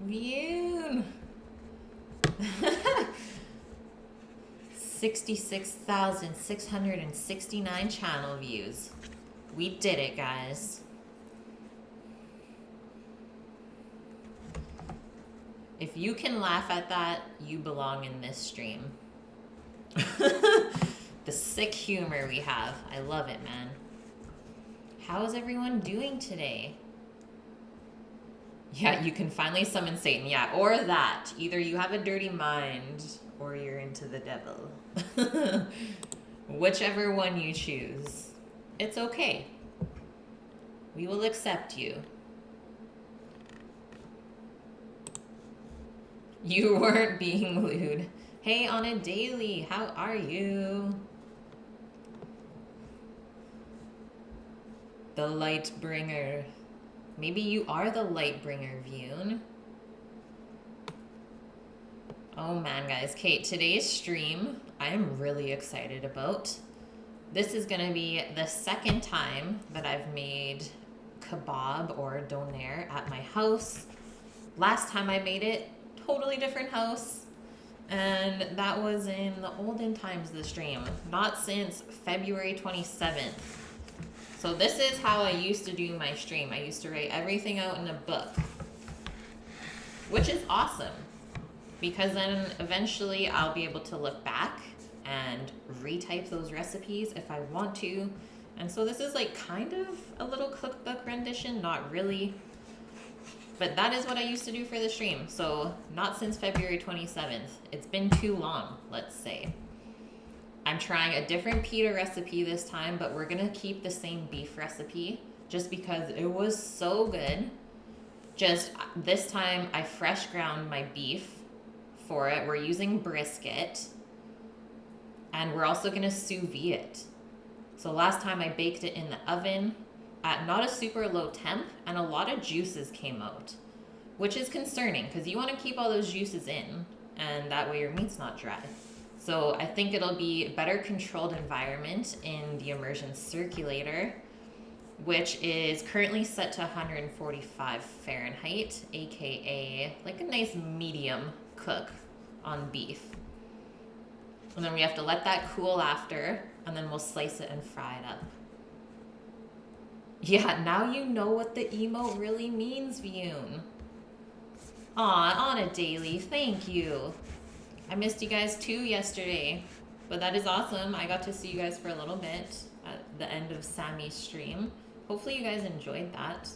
View. 66,669 channel views. We did it, guys. If you can laugh at that, you belong in this stream. The sick humor we have. I love it, man. How is everyone doing today? Yeah, you can finally summon Satan. Yeah, or that. Either you have a dirty mind or you're into the devil. Whichever one you choose. It's okay. We will accept you. You weren't being lewd. Hey, on a daily, how are you? The light bringer. Maybe you are the light bringer, Vune. Oh man, guys. Kate, today's stream, I am really excited about. This is gonna be the second time that I've made kebab or donair at my house. Last time I made it, totally different house. And that was in the olden times of the stream, not since February 27th. So this is how I used to do my stream. I used to write everything out in a book, which is awesome because then eventually I'll be able to look back and retype those recipes if I want to. And so this is like kind of a little cookbook rendition, not really, but that is what I used to do for the stream. So not since February 27th. It's been too long, let's say. I'm trying a different pita recipe this time, but we're gonna keep the same beef recipe just because it was so good. Just this time I fresh ground my beef for it. We're using brisket and we're also gonna sous vide it. So last time I baked it in the oven at not a super low temp and a lot of juices came out, which is concerning because you wanna keep all those juices in and that way your meat's not dry. So I think it'll be a better controlled environment in the immersion circulator, which is currently set to 145 Fahrenheit, aka like a nice medium cook on beef. And then we have to let that cool after, and then we'll slice it and fry it up. Yeah, now you know what the emote really means, Vune. Aw, on a daily, thank you. I missed you guys too yesterday, but that is awesome. I got to see you guys for a little bit at the end of Sammy's stream. Hopefully you guys enjoyed that.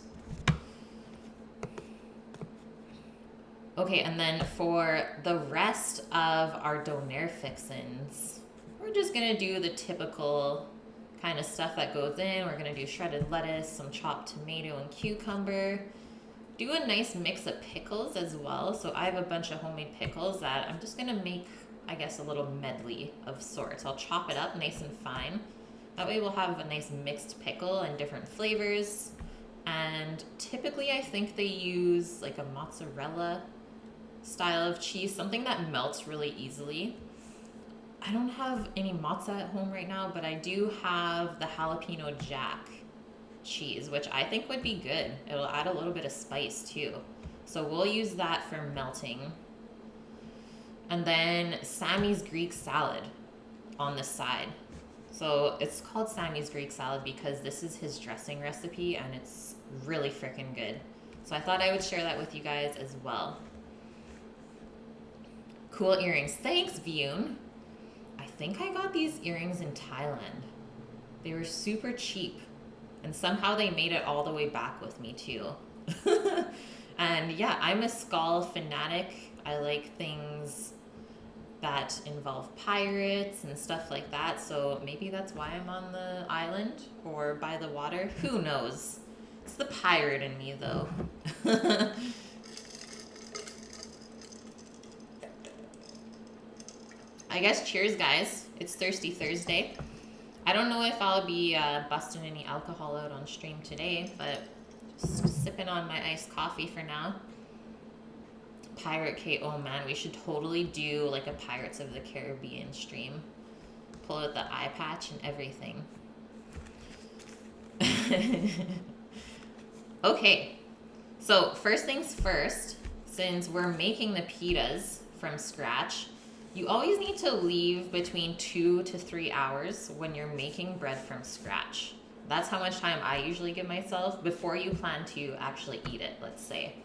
Okay, and then for the rest of our donair fixins, we're just gonna do the typical kind of stuff that goes in. We're gonna do shredded lettuce, some chopped tomato and cucumber. Do a nice mix of pickles as well. So I have a bunch of homemade pickles that I'm just gonna make, I guess, a little medley of sorts. I'll chop it up nice and fine. That way we'll have a nice mixed pickle and different flavors. And typically I think they use like a mozzarella style of cheese, something that melts really easily. I don't have any mozza at home right now, but I do have the jalapeno jack cheese, which I think would be good. It'll add a little bit of spice too. So we'll use that for melting. And then Sammy's Greek salad on the side. So it's called Sammy's Greek salad because this is his dressing recipe and it's really freaking good. So I thought I would share that with you guys as well. Cool earrings. Thanks, Vune. I think I got these earrings in Thailand. They were super cheap. And somehow they made it all the way back with me too. And yeah, I'm a skull fanatic. I like things that involve pirates and stuff like that. So maybe that's why I'm on the island or by the water. Who knows? It's the pirate in me though. I guess cheers, guys. It's Thirsty Thursday. I don't know if I'll be busting any alcohol out on stream today, but just sipping on my iced coffee for now. Pirate Kate, oh man, we should totally do like a Pirates of the Caribbean stream. Pull out the eye patch and everything. Okay, so first things first, since we're making the pitas from scratch, you always need to leave between 2 to 3 hours when you're making bread from scratch. That's how much time I usually give myself before you plan to actually eat it, let's say.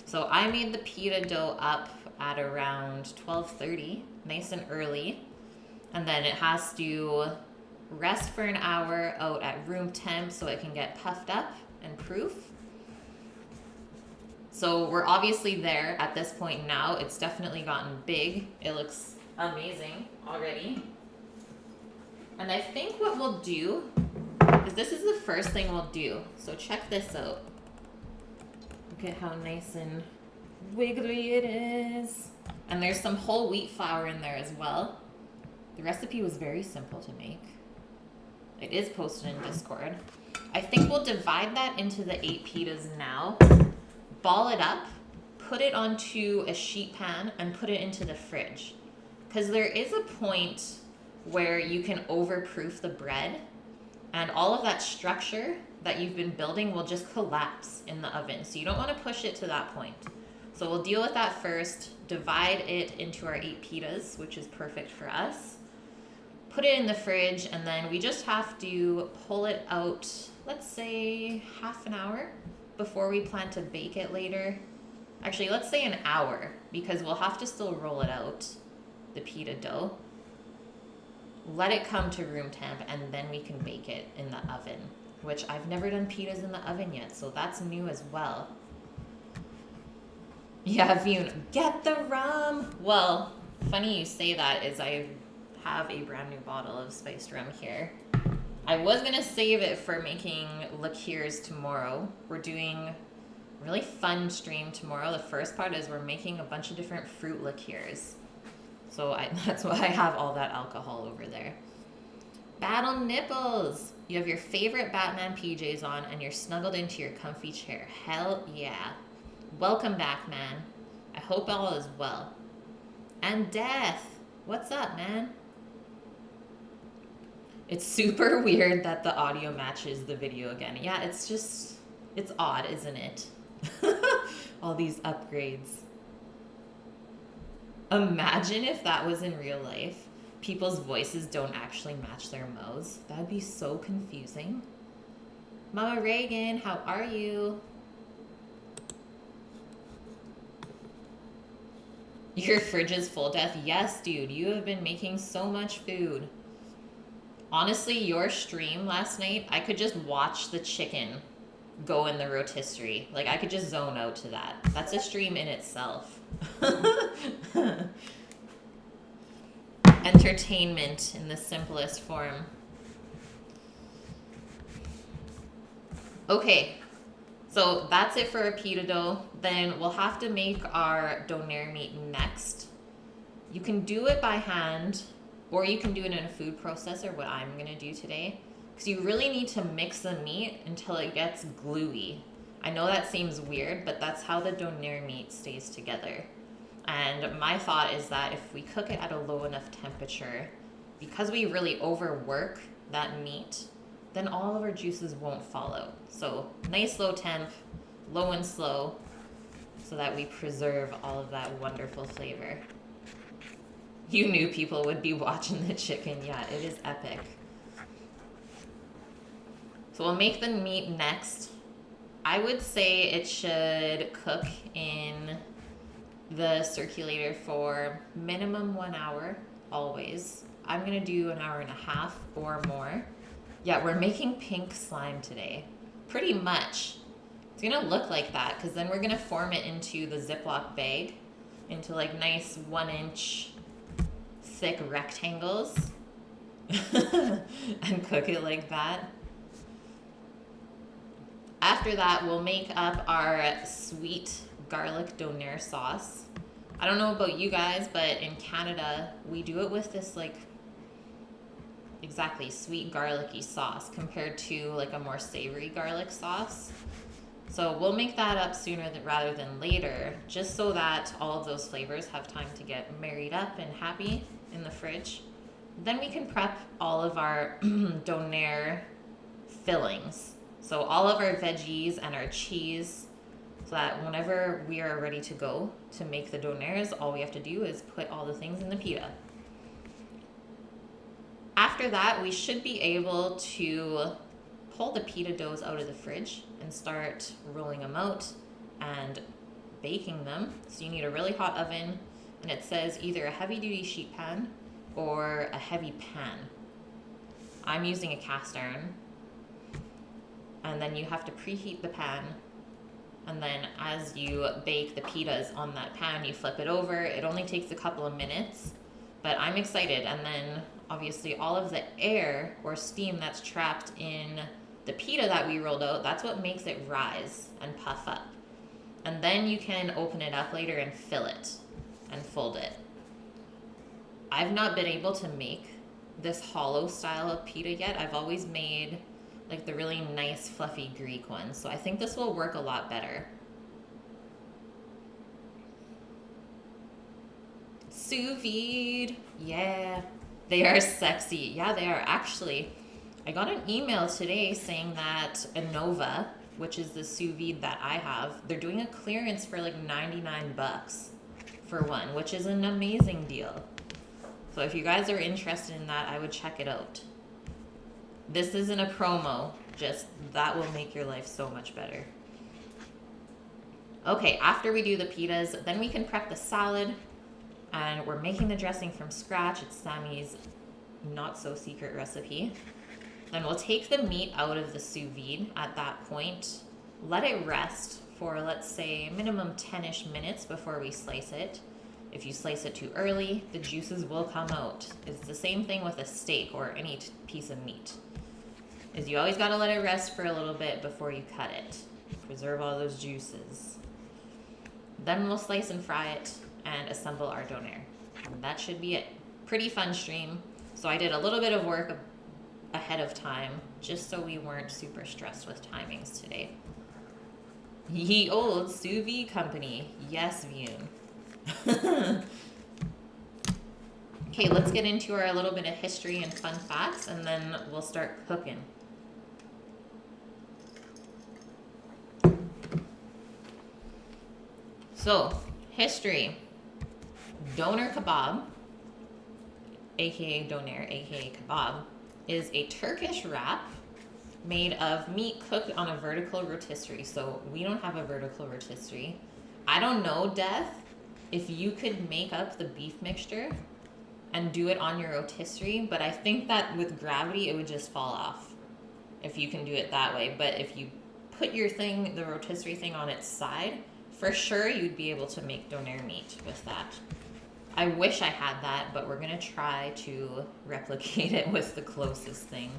So I made the pita dough up at around 12:30, nice and early. And then it has to rest for an hour out at room temp so it can get puffed up and proof. So we're obviously there at this point now. It's definitely gotten big. It looks amazing already. And I think what we'll do is this is the first thing we'll do. So check this out. Look at how nice and wiggly it is. And there's some whole wheat flour in there as well. The recipe was very simple to make. It is posted in Discord. I think we'll divide that into the 8 pitas now, ball it up, put it onto a sheet pan, and put it into the fridge. Because there is a point where you can overproof the bread, and all of that structure that you've been building will just collapse in the oven. So you don't want to push it to that point. So we'll deal with that first, divide it into our 8 pitas, which is perfect for us. Put it in the fridge, and then we just have to pull it out, let's say half an hour before we plan to bake it later. Actually, let's say an hour, because we'll have to still roll it out, the pita dough. Let it come to room temp, and then we can bake it in the oven, which I've never done pitas in the oven yet, so that's new as well. Yeah, Vune, get the rum! Well, funny you say that, is I have a brand new bottle of spiced rum here. I was gonna save it for making liqueurs tomorrow. We're doing a really fun stream tomorrow. The first part is we're making a bunch of different fruit liqueurs. So that's why I have all that alcohol over there. Battle nipples! You have your favorite Batman PJs on and you're snuggled into your comfy chair. Hell yeah. Welcome back, man. I hope all is well. And Death, what's up, man? It's super weird that the audio matches the video again. Yeah, it's odd, isn't it? All these upgrades. Imagine if that was in real life. People's voices don't actually match their mouths. That'd be so confusing. Mama Reagan, how are you? Your fridge is full, Death? Yes, dude. You have been making so much food. Honestly, your stream last night, I could just watch the chicken go in the rotisserie. Like, I could just zone out to that. That's a stream in itself. Entertainment in the simplest form. Okay, so that's it for our pita dough. Then we'll have to make our Donair meat next. You can do it by hand, or you can do it in a food processor, what I'm gonna do today. Because you really need to mix the meat until it gets gluey. I know that seems weird, but that's how the Donair meat stays together. And my thought is that if we cook it at a low enough temperature, because we really overwork that meat, then all of our juices won't fall out. So nice low temp, low and slow, so that we preserve all of that wonderful flavor. You knew people would be watching the chicken. Yeah, it is epic. So we'll make the meat next. I would say it should cook in the circulator for minimum 1 hour, always. I'm gonna do an hour and a half or more. Yeah, we're making pink slime today. Pretty much. It's gonna look like that, because then we're gonna form it into the Ziploc bag, into like nice 1-inch thick rectangles and cook it like that. After that, we'll make up our sweet garlic Donair sauce. I don't know about you guys, but in Canada, we do it with this like exactly sweet garlicky sauce compared to like a more savory garlic sauce. So we'll make that up sooner rather than later, just so that all of those flavors have time to get married up and happy in the fridge. Then we can prep all of our Donair fillings. So all of our veggies and our cheese. so that whenever we are ready to go to make the Donairs, all we have to do is put all the things in the pita. After that, we should be able to pull the pita doughs out of the fridge and start rolling them out and baking them. So you need a really hot oven, and it says either a heavy duty sheet pan or a heavy pan. I'm using a cast iron. And then you have to preheat the pan, and then as you bake the pitas on that pan, you flip it over. It only takes a couple of minutes, but I'm excited. And then obviously all of the air or steam that's trapped in the pita that we rolled out, that's what makes it rise and puff up. And then you can open it up later and fill it and fold it. I've not been able to make this hollow style of pita yet. I've always made like the really nice fluffy Greek ones. So I think this will work a lot better. Sous vide, yeah. They are sexy. Yeah, they are. Actually, I got an email today saying that Innova, which is the sous vide that I have, they're doing a clearance for like 99 bucks for one, which is an amazing deal. So if you guys are interested in that, I would check it out. This isn't a promo, just that will make your life so much better. Okay, after we do the pitas, then we can prep the salad, and we're making the dressing from scratch. It's Sammy's not so secret recipe. Then we'll take the meat out of the sous vide at that point, let it rest for, let's say, minimum 10-ish minutes before we slice it. If you slice it too early, the juices will come out. It's the same thing with a steak or any piece of meat. Is you always gotta let it rest for a little bit before you cut it. Preserve all those juices. Then we'll slice and fry it and assemble our donair. And that should be it. Pretty fun stream. So I did a little bit of work ahead of time just so we weren't super stressed with timings today. Ye old sous vide company. Yes, Vune. Okay, let's get into our little bit of history and fun facts, and then we'll start cooking. So, history. Doner kebab, aka Donair, aka kebab, is a Turkish wrap made of meat cooked on a vertical rotisserie. So we don't have a vertical rotisserie. I don't know, Death, if you could make up the beef mixture and do it on your rotisserie, but I think that with gravity it would just fall off if you can do it that way. But if you put your thing, the rotisserie thing, on its side, for sure you'd be able to make donair meat with that. I wish I had that, but we're gonna try to replicate it with the closest thing.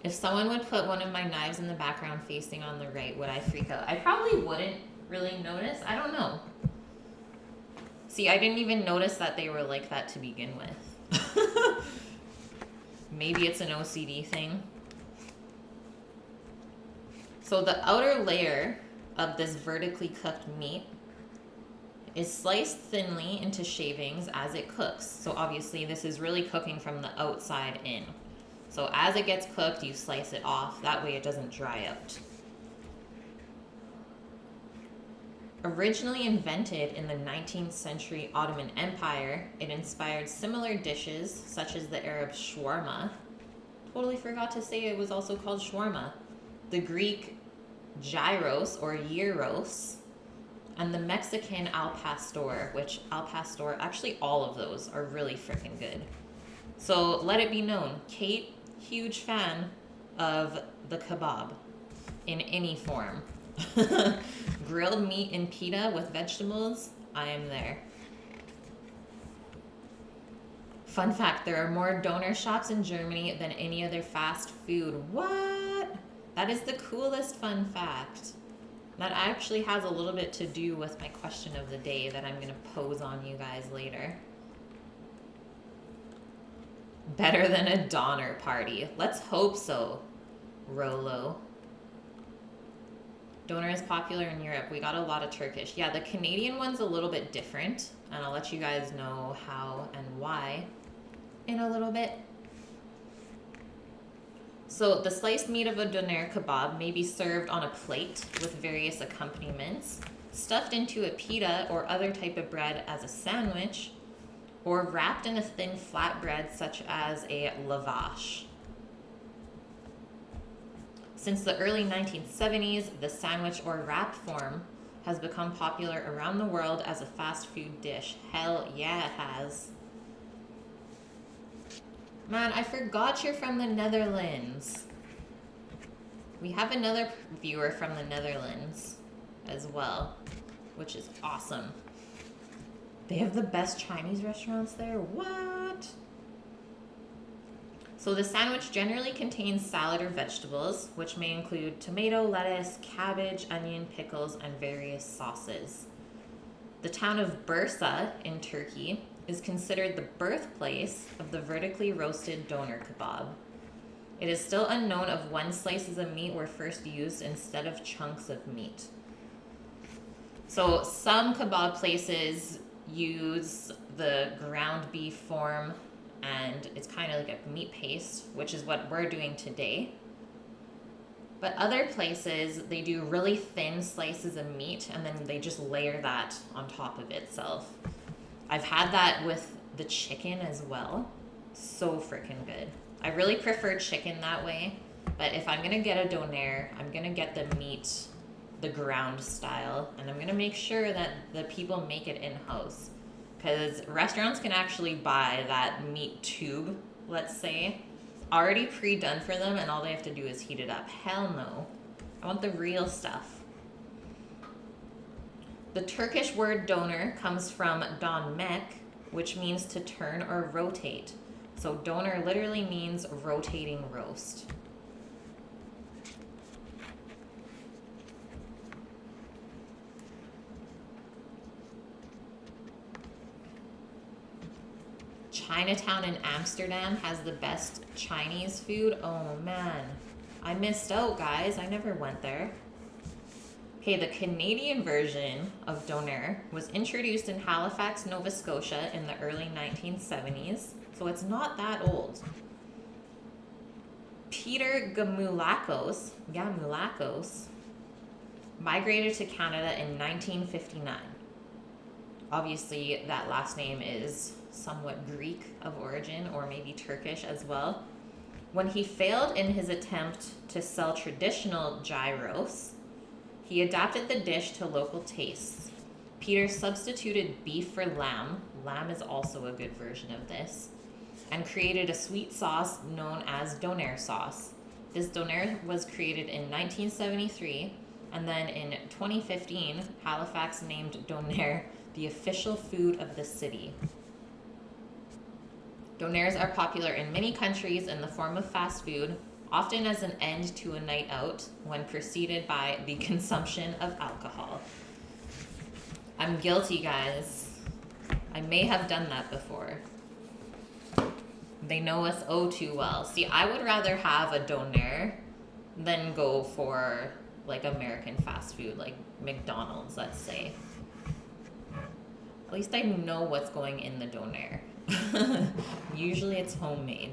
If someone would put one of my knives in the background facing on the right, would I freak out? I probably wouldn't really notice. I don't know. See, I didn't even notice that they were like that to begin with. Maybe it's an OCD thing. So the outer layer of this vertically cooked meat is sliced thinly into shavings as it cooks. So obviously this is really cooking from the outside in. So as it gets cooked, you slice it off. That way it doesn't dry out. Originally invented in the 19th century Ottoman Empire, it inspired similar dishes such as the Arab shawarma. Totally forgot to say it was also called shawarma. The Greek gyros or gyros, and the Mexican al pastor, which al pastor, actually all of those are really freaking good. So let it be known, Kate, huge fan of the kebab in any form. Grilled meat and pita with vegetables, I am there. Fun fact, there are more doner shops in Germany than any other fast food. What? That is the coolest fun fact. That actually has a little bit to do with my question of the day that I'm going to pose on you guys later. Better than a Doner party. Let's hope so, Rolo. Doner is popular in Europe. We got a lot of Turkish. Yeah, the Canadian one's a little bit different, and I'll let you guys know how and why in a little bit. So the sliced meat of a donair kebab may be served on a plate with various accompaniments, stuffed into a pita or other type of bread as a sandwich, or wrapped in a thin flatbread such as a lavash. Since the early 1970s, the sandwich or wrap form has become popular around the world as a fast food dish. Hell yeah, it has. Man, I forgot you're from the Netherlands. We have another viewer from the Netherlands as well, which is awesome. They have the best Chinese restaurants there? What? So the sandwich generally contains salad or vegetables, which may include tomato, lettuce, cabbage, onion, pickles, and various sauces. The town of Bursa in Turkey is considered the birthplace of the vertically roasted doner kebab. It is still unknown of when slices of meat were first used instead of chunks of meat. So some kebab places use the ground beef form, and it's kind of like a meat paste, which is what we're doing today. But other places, they do really thin slices of meat, and then they just layer that on top of itself. I've had that with the chicken as well. So freaking good. I really prefer chicken that way, but if I'm gonna get a donair, I'm gonna get the meat, the ground style, and I'm gonna make sure that the people make it in-house. Because restaurants can actually buy that meat tube, let's say, already pre-done for them, and all they have to do is heat it up. Hell no. I want the real stuff. The Turkish word doner comes from dönmek, which means to turn or rotate. So doner literally means rotating roast. Chinatown in Amsterdam has the best Chinese food. Oh man, I missed out, guys. I never went there. Okay, the Canadian version of donair was introduced in Halifax, Nova Scotia in the early 1970s, so it's not that old. Peter Gamulakos migrated to Canada in 1959. Obviously, that last name is somewhat Greek of origin, or maybe Turkish as well. When he failed in his attempt to sell traditional gyros, he adapted the dish to local tastes. Peter substituted beef for lamb. Lamb is also a good version of this. And created a sweet sauce known as donair sauce. This donair was created in 1973, and then in 2015, Halifax named donair the official food of the city. Donairs are popular in many countries in the form of fast food, often as an end to a night out when preceded by the consumption of alcohol. I'm guilty, guys. I may have done that before. They know us oh too well. See, I would rather have a donair than go for like American fast food, like McDonald's, let's say. At least I know what's going in the donair. Usually it's homemade.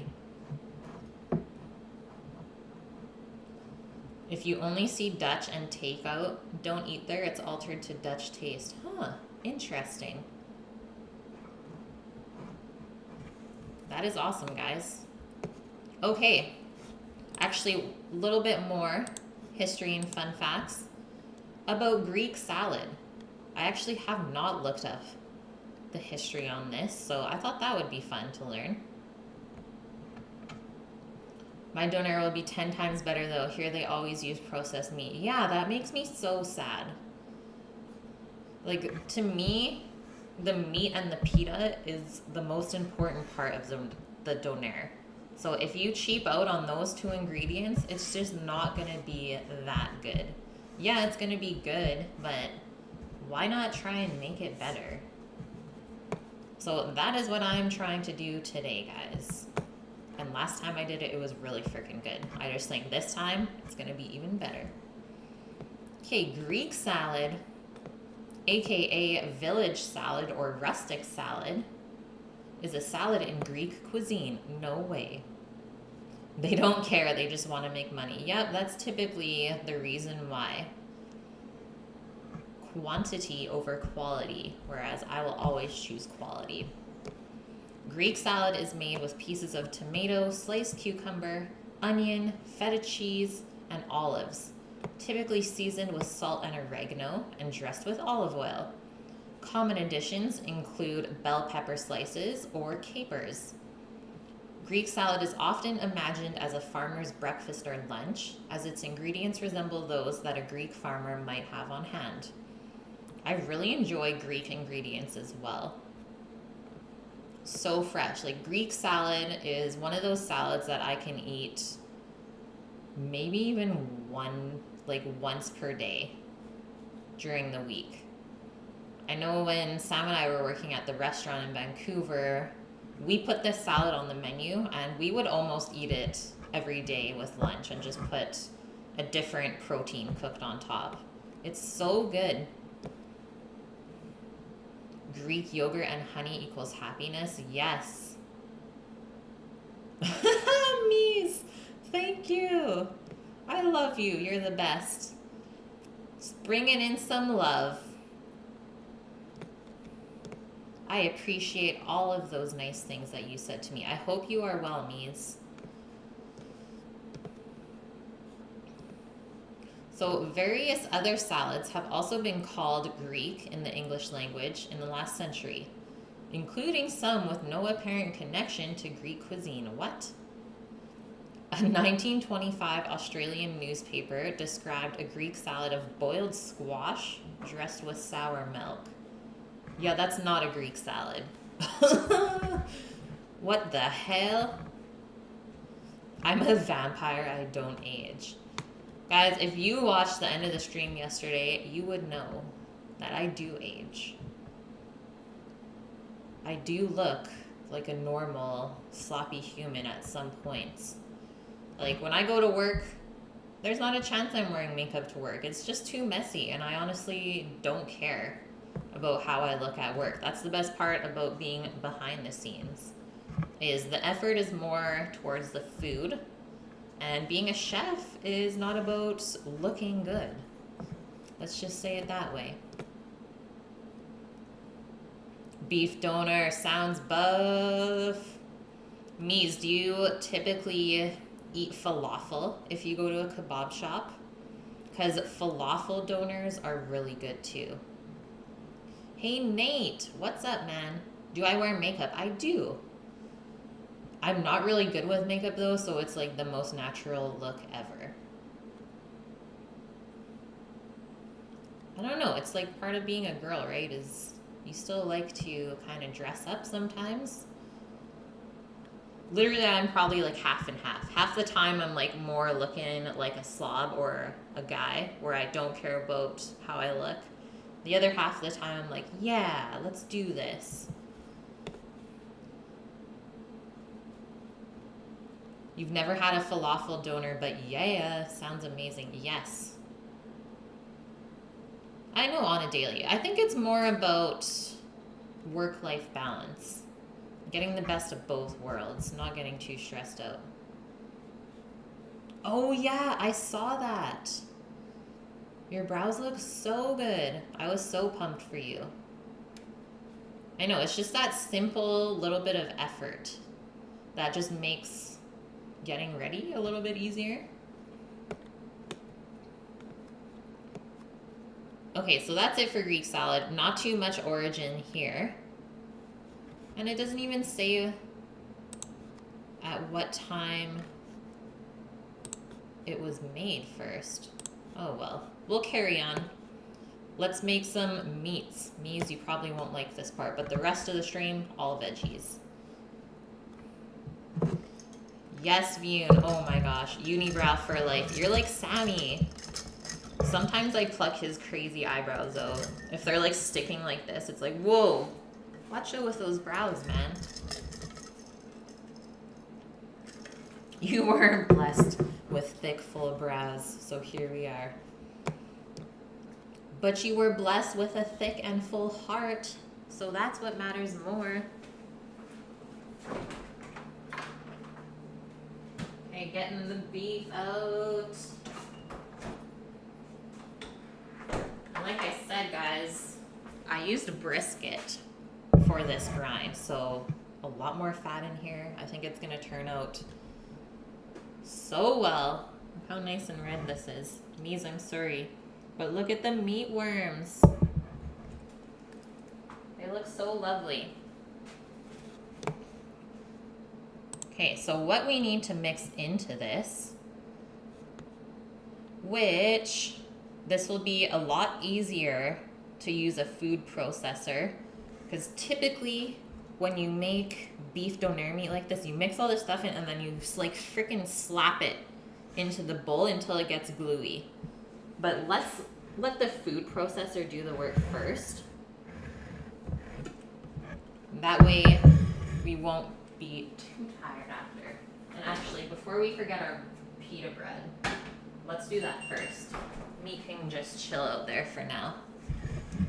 If you only see Dutch and takeout, don't eat there. It's altered to Dutch taste. Huh, interesting. That is awesome, guys. Okay, actually a little bit more history and fun facts about Greek salad. I actually have not looked up the history on this, so I thought that would be fun to learn. My donair will be 10 times better though. Here they always use processed meat. Yeah, that makes me so sad. Like, to me, the meat and the pita is the most important part of the donair. So if you cheap out on those two ingredients, it's just not going to be that good. Yeah, it's going to be good, but why not try and make it better? So that is what I'm trying to do today, guys. And last time I did it, it was really freaking good. I just think this time, it's going to be even better. Okay, Greek salad, aka village salad or rustic salad, is a salad in Greek cuisine. No way. They don't care, they just want to make money. Yep, that's typically the reason why. Quantity over quality, whereas I will always choose quality. Greek salad is made with pieces of tomato, sliced cucumber, onion, feta cheese, and olives, typically seasoned with salt and oregano and dressed with olive oil. Common additions include bell pepper slices or capers. Greek salad is often imagined as a farmer's breakfast or lunch, as its ingredients resemble those that a Greek farmer might have on hand. I really enjoy Greek ingredients as well. So fresh. Like, Greek salad is one of those salads that I can eat maybe even once per day during the week. I know when Sam and I were working at the restaurant in Vancouver, we put this salad on the menu and we would almost eat it every day with lunch and just put a different protein cooked on top. It's so good. Greek yogurt and honey equals happiness. Yes. Mies, thank you. I love you. You're the best. Just bringing in some love. I appreciate all of those nice things that you said to me. I hope you are well, Mies. So various other salads have also been called Greek in the English language in the last century, including some with no apparent connection to Greek cuisine. What? A 1925 Australian newspaper described a Greek salad of boiled squash dressed with sour milk. Yeah, that's not a Greek salad. What the hell? I'm a vampire, I don't age. Guys, if you watched the end of the stream yesterday, you would know that I do age. I do look like a normal, sloppy human at some points. Like, when I go to work, there's not a chance I'm wearing makeup to work. It's just too messy, and I honestly don't care about how I look at work. That's the best part about being behind the scenes, is the effort is more towards the food, and being a chef is not about looking good. Let's just say it that way. Beef Donair sounds buff. Mies, do you typically eat falafel if you go to a kebab shop? Because falafel donors are really good too. Hey Nate, what's up, man? Do I wear makeup? I do. I'm not really good with makeup though, so it's like the most natural look ever. I don't know, it's like part of being a girl, right? Is you still like to kind of dress up sometimes. Literally, I'm probably like half and half. Half the time I'm like more looking like a slob or a guy where I don't care about how I look. The other half of the time I'm like, yeah, let's do this. You've never had a falafel donor, but yeah, sounds amazing. Yes. I know on a daily. I think it's more about work-life balance. Getting the best of both worlds, not getting too stressed out. Oh yeah, I saw that. Your brows look so good. I was so pumped for you. I know, it's just that simple little bit of effort that just makes getting ready a little bit easier. Okay, so that's it for Greek salad. Not too much origin here. And it doesn't even say at what time it was made first. Oh well, we'll carry on. Let's make some meats. Mies, you probably won't like this part, but the rest of the stream, all veggies. Yes, Vune. Oh my gosh, unibrow for life. You're like Sammy. Sometimes I pluck his crazy eyebrows out. If they're like sticking like this, it's like, whoa. Watch out with those brows, man. You were blessed with thick, full brows, so here we are. But you were blessed with a thick and full heart, so that's what matters more. Hey getting the beef out. Like I said, guys, I used brisket for this grind, so a lot more fat in here. I think it's gonna turn out so well. Look how nice and red this is. Mise en souris. But look at the meatworms. They look so lovely. Okay, so what we need to mix into this, which this will be a lot easier to use a food processor, because typically when you make beef donair meat like this, you mix all this stuff in and then you like freaking slap it into the bowl until it gets gluey. But let's let the food processor do the work first. That way we won't be too tired after. And actually, before we forget our pita bread, let's do that first. Me can just chill out there for now.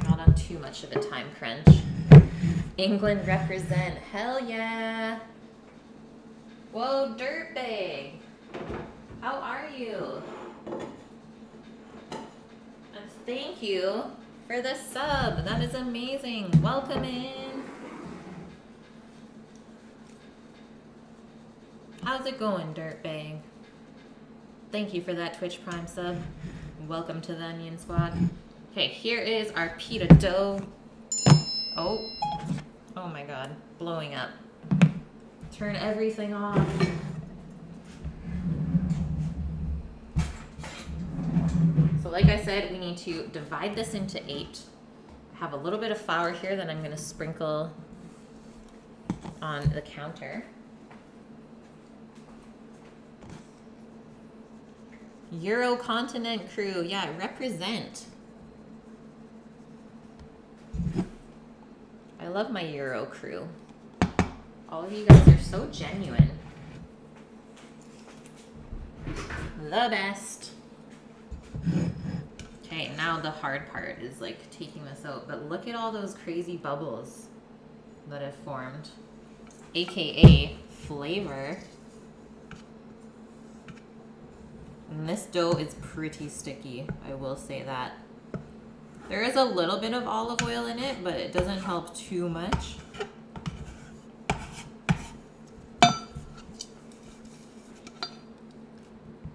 Not on too much of a time crunch. England represent, hell yeah. Whoa, dirtbag. How are you? And thank you for the sub. That is amazing. Welcome in. How's it going, dirtbag? Thank you for that Twitch Prime sub. Welcome to the Onion Squad. Okay, here is our pita dough. Oh my god, blowing up. Turn everything off. So like I said, we need to divide this into 8. I have a little bit of flour here that I'm gonna sprinkle on the counter. Euro continent crew, yeah, represent. I love my Euro crew. All of you guys are so genuine. The best. Okay, now the hard part is like taking this out, but look at all those crazy bubbles that have formed, aka flavor. And this dough is pretty sticky, I will say that. There is a little bit of olive oil in it, but it doesn't help too much.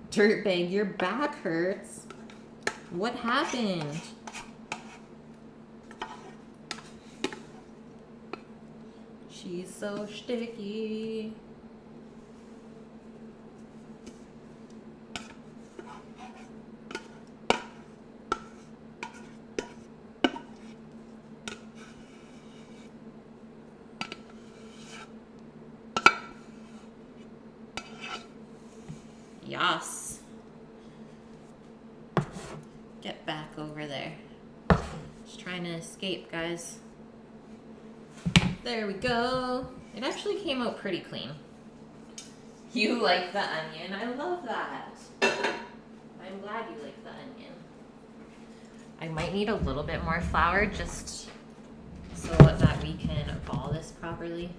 Dirtbag, your back hurts. What happened? She's so sticky. Yas. Get back over there. Just trying to escape, guys. There we go. It actually came out pretty clean. You like the onion? I love that. I'm glad you like the onion. I might need a little bit more flour just so that we can ball this properly.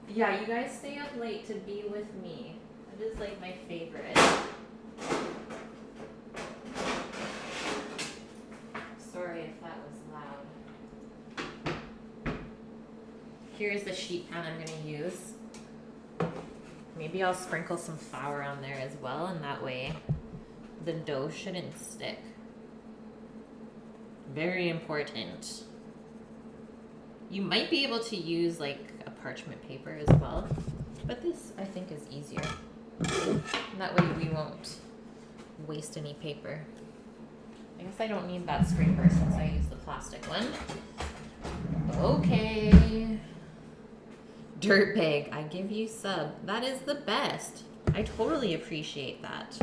Yeah, you guys stay up late to be with me. That is like my favorite. Sorry if that was loud. Here's the sheet pan I'm going to use. Maybe I'll sprinkle some flour on there as well, and that way the dough shouldn't stick. Very important. You might be able to use like a parchment paper as well, but this I think is easier. And that way we won't waste any paper. I guess I don't need that scraper since I use the plastic one. Okay. Dirtbag, I give you sub. That is the best. I totally appreciate that.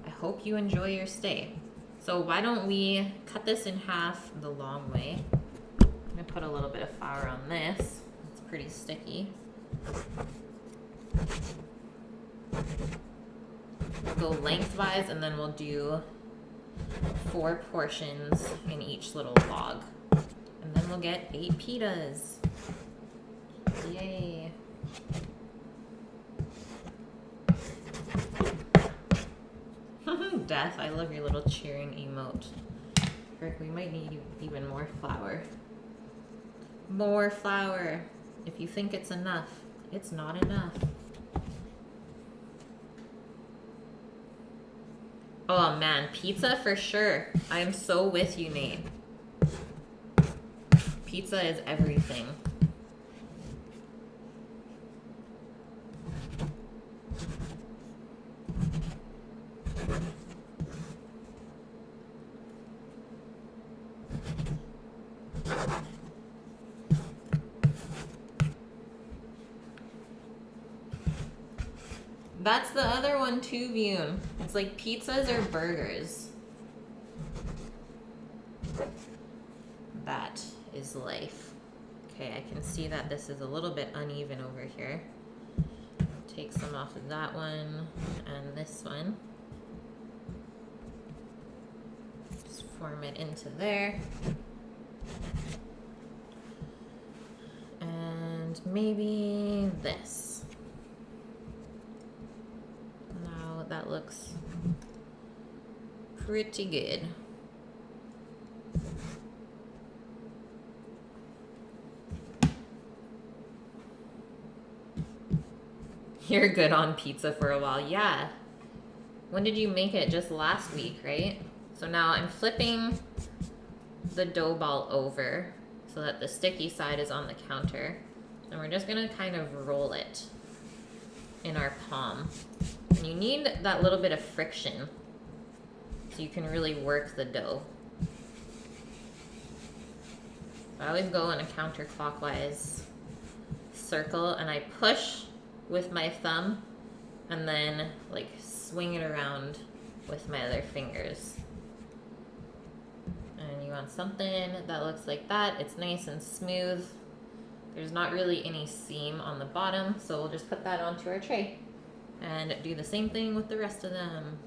I hope you enjoy your stay. So why don't we cut this in half the long way. I'm gonna put a little bit of flour on this. It's pretty sticky. We'll go lengthwise and then we'll do 4 portions in each little log. And then we'll get 8 pitas. Yay. Death, I love your little cheering emote. Frick, we might need even more flour. More flour. If you think it's enough, it's not enough. Oh man, pizza for sure. I am so with you, Nate. Pizza is everything. That's the other one too, Vune. It's like pizzas or burgers. That is life. Okay, I can see that this is a little bit uneven over here. Take some off of that one and this one. Just form it into there. And maybe this. Now that looks pretty good. You're good on pizza for a while. Yeah. When did you make it? Just last week, right? So now I'm flipping the dough ball over so that the sticky side is on the counter. And we're just gonna kind of roll it in our palm. And you need that little bit of friction so you can really work the dough. I always go in a counterclockwise circle and I push with my thumb and then like swing it around with my other fingers. And you want something that looks like that. It's nice and smooth. There's not really any seam on the bottom, so we'll just put that onto our tray and do the same thing with the rest of them.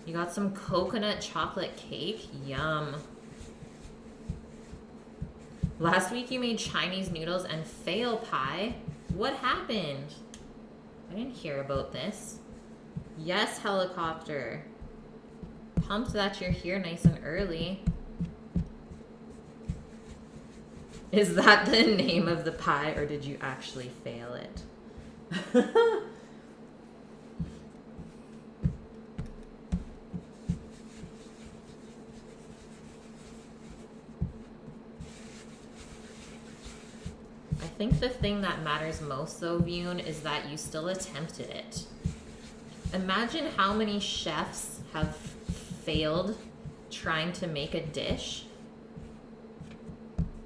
You got some coconut chocolate cake? Yum. Last week you made Chinese noodles and fail pie. What happened? I didn't hear about this. Yes, helicopter. Pumped that you're here nice and early. Is that the name of the pie, or did you actually fail it? I think the thing that matters most though, Vune, is that you still attempted it. Imagine how many chefs have failed trying to make a dish.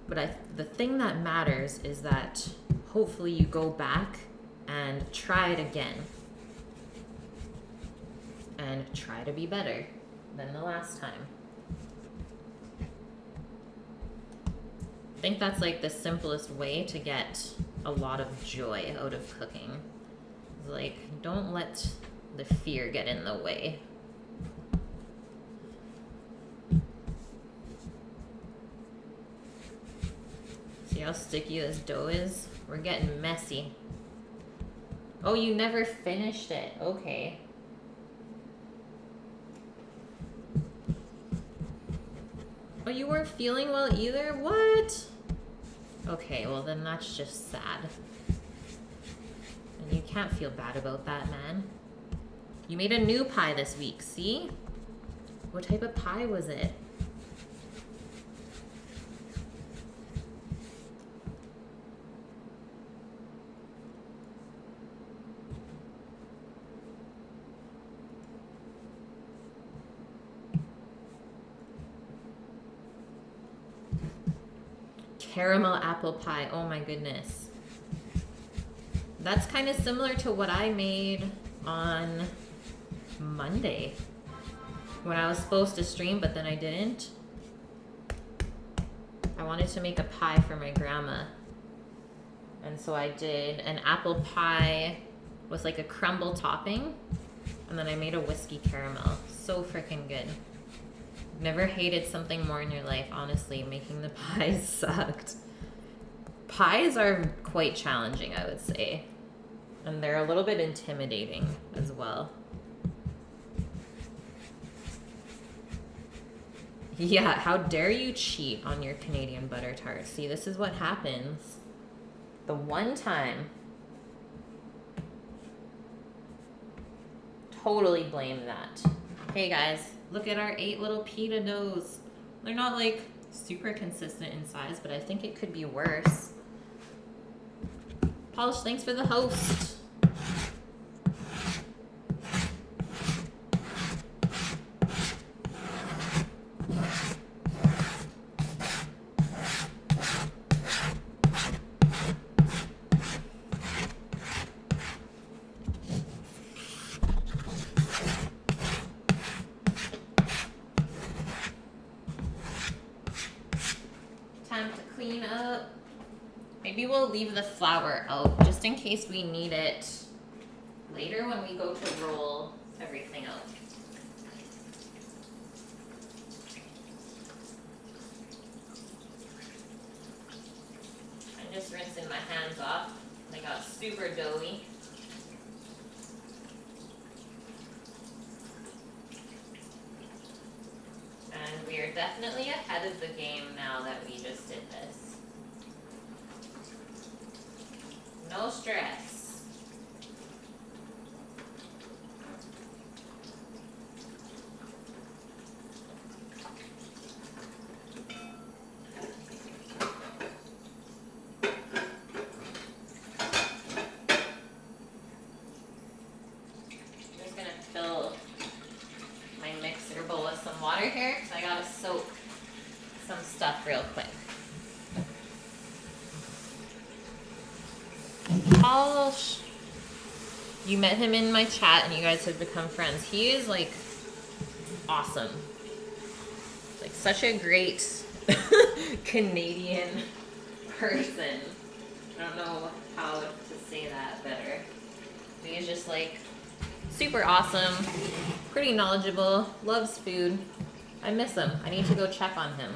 But the thing that matters is that hopefully you go back and try it again. And try to be better than the last time. I think that's like the simplest way to get a lot of joy out of cooking. It's like, don't let the fear get in the way. See how sticky this dough is? We're getting messy. Oh, you never finished it. Okay. Oh, you weren't feeling well either? What? Okay, well then that's just sad. And you can't feel bad about that, man. You made a new pie this week, see? What type of pie was it? Caramel apple pie. Oh my goodness. That's kind of similar to what I made on Monday when I was supposed to stream, but then I didn't. I wanted to make a pie for my grandma. And so I did an apple pie with like a crumble topping. And then I made a whiskey caramel. So freaking good. Never hated something more in your life. Honestly, making the pies sucked. Pies are quite challenging, I would say. And they're a little bit intimidating as well. Yeah, how dare you cheat on your Canadian butter tart? See, this is what happens. The one time. Totally blame that. Okay, guys, look at our 8 little pita doughs. They're not like super consistent in size, but I think it could be worse. Polish, thanks for the host. Time to clean up. Maybe we'll leave the flour out just in case we need it later when we go to roll everything out. I'm just rinsing my hands off. They got super doughy. And we are definitely ahead of the game now that we just did this. No stress. I'm just gonna fill my mixer bowl with some water here because I gotta soak some stuff real quick. Polish. You met him in my chat and you guys have become friends. He is like awesome. Like such a great Canadian person. I don't know how to say that better. He's just like super awesome, pretty knowledgeable, loves food. I miss him. I need to go check on him.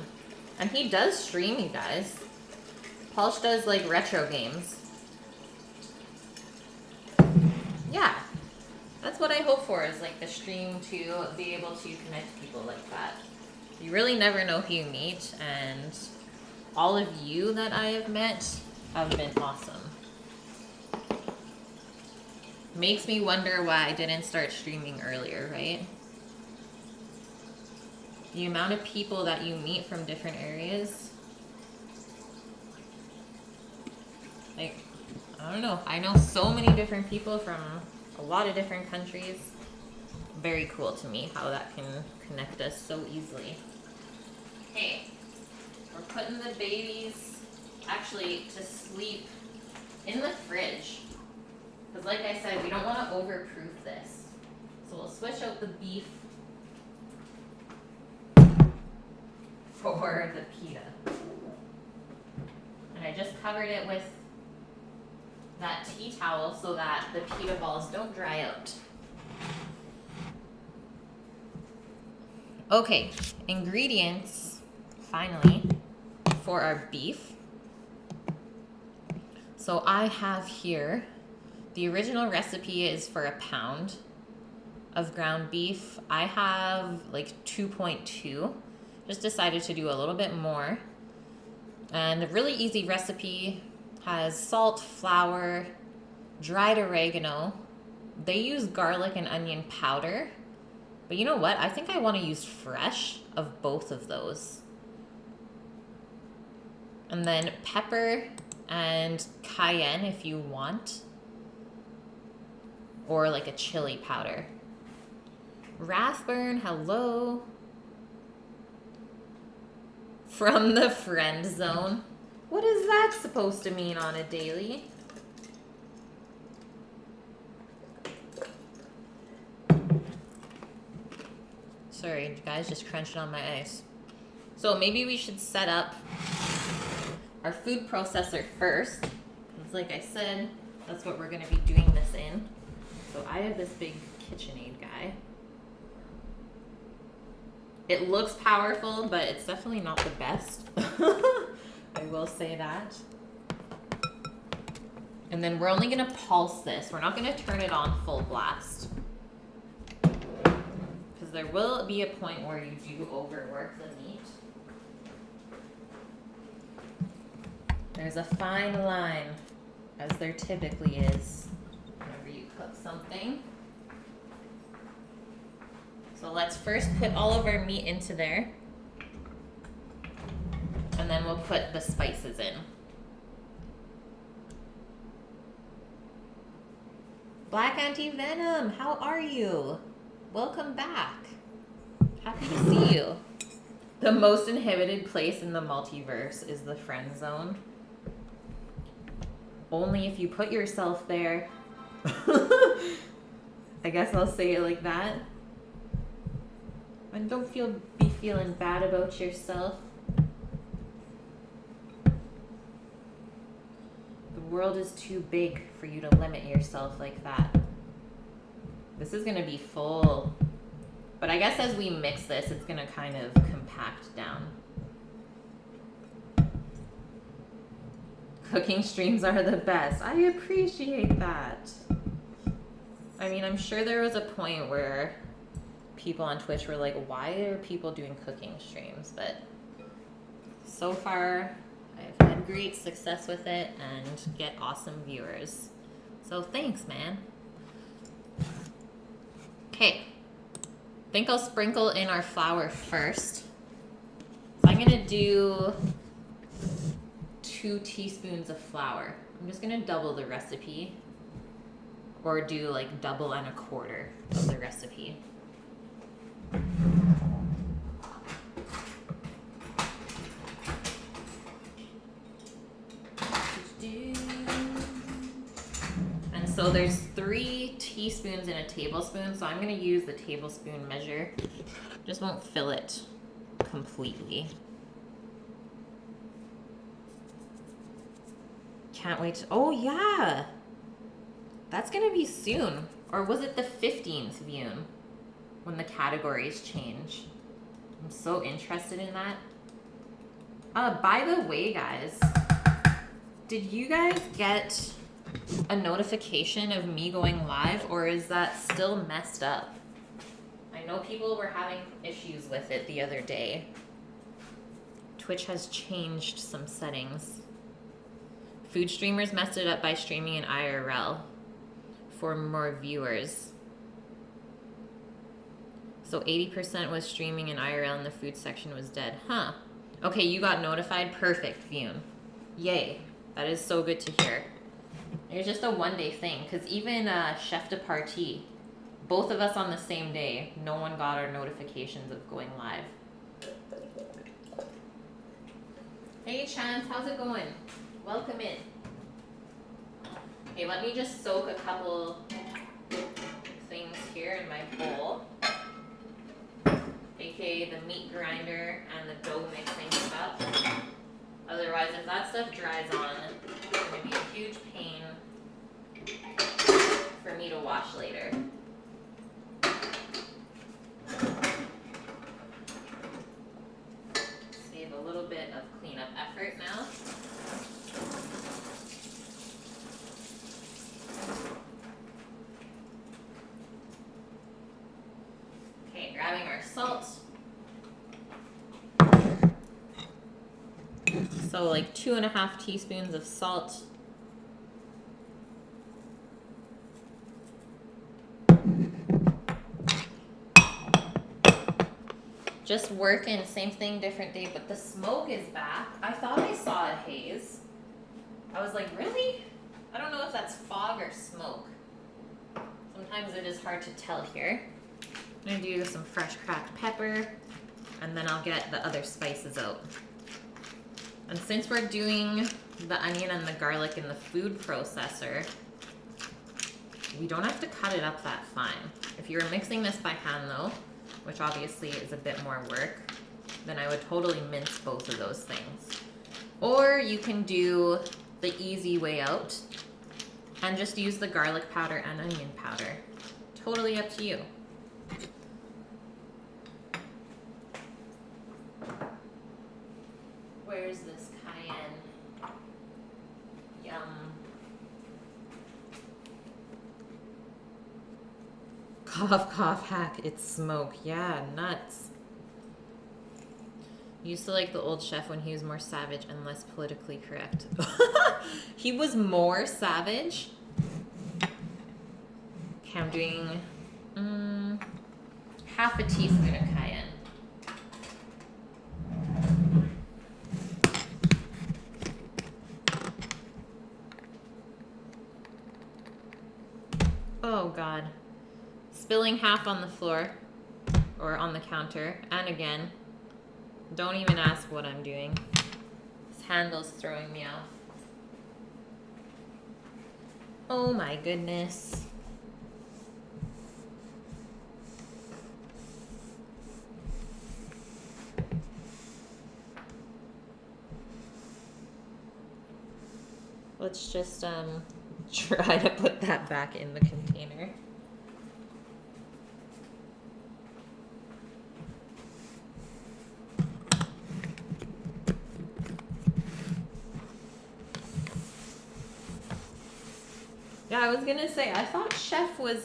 And he does stream, you guys. Polish does like retro games. Yeah, that's what I hope for, is like the stream to be able to connect people like that. You really never know who you meet, and all of you that I have met have been awesome. Makes me wonder why I didn't start streaming earlier, right? The amount of people that you meet from different areas. Like, I don't know. I know so many different people from a lot of different countries. Very cool to me how that can connect us so easily. Okay, we're putting the babies actually to sleep in the fridge. Because like I said, we don't want to overproof this. So we'll switch out the beef for the pita. And I just covered it with that tea towel so that the pita balls don't dry out. Okay, ingredients, finally, for our beef. So I have here, the original recipe is for a pound of ground beef. I have like 2.2, just decided to do a little bit more. And a really easy recipe. Has salt, flour, dried oregano. They use garlic and onion powder. But you know what? I think I want to use fresh of both of those. And then pepper and cayenne if you want. Or like a chili powder. Rathburn, hello. From the friend zone. What is that supposed to mean on a daily? Sorry, guys, just crunched on my ice. So maybe we should set up our food processor first. Because like I said, that's what we're going to be doing this in. So I have this big KitchenAid guy. It looks powerful, but it's definitely not the best. I will say that. And then we're only gonna pulse this. We're not gonna turn it on full blast. Because there will be a point where you do overwork the meat. There's a fine line, as there typically is whenever you cook something. So let's first put all of our meat into there. And then we'll put the spices in. Black Auntie Venom, how are you? Welcome back. Happy to see you. The most inhibited place in the multiverse is the friend zone. Only if you put yourself there. I guess I'll say it like that. And don't be feeling bad about yourself. The world is too big for you to limit yourself like that. This is gonna be full. But I guess as we mix this, it's gonna kind of compact down. Cooking streams are the best. I appreciate that. I mean, I'm sure there was a point where people on Twitch were like, why are people doing cooking streams? But so far, I've had great success with it and get awesome viewers. So thanks, man. Okay. I think I'll sprinkle in our flour first. I'm gonna do 2 teaspoons of flour. I'm just gonna double the recipe, or do like double and a quarter of the recipe. And so there's 3 teaspoons in a tablespoon, so I'm gonna use the tablespoon measure. Just won't fill it completely. Can't wait to, oh yeah! That's gonna be soon. Or was it the 15th Vune? When the categories change. I'm so interested in that. By the way, guys, did you guys get a notification of me going live, or is that still messed up? I know people were having issues with it the other day. Twitch has changed some settings. Food streamers messed it up by streaming in IRL for more viewers. So 80% was streaming in IRL and the food section was dead. Huh. Okay, you got notified. Perfect, Vune. Yay. That is so good to hear. It's just a one-day thing, because even Chef de Partie, both of us on the same day, no one got our notifications of going live. Hey, Chance, how's it going? Welcome in. Okay, let me just soak a couple things here in my bowl. AKA the meat grinder and the dough mixing stuff. Otherwise, if that stuff dries on, it's going to be a huge pain for me to wash later. Save a little bit of cleanup effort now. Okay, grabbing our salt. So like 2.5 teaspoons of salt. Just working, same thing, different day, but the smoke is back. I thought I saw a haze. I was like, really? I don't know if that's fog or smoke. Sometimes it is hard to tell here. I'm gonna do some fresh cracked pepper, and then I'll get the other spices out. And since we're doing the onion and the garlic in the food processor, we don't have to cut it up that fine. If you were mixing this by hand though, which obviously is a bit more work, then I would totally mince both of those things. Or you can do the easy way out and just use the garlic powder and onion powder. Totally up to you. Cough, cough, hack, it's smoke. Yeah, nuts. Used to like the old chef when he was more savage and less politically correct. He was more savage. Okay, I'm doing half a teaspoon of cayenne. Oh God. Spilling half on the floor or on the counter. And again, don't even ask what I'm doing. This handle's throwing me off. Oh my goodness. Let's just try to put that back in the container. Yeah, I was gonna say, I thought Chef was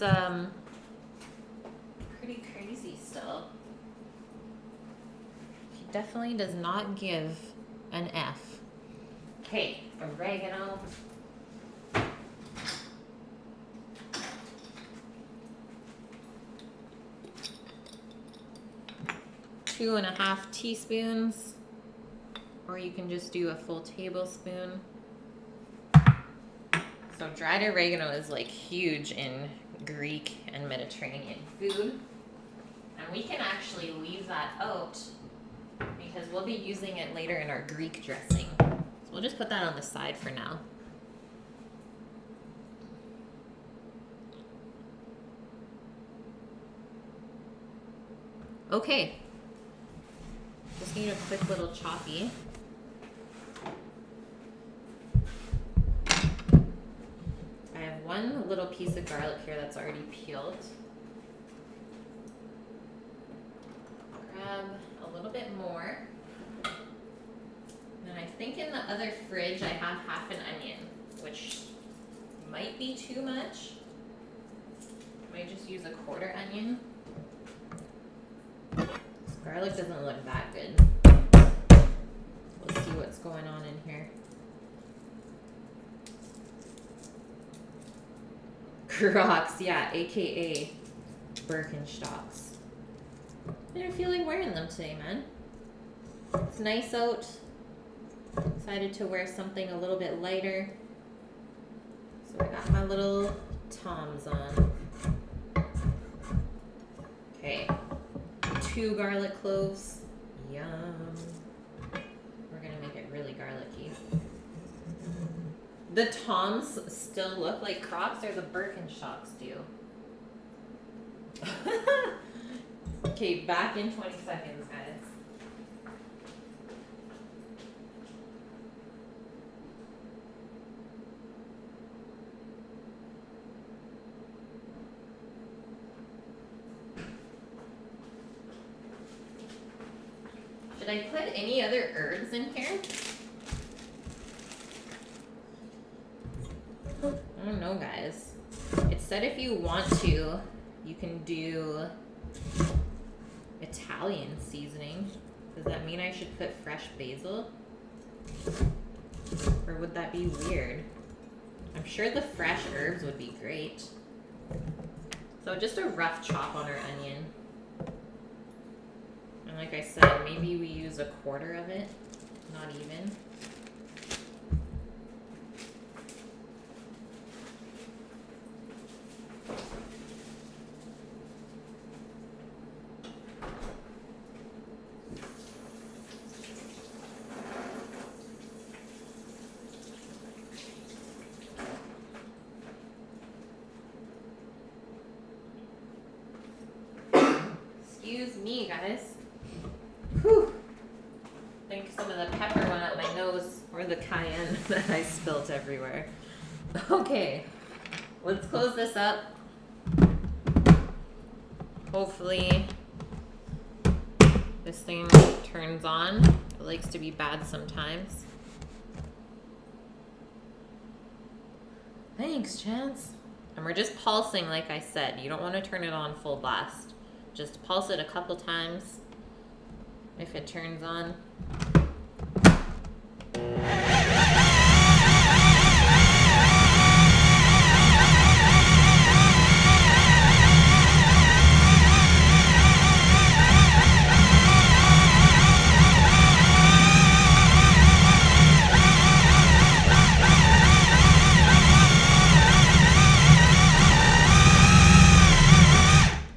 pretty crazy still. He definitely does not give an F. Okay, oregano. Two and a half teaspoons, or you can just do a full tablespoon. So dried oregano is like huge in Greek and Mediterranean food. And we can actually leave that out because we'll be using it later in our Greek dressing. So we'll just put that on the side for now. Okay. Just need a quick little choppy. I have one little piece of garlic here that's already peeled. Grab a little bit more. And I think in the other fridge I have half an onion, which might be too much. I might just use a quarter onion. This garlic doesn't look that good. Let's see what's going on in here. Crocs, yeah, aka Birkenstocks. I didn't feel like wearing them today, man. It's nice out. Decided to wear something a little bit lighter. So I got my little Toms on. Okay. 2 garlic cloves. Yum. We're gonna make it really garlicky. The Toms still look like Crocs, or the Birkenstocks do? Okay, back in 20 seconds, guys. Should I put any other herbs in here? I don't know, guys. It said if you want to, you can do Italian seasoning. Does that mean I should put fresh basil? Or would that be weird? I'm sure the fresh herbs would be great. So just a rough chop on our onion. And like I said, maybe we use a quarter of it, not even. Excuse me, guys. Whew. I think some of the pepper went up my nose, or the cayenne that I spilt everywhere. Okay, let's close this up. Hopefully this thing turns on. It likes to be bad sometimes. Thanks, Chance. And we're just pulsing, like I said. You don't want to turn it on full blast. Just pulse it a couple times. If it turns on.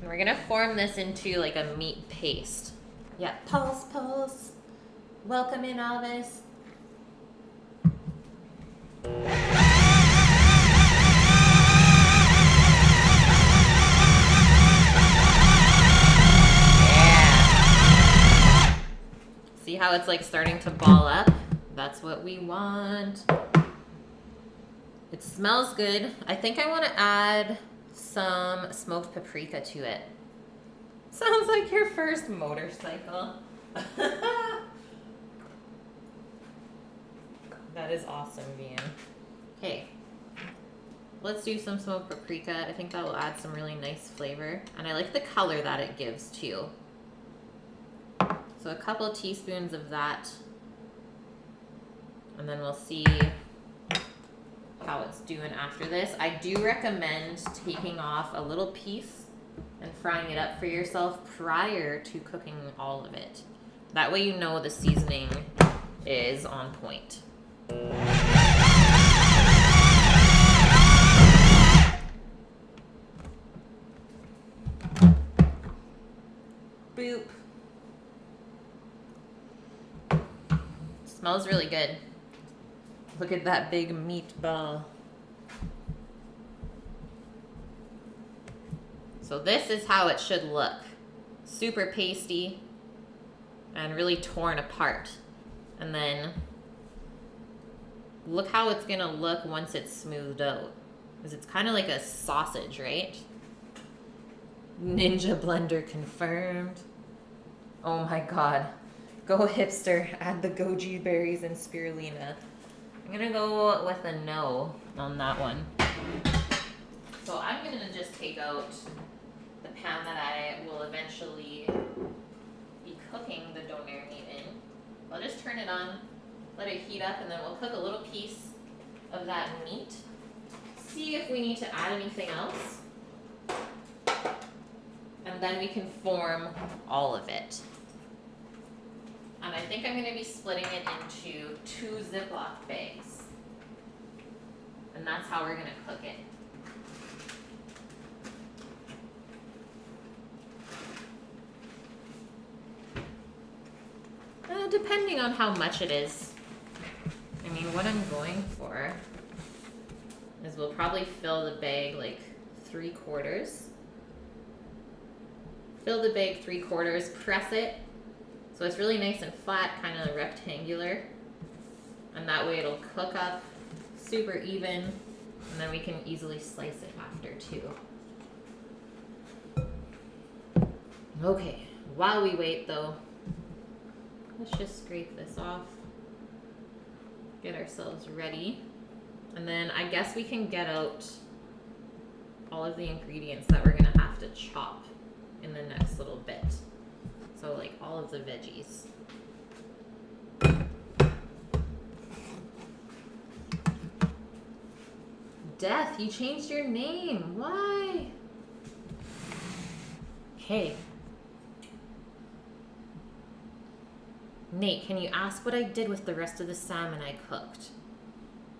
We're gonna form this into like a meat paste. Yeah, pulse, pulse. Welcome in, Elvis. Yeah. See how it's like starting to ball up? That's what we want. It smells good. I think I want to add some smoked paprika to it. Sounds like your first motorcycle. That is awesome, Vian. Okay, let's do some smoked paprika. I think that will add some really nice flavor. And I like the color that it gives too. So a couple teaspoons of that. And then we'll see how it's doing after this. I do recommend taking off a little piece and frying it up for yourself prior to cooking all of it. That way you know the seasoning is on point. Boop. Smells really good. Look at that big meatball. So this is how it should look. Super pasty and really torn apart. And then look how it's gonna look once it's smoothed out. Because it's kind of like a sausage, right? Ninja blender confirmed. Oh my god. Go hipster, add the goji berries and spirulina. I'm gonna go with a no on that one. So I'm gonna just take out the pan that I will eventually be cooking the Donair meat in. I'll just turn it on, let it heat up, and then we'll cook a little piece of that meat. See if we need to add anything else. And then we can form all of it. And I think I'm going to be splitting it into 2 Ziploc bags. And that's how we're going to cook it. Depending on how much it is. I mean, what I'm going for is we'll probably fill the bag like 3/4. Fill the bag 3/4, press it. So it's really nice and flat, kind of rectangular. And that way it'll cook up super even. And then we can easily slice it after too. Okay, while we wait though, let's just scrape this off. Get ourselves ready. And then I guess we can get out all of the ingredients that we're gonna have to chop in the next little bit. So like all of the veggies. Death, you changed your name. Why? Hey. Nate, can you ask what I did with the rest of the salmon I cooked?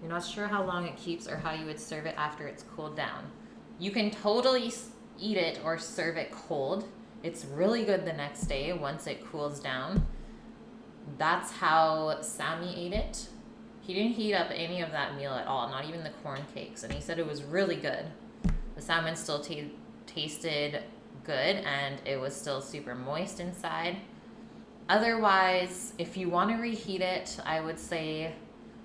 You're not sure how long it keeps or how you would serve it after it's cooled down. You can totally eat it or serve it cold. It's really good the next day once it cools down. That's how Sammy ate it. He didn't heat up any of that meal at all, not even the corn cakes. And he said it was really good. The salmon still tasted good and it was still super moist inside. Otherwise, if you want to reheat it, I would say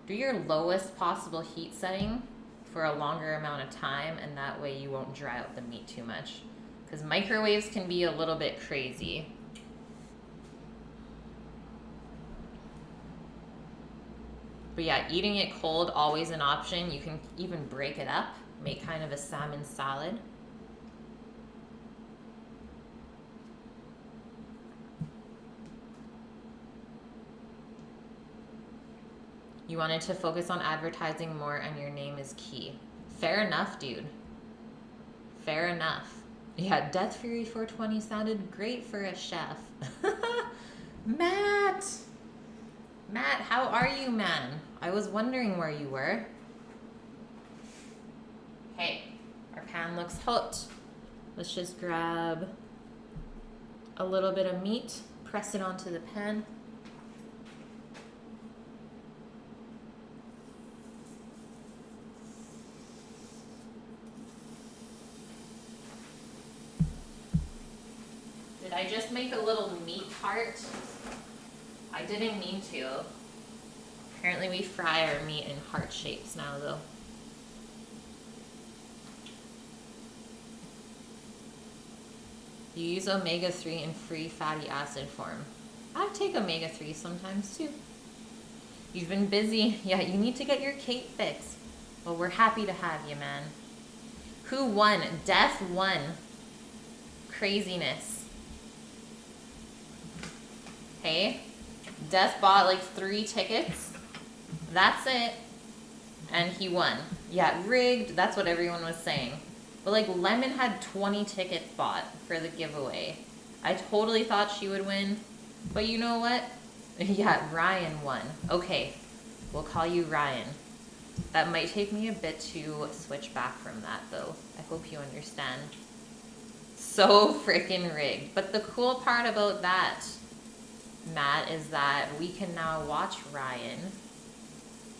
do your lowest possible heat setting for a longer amount of time, and that way you won't dry out the meat too much. Because microwaves can be a little bit crazy. But yeah, eating it cold, always an option. You can even break it up. make kind of a salmon salad. You wanted to focus on advertising more and your name is key. Fair enough, dude. Fair enough. Yeah, Death Fury 420 sounded great for a chef. Matt! Matt, how are you, man? I was wondering where you were. Okay, our pan looks hot. Let's just grab a little bit of meat, press it onto the pan. Did I just make a little meat heart? I didn't mean to. Apparently we fry our meat in heart shapes now though. You use omega-3 in free fatty acid form. I take omega-3 sometimes too. You've been busy. Yeah, you need to get your Kate fix. Well, we're happy to have you, man. Who won? Death won. Craziness. Hey, Death bought like 3 tickets. That's it. And he won. Yeah, rigged. That's what everyone was saying. But like Lemon had 20 tickets bought for the giveaway. I totally thought she would win. But you know what? Yeah, Ryan won. Okay, we'll call you Ryan. That might take me a bit to switch back from that though. I hope you understand. So freaking rigged. But the cool part about that, Matt, is that we can now watch Ryan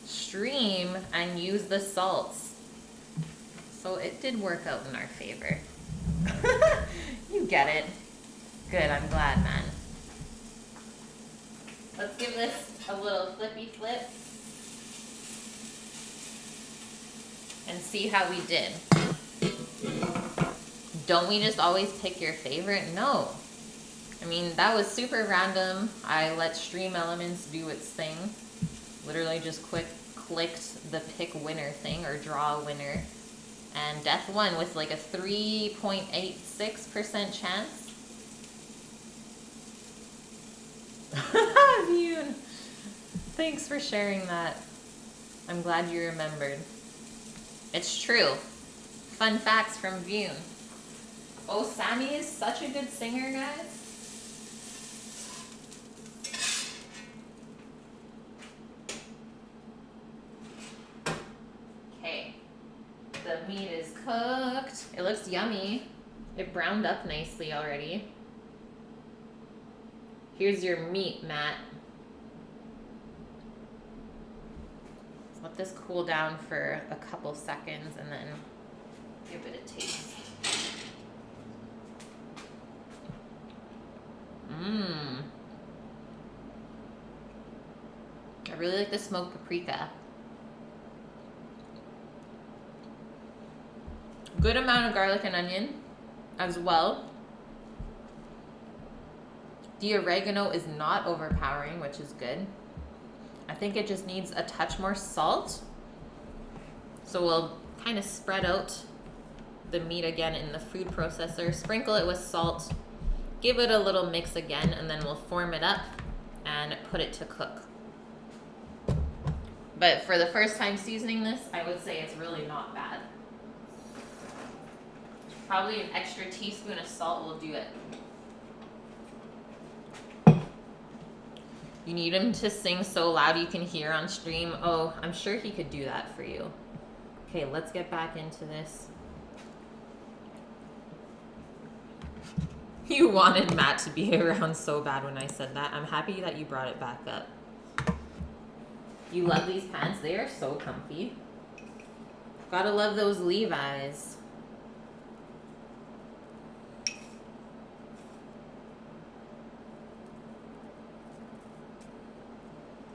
stream and use the salts. So it did work out in our favor. You get it. Good, I'm glad, man. Let's give this a little flippy flip and see how we did. Don't we just always pick your favorite? No. I mean, that was super random. I let Stream Elements do its thing. Literally just clicked the pick winner thing or draw a winner. And Death won with like a 3.86% chance. Vune. Thanks for sharing that. I'm glad you remembered. It's true. Fun facts from Vune. Oh, Sammy is such a good singer, guys. Okay. The meat is cooked. It looks yummy. It browned up nicely already. Here's your meat, Matt. Let's let this cool down for a couple seconds and then give it a taste. I really like the smoked paprika. Good amount of garlic and onion as well. The oregano is not overpowering, which is good. I think it just needs a touch more salt. So we'll kind of spread out the meat again in the food processor, sprinkle it with salt, give it a little mix again, and then we'll form it up and put it to cook. But for the first time seasoning this, I would say it's really not bad. Probably an extra teaspoon of salt will do it. You need him to sing so loud you can hear on stream. Oh, I'm sure he could do that for you. Okay, let's get back into this. You wanted Matt to be around so bad when I said that. I'm happy that you brought it back up. You love these pants? They are so comfy. Gotta love those Levi's.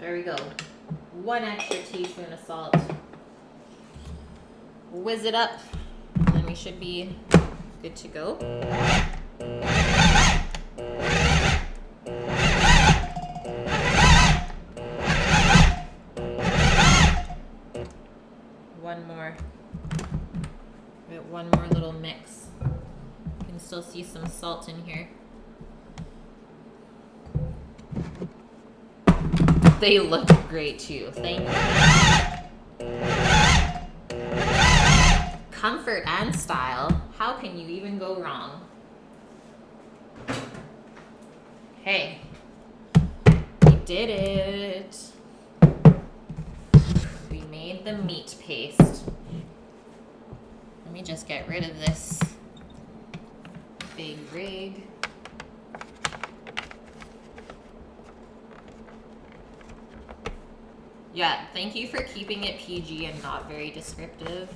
There we go. 1 extra teaspoon of salt. Whiz it up, and then we should be good to go. One more. one more little mix. You can still see some salt in here. They look great too. Thank you. Comfort and style. How can you even go wrong? Hey, we did it. We made the meat paste. Let me just get rid of this big rig. Yeah, thank you for keeping it PG and not very descriptive.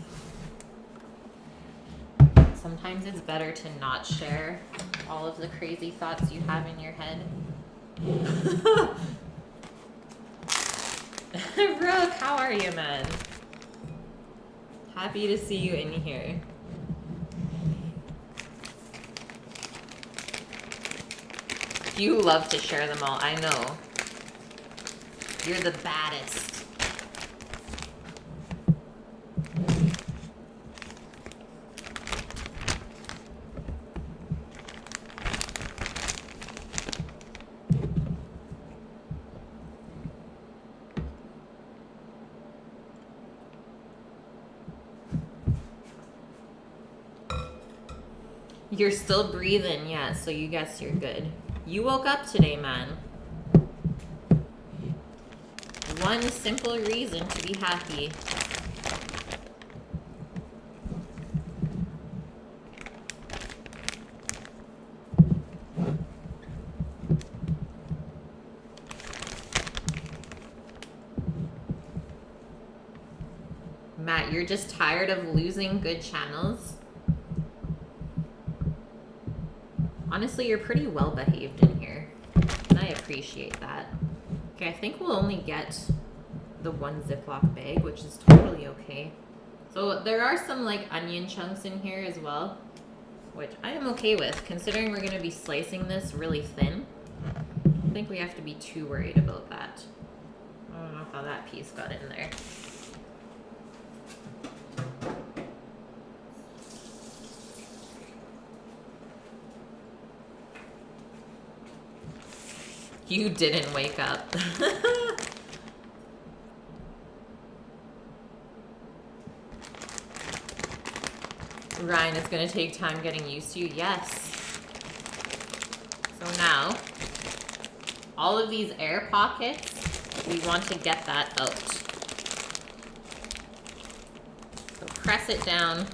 Sometimes it's better to not share all of the crazy thoughts you have in your head. Brooke, how are you, man? Happy to see you in here. You love to share them all, I know. You're the baddest. You're still breathing, yeah, so you guess you're good. You woke up today, man. One simple reason to be happy. Matt, you're just tired of losing good channels? Honestly, you're pretty well behaved in here, and I appreciate that. Okay, I think we'll only get the one Ziploc bag, which is totally okay. So there are some like onion chunks in here as well, which I am okay with, considering we're gonna be slicing this really thin. I don't think we have to be too worried about that. I don't know how that piece got in there. You didn't wake up. Ryan, it's gonna take time getting used to you. Yes. So now, all of these air pockets, we want to get that out. So press it down.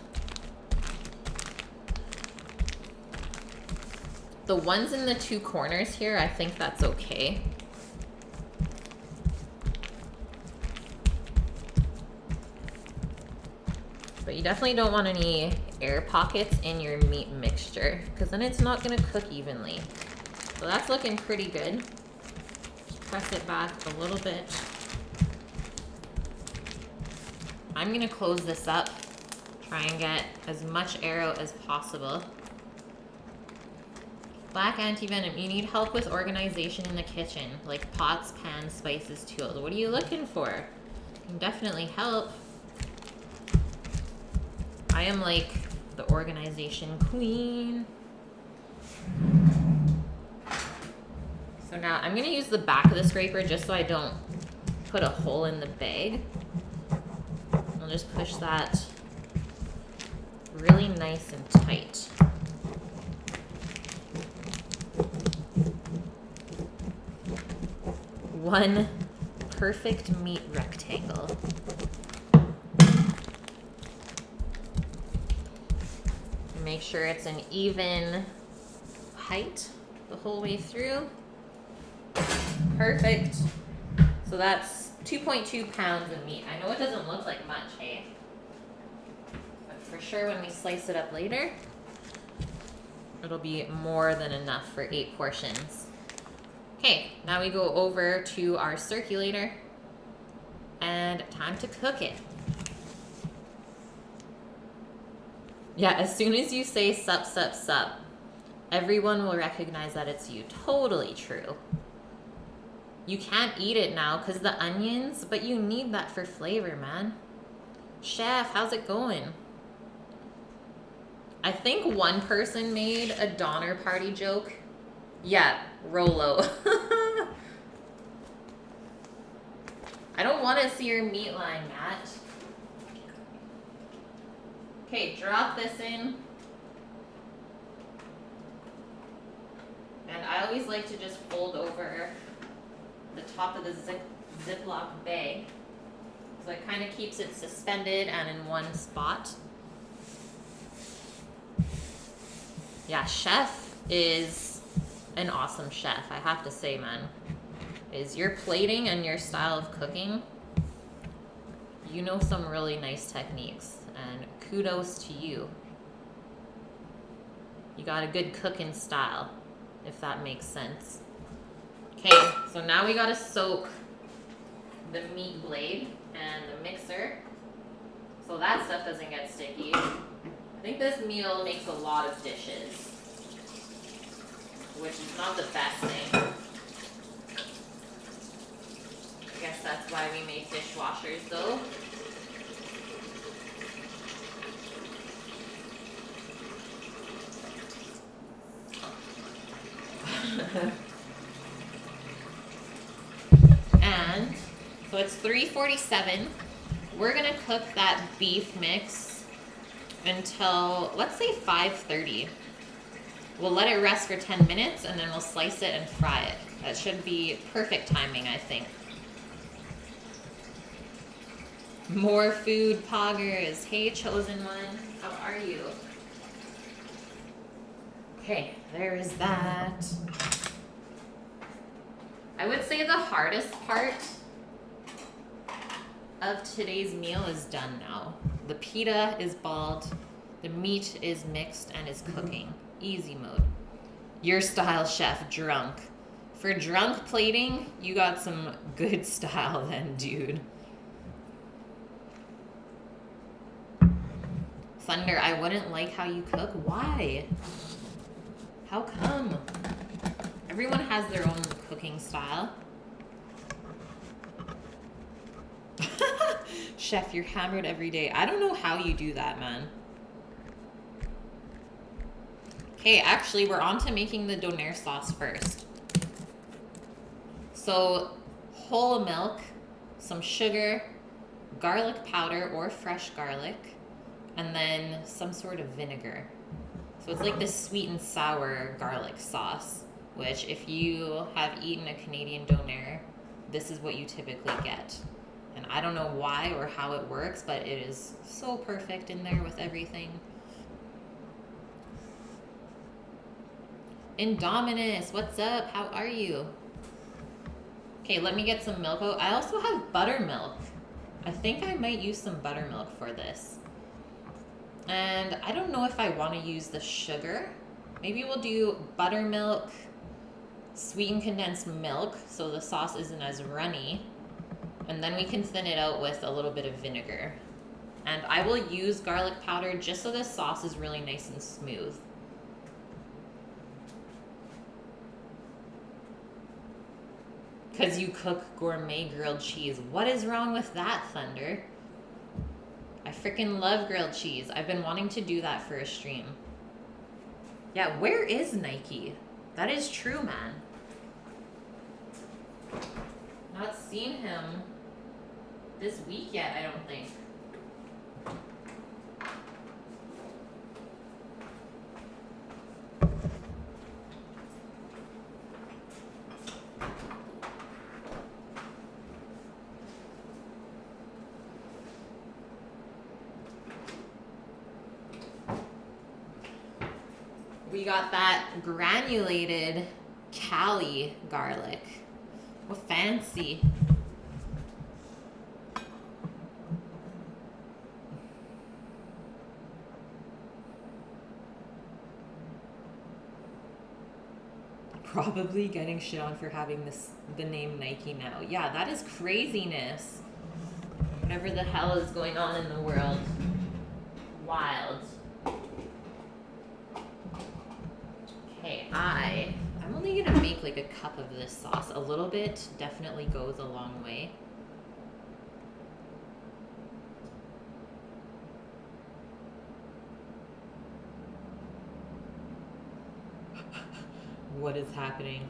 The ones in the two corners here, I think that's okay. But you definitely don't want any air pockets in your meat mixture, because then it's not gonna cook evenly. So that's looking pretty good. Just press it back a little bit. I'm gonna close this up, try and get as much air out as possible. Black anti-venom, you need help with organization in the kitchen, like pots, pans, spices, tools. What are you looking for? I can definitely help. I am like the organization queen. So now I'm gonna use the back of the scraper just so I don't put a hole in the bag. I'll just push that really nice and tight. One perfect meat rectangle. Make sure it's an even height the whole way through. Perfect. So that's 2.2 pounds of meat. I know it doesn't look like much, hey? But for sure when we slice it up later, it'll be more than enough for 8 portions. Okay, now we go over to our circulator and time to cook it. Yeah, as soon as you say sup, sup, sup, everyone will recognize that it's you. Totally true. You can't eat it now because the onions, but you need that for flavor, man. Chef, how's it going? I think one person made a Donner party joke. Yeah, Rolo. I don't want to see your meat line, Matt. Okay, drop this in. And I always like to just fold over the top of the Ziploc bag. So it kind of keeps it suspended and in one spot. Yeah, Chef is an awesome chef, I have to say, man. Is your plating and your style of cooking, you know some really nice techniques, and kudos to you. You got a good cooking style, if that makes sense. Okay, so now we gotta soak the meat blade and the mixer so that stuff doesn't get sticky. I think this meal makes a lot of dishes, which is not the best thing. I guess that's why we make dishwashers though. And so it's 3:47. We're gonna cook that beef mix until, let's say, 5:30. We'll let it rest for 10 minutes and then we'll slice it and fry it. That should be perfect timing, I think. More food poggers. Hey, chosen one, how are you? Okay, there is that. I would say the hardest part of today's meal is done now. The pita is balled, the meat is mixed and is cooking. Easy mode. Your style, chef, drunk. For drunk plating, you got some good style then, dude. Thunder, I wouldn't like how you cook. Why? How come? Everyone has their own cooking style. Chef, you're hammered every day. I don't know how you do that, man. Okay, actually, we're on to making the Donair sauce first. So, whole milk, some sugar, garlic powder or fresh garlic, and then some sort of vinegar. So it's like this sweet and sour garlic sauce, which if you have eaten a Canadian Donair, this is what you typically get. And I don't know why or how it works, but it is so perfect in there with everything. Indominus, what's up? How are you? Okay, let me get some milk. Oh, I also have buttermilk. I think I might use some buttermilk for this. And I don't know if I want to use the sugar. Maybe we'll do buttermilk, sweetened condensed milk, so the sauce isn't as runny. And then we can thin it out with a little bit of vinegar. And I will use garlic powder just so this sauce is really nice and smooth. Because you cook gourmet grilled cheese. What is wrong with that, Thunder? I freaking love grilled cheese. I've been wanting to do that for a stream. Yeah, where is Nike? That is true, man. Not seen him this week yet, I don't think. We got that granulated Cali garlic. What fancy. Probably getting shit on for having the name Nike now. Yeah, that is craziness. Whatever the hell is going on in the world. Wild. Okay, I'm only gonna make like a cup of this sauce. A little bit definitely goes a long way. What is happening?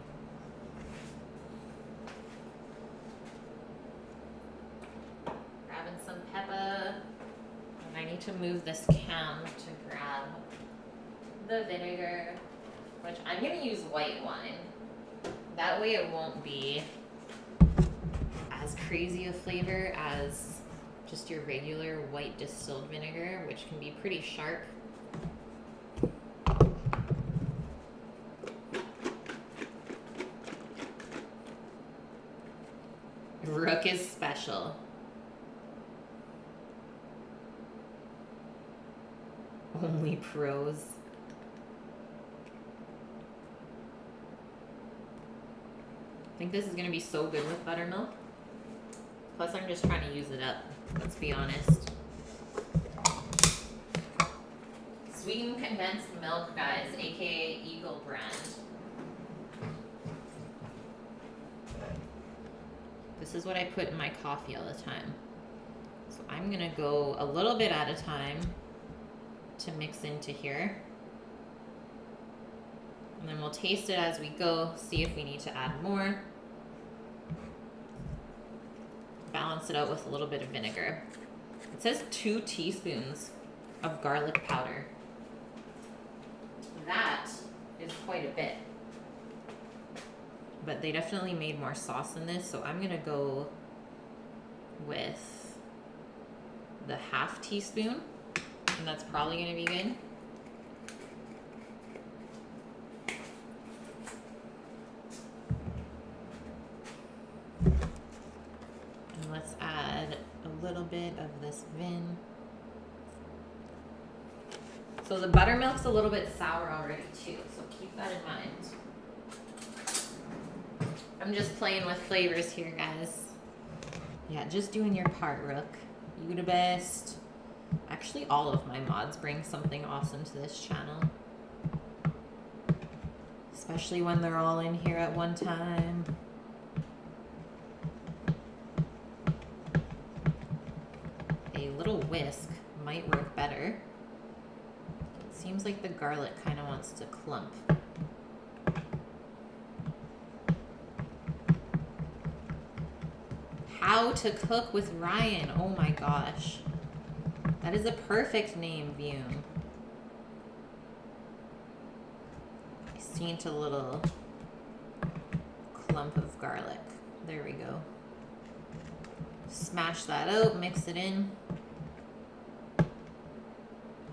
Grabbing some pepper. And I need to move this can to grab the vinegar, which I'm going to use white wine. That way it won't be as crazy a flavor as just your regular white distilled vinegar, which can be pretty sharp. Rook is special. Only pros. I think this is going to be so good with buttermilk. Plus, I'm just trying to use it up. Let's be honest. Sweetened condensed milk, guys, aka Eagle brand. This is what I put in my coffee all the time. So I'm gonna go a little bit at a time to mix into here. And then we'll taste it as we go, see if we need to add more. Balance it out with a little bit of vinegar. It says 2 teaspoons of garlic powder. That is quite a bit. But they definitely made more sauce in this, so I'm gonna go with the 1/2 teaspoon, and that's probably gonna be good. And let's add a little bit of this vin. So the buttermilk's a little bit sour already too, so keep that in mind. I'm just playing with flavors here, guys. Yeah, just doing your part, Rook. You the best. Actually, all of my mods bring something awesome to this channel. Especially when they're all in here at one time. A little whisk might work better. It seems like the garlic kind of wants to clump. How to Cook with Ryan. Oh my gosh. That is a perfect name, Vume. I seen a little clump of garlic. There we go. Smash that out, mix it in.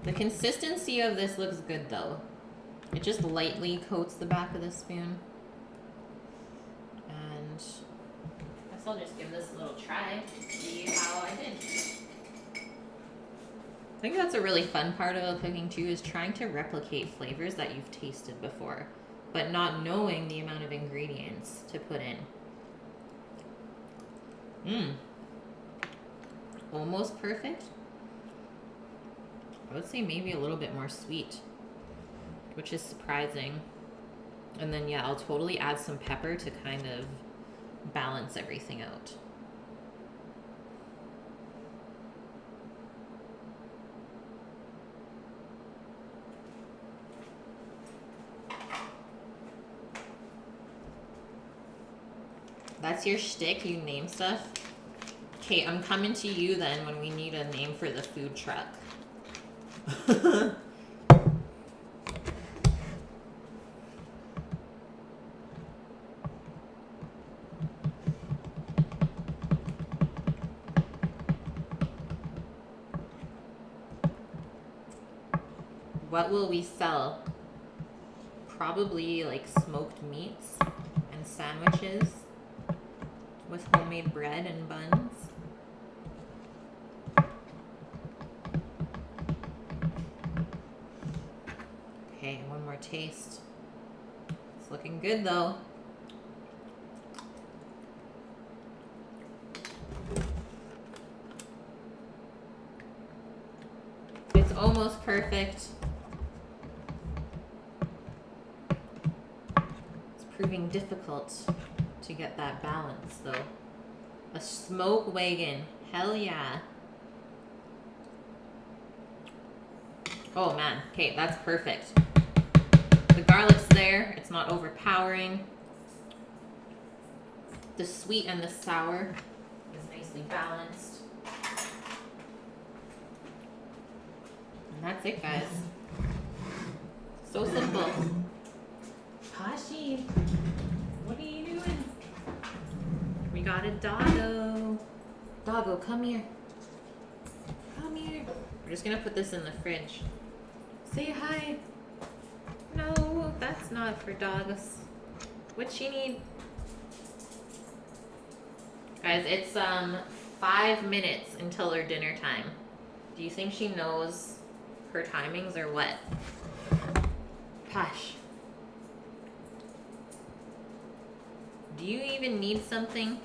The consistency of this looks good though. It just lightly coats the back of the spoon. And I guess I'll just give this a little try, see how I did. I think that's a really fun part about cooking too, is trying to replicate flavors that you've tasted before, but not knowing the amount of ingredients to put in. Almost perfect. I would say maybe a little bit more sweet, which is surprising. And then yeah, I'll totally add some pepper to kind of balance everything out. That's your shtick, you name stuff? Okay, I'm coming to you then when we need a name for the food truck. What will we sell? Probably like smoked meats and sandwiches with homemade bread and buns. Okay, one more taste. It's looking good though. It's almost perfect. It's proving difficult to get that balance though. A smoke wagon, hell yeah. Oh man, okay, that's perfect. The garlic's there. It's not overpowering. The sweet and the sour is nicely balanced. And that's it, guys. So simple. Hashi, what are you doing? We got a doggo. Doggo, come here. Come here. We're just gonna put this in the fridge. Say hi. No, that's not for dogs. What she need? Guys, it's 5 minutes until her dinner time. Do you think she knows her timings or what? Hush. Do you even need something?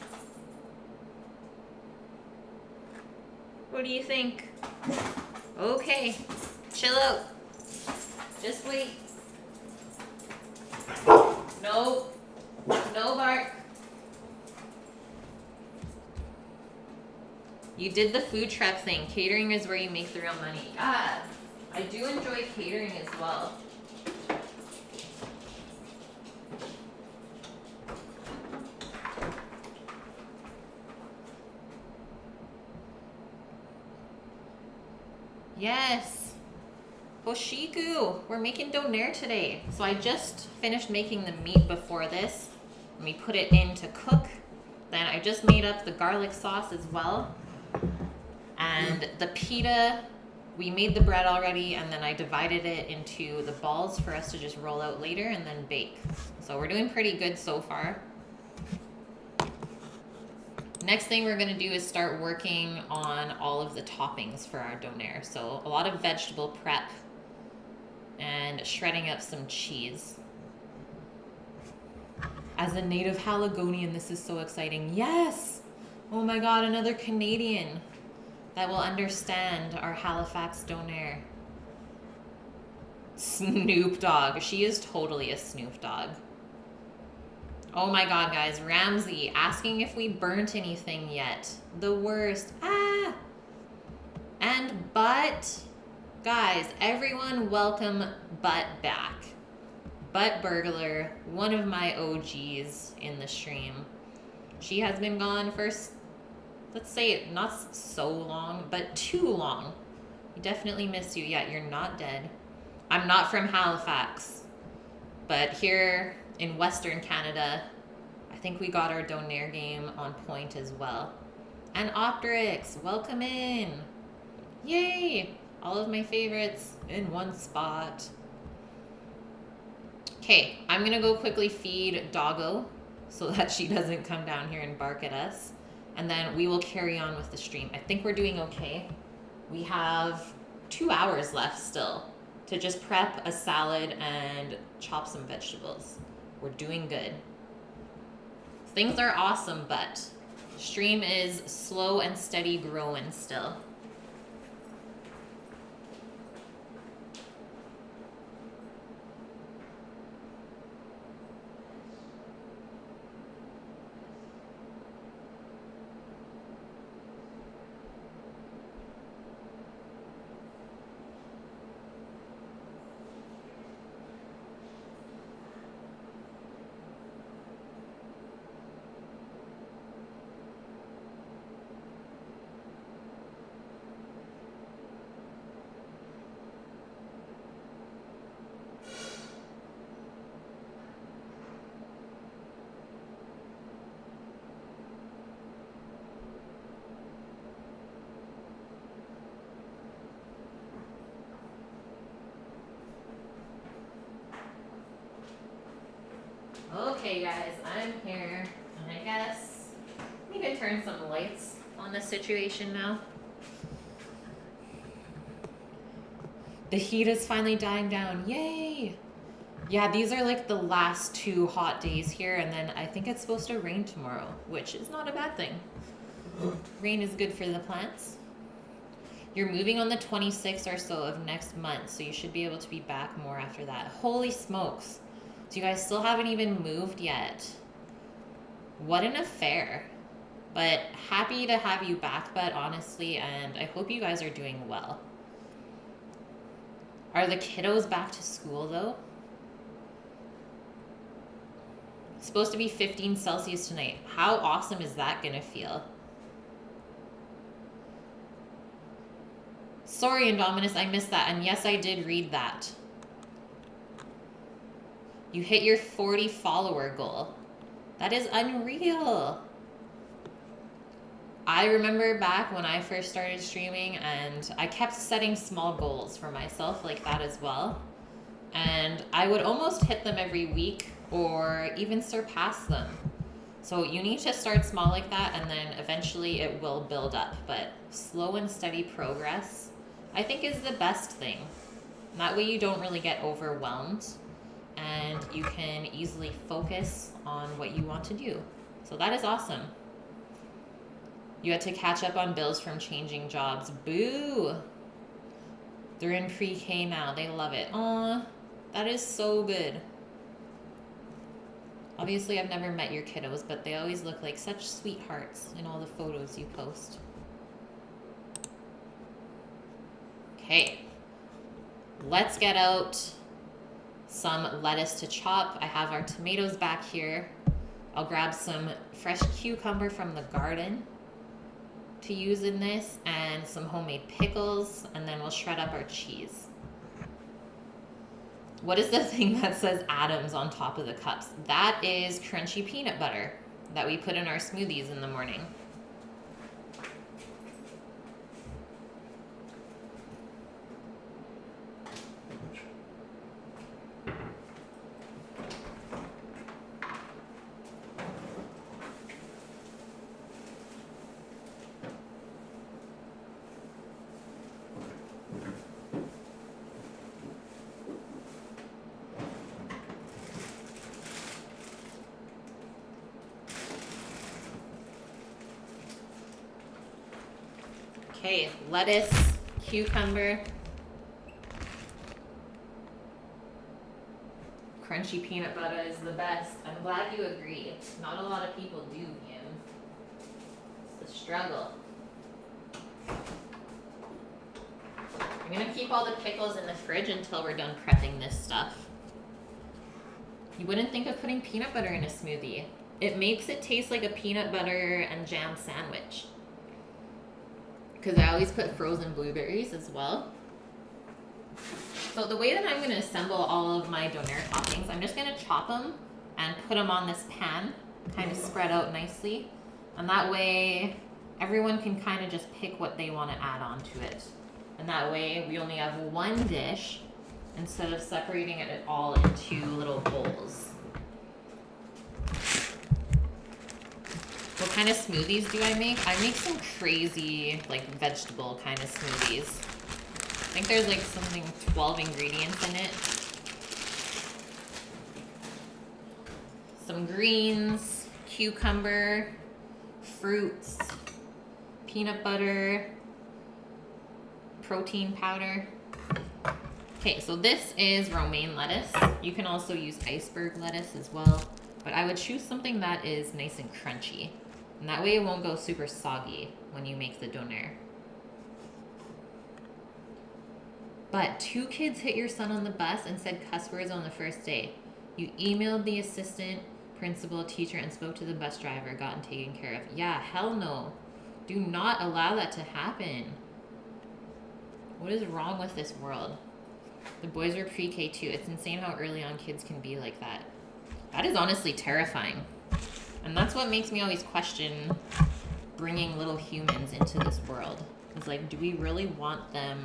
What do you think? Okay, chill out. Just wait. No, no bark. You did the food truck thing. Catering is where you make the real money. Ah, I do enjoy catering as well. Yes. Hoshiku. We're making Donair today. So I just finished making the meat before this. And we put it in to cook. Then I just made up the garlic sauce as well. And the pita, we made the bread already, and then I divided it into the balls for us to just roll out later and then bake. So we're doing pretty good so far. Next thing we're gonna do is start working on all of the toppings for our Donair. So a lot of vegetable prep and shredding up some cheese. As a native Haligonian, this is so exciting. Yes! Oh my God, another Canadian that will understand our Halifax Donair. Snoop Dogg. She is totally a Snoop Dogg. Oh my God, guys. Ramsey asking if we burnt anything yet. The worst. Ah! And Butt. Guys, everyone welcome Butt back. Butt Burglar, one of my OGs in the stream. She has been gone for, let's say, not so long, but too long. We definitely miss you. Yeah, you're not dead. I'm not from Halifax, but here in Western Canada, I think we got our Donair game on point as well. And Optrix, welcome in. Yay! All of my favorites in one spot. Okay, I'm gonna go quickly feed Doggo so that she doesn't come down here and bark at us. And then we will carry on with the stream. I think we're doing okay. We have 2 hours left still to just prep a salad and chop some vegetables. We're doing good. Things are awesome, but stream is slow and steady growing still. Okay guys, I'm here, and I guess we can turn some lights on the situation now. The heat is finally dying down, yay! Yeah, these are like the last 2 hot days here, and then I think it's supposed to rain tomorrow, which is not a bad thing. Rain is good for the plants. You're moving on the 26th or so of next month, so you should be able to be back more after that. Holy smokes! So you guys still haven't even moved yet. What an affair. But happy to have you back, Bud, honestly, and I hope you guys are doing well. Are the kiddos back to school, though? Supposed to be 15 Celsius tonight. How awesome is that gonna feel? Sorry, Indominus, I missed that. And yes, I did read that. You hit your 40 follower goal. That is unreal. I remember back when I first started streaming, and I kept setting small goals for myself like that as well. And I would almost hit them every week or even surpass them. So you need to start small like that, and then eventually it will build up. But slow and steady progress, I think, is the best thing. And that way you don't really get overwhelmed, and you can easily focus on what you want to do. So that is awesome. You had to catch up on bills from changing jobs. Boo! They're in pre-K now. They love it. Aw, that is so good. Obviously, I've never met your kiddos, but they always look like such sweethearts in all the photos you post. Okay. Let's get out some lettuce to chop. I have our tomatoes back here. I'll grab some fresh cucumber from the garden to use in this, and some homemade pickles, and then we'll shred up our cheese. What is the thing that says Adams on top of the cups? That is crunchy peanut butter that we put in our smoothies in the morning. Okay, lettuce, cucumber, crunchy peanut butter is the best. I'm glad you agree. Not a lot of people do, Kim. It's the struggle. I'm gonna keep all the pickles in the fridge until we're done prepping this stuff. You wouldn't think of putting peanut butter in a smoothie. It makes it taste like a peanut butter and jam sandwich. Because I always put frozen blueberries as well. So the way that I'm going to assemble all of my Donair toppings, I'm just going to chop them and put them on this pan, kind of spread out nicely. And that way, everyone can kind of just pick what they want to add on to it. And that way, we only have one dish instead of separating it all into little bowls. What kind of smoothies do I make? I make some crazy, like, vegetable kind of smoothies. I think there's, like, something 12 ingredients in it. Some greens, cucumber, fruits, peanut butter, protein powder. Okay, so this is romaine lettuce. You can also use iceberg lettuce as well, but I would choose something that is nice and crunchy. And that way it won't go super soggy when you make the Donair. But 2 kids hit your son on the bus and said cuss words on the first day. You emailed the assistant, principal, teacher, and spoke to the bus driver, gotten taken care of. Yeah, hell no. Do not allow that to happen. What is wrong with this world? The boys are pre-K too. It's insane how early on kids can be like that. That is honestly terrifying. And that's what makes me always question bringing little humans into this world. It's like, do we really want them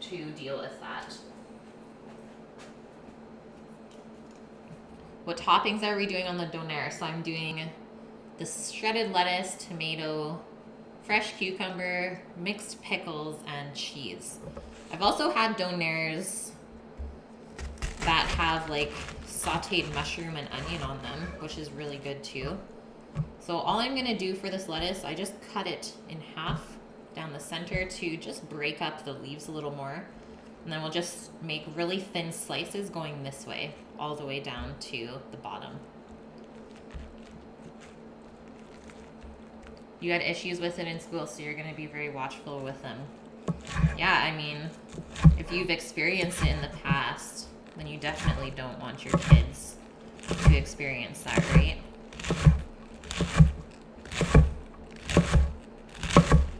to deal with that? What toppings are we doing on the Donair? So I'm doing the shredded lettuce, tomato, fresh cucumber, mixed pickles, and cheese. I've also had Donairs that have like sauteed mushroom and onion on them, which is really good too. So all I'm gonna do for this lettuce, I just cut it in half down the center to just break up the leaves a little more. And then we'll just make really thin slices going this way, all the way down to the bottom. You had issues with it in school, so you're gonna be very watchful with them. Yeah, I mean, if you've experienced it in the past, then you definitely don't want your kids to experience that, right?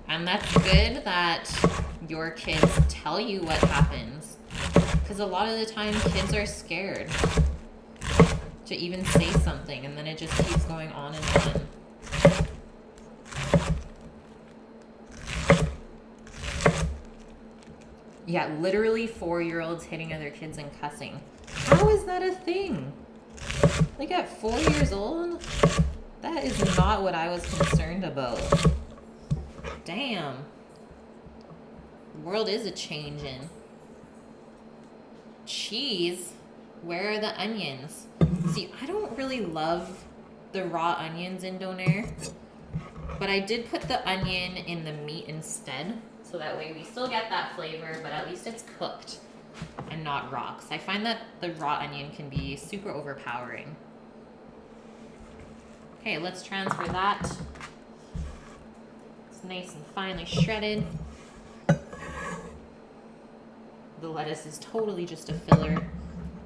And that's good that your kids tell you what happens, because a lot of the time kids are scared to even say something, and then it just keeps going on and on. Yeah, literally 4-year-olds hitting other kids and cussing. How is that a thing? Like at 4 years old? That is not what I was concerned about. Damn. The world is a changing. Cheese? Where are the onions? See, I don't really love the raw onions in Donair, but I did put the onion in the meat instead, so that way we still get that flavor, but at least it's cooked and not raw. 'Cause I find that the raw onion can be super overpowering. Okay, let's transfer that. It's nice and finely shredded. The lettuce is totally just a filler.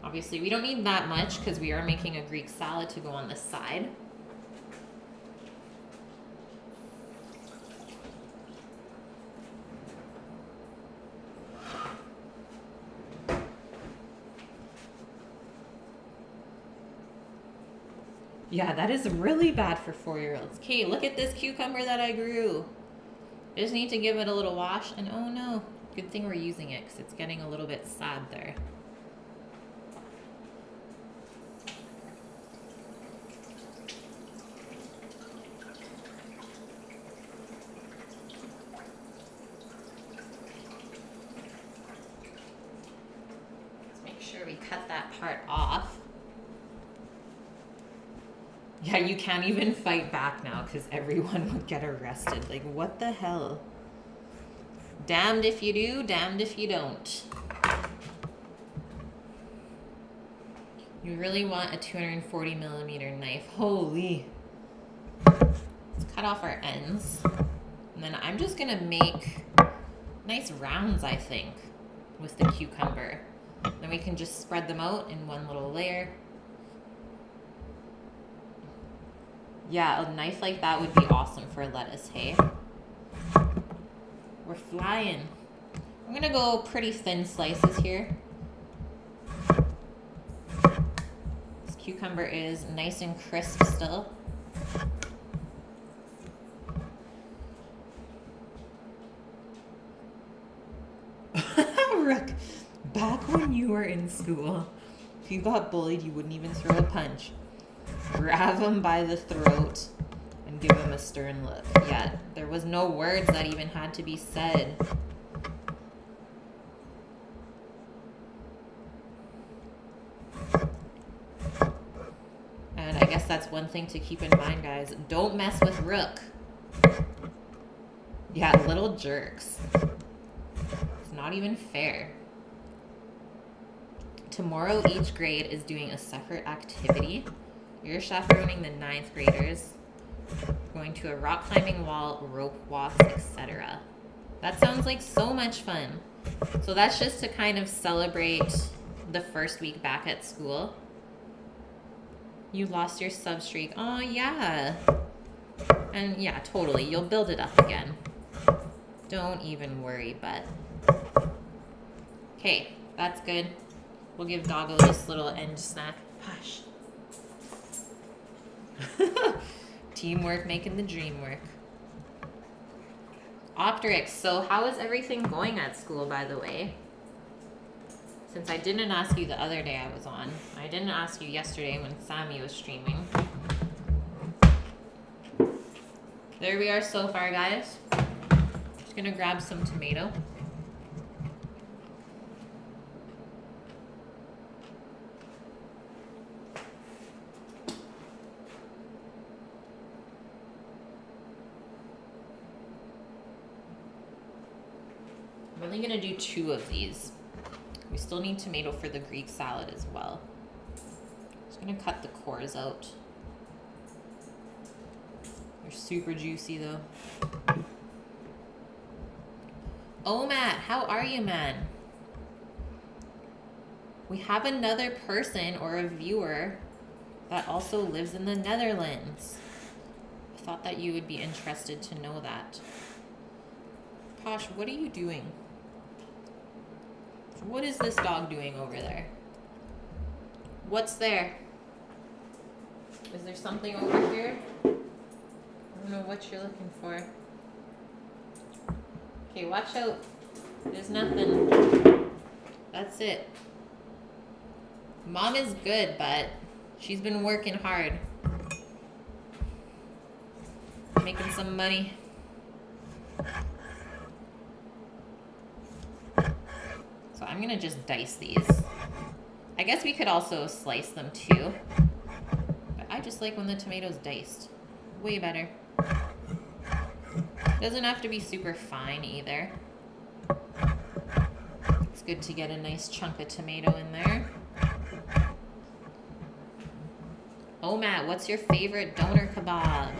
Obviously, we don't need that much because we are making a Greek salad to go on the side. Yeah, that is really bad for 4-year-olds. Okay, look at this cucumber that I grew. I just need to give it a little wash, and oh no, good thing we're using it because it's getting a little bit sad there. Let's make sure we cut that part off. Yeah, you can't even fight back now because everyone would get arrested. Like, what the hell? Damned if you do, damned if you don't. You really want a 240 millimeter knife. Holy. Let's cut off our ends. And then I'm just gonna make nice rounds, I think, with the cucumber. Then we can just spread them out in one little layer. Yeah, a knife like that would be awesome for lettuce, hey? We're flying. I'm gonna go pretty thin slices here. This cucumber is nice and crisp still. Rook, back when you were in school, if you got bullied, you wouldn't even throw a punch. Grab him by the throat and give him a stern look. Yeah, there was no words that even had to be said. And I guess that's one thing to keep in mind, guys. Don't mess with Rook. Yeah, little jerks. It's not even fair. Tomorrow, each grade is doing a separate activity. You're chaperoning the 9th graders, going to a rock climbing wall, rope walks, etc. That sounds like so much fun. So that's just to kind of celebrate the first week back at school. You lost your sub streak. Oh, yeah. And yeah, totally. You'll build it up again. Don't even worry, bud. Okay, that's good. We'll give Doggo this little end snack. Hush. Teamwork making the dream work. Optrix, so how is everything going at school, by the way? Since I didn't ask you the other day I was on. I didn't ask you yesterday when Sammy was streaming. There we are so far, guys. Just gonna grab some tomato. I'm only gonna do 2 of these. We still need tomato for the Greek salad as well. Just gonna cut the cores out. They're super juicy though. Oh, Matt, how are you, man? We have another person or a viewer that also lives in the Netherlands. I thought that you would be interested to know that. Posh, what are you doing? What is this dog doing over there? What's there? Is there something over here? I don't know what you're looking for. Okay, watch out. There's nothing. That's it. Mom is good, but she's been working hard. Making some money. So I'm gonna just dice these. I guess we could also slice them too. But I just like when the tomato's diced. Way better. Doesn't have to be super fine either. It's good to get a nice chunk of tomato in there. Oh, Matt, what's your favorite doner kebab?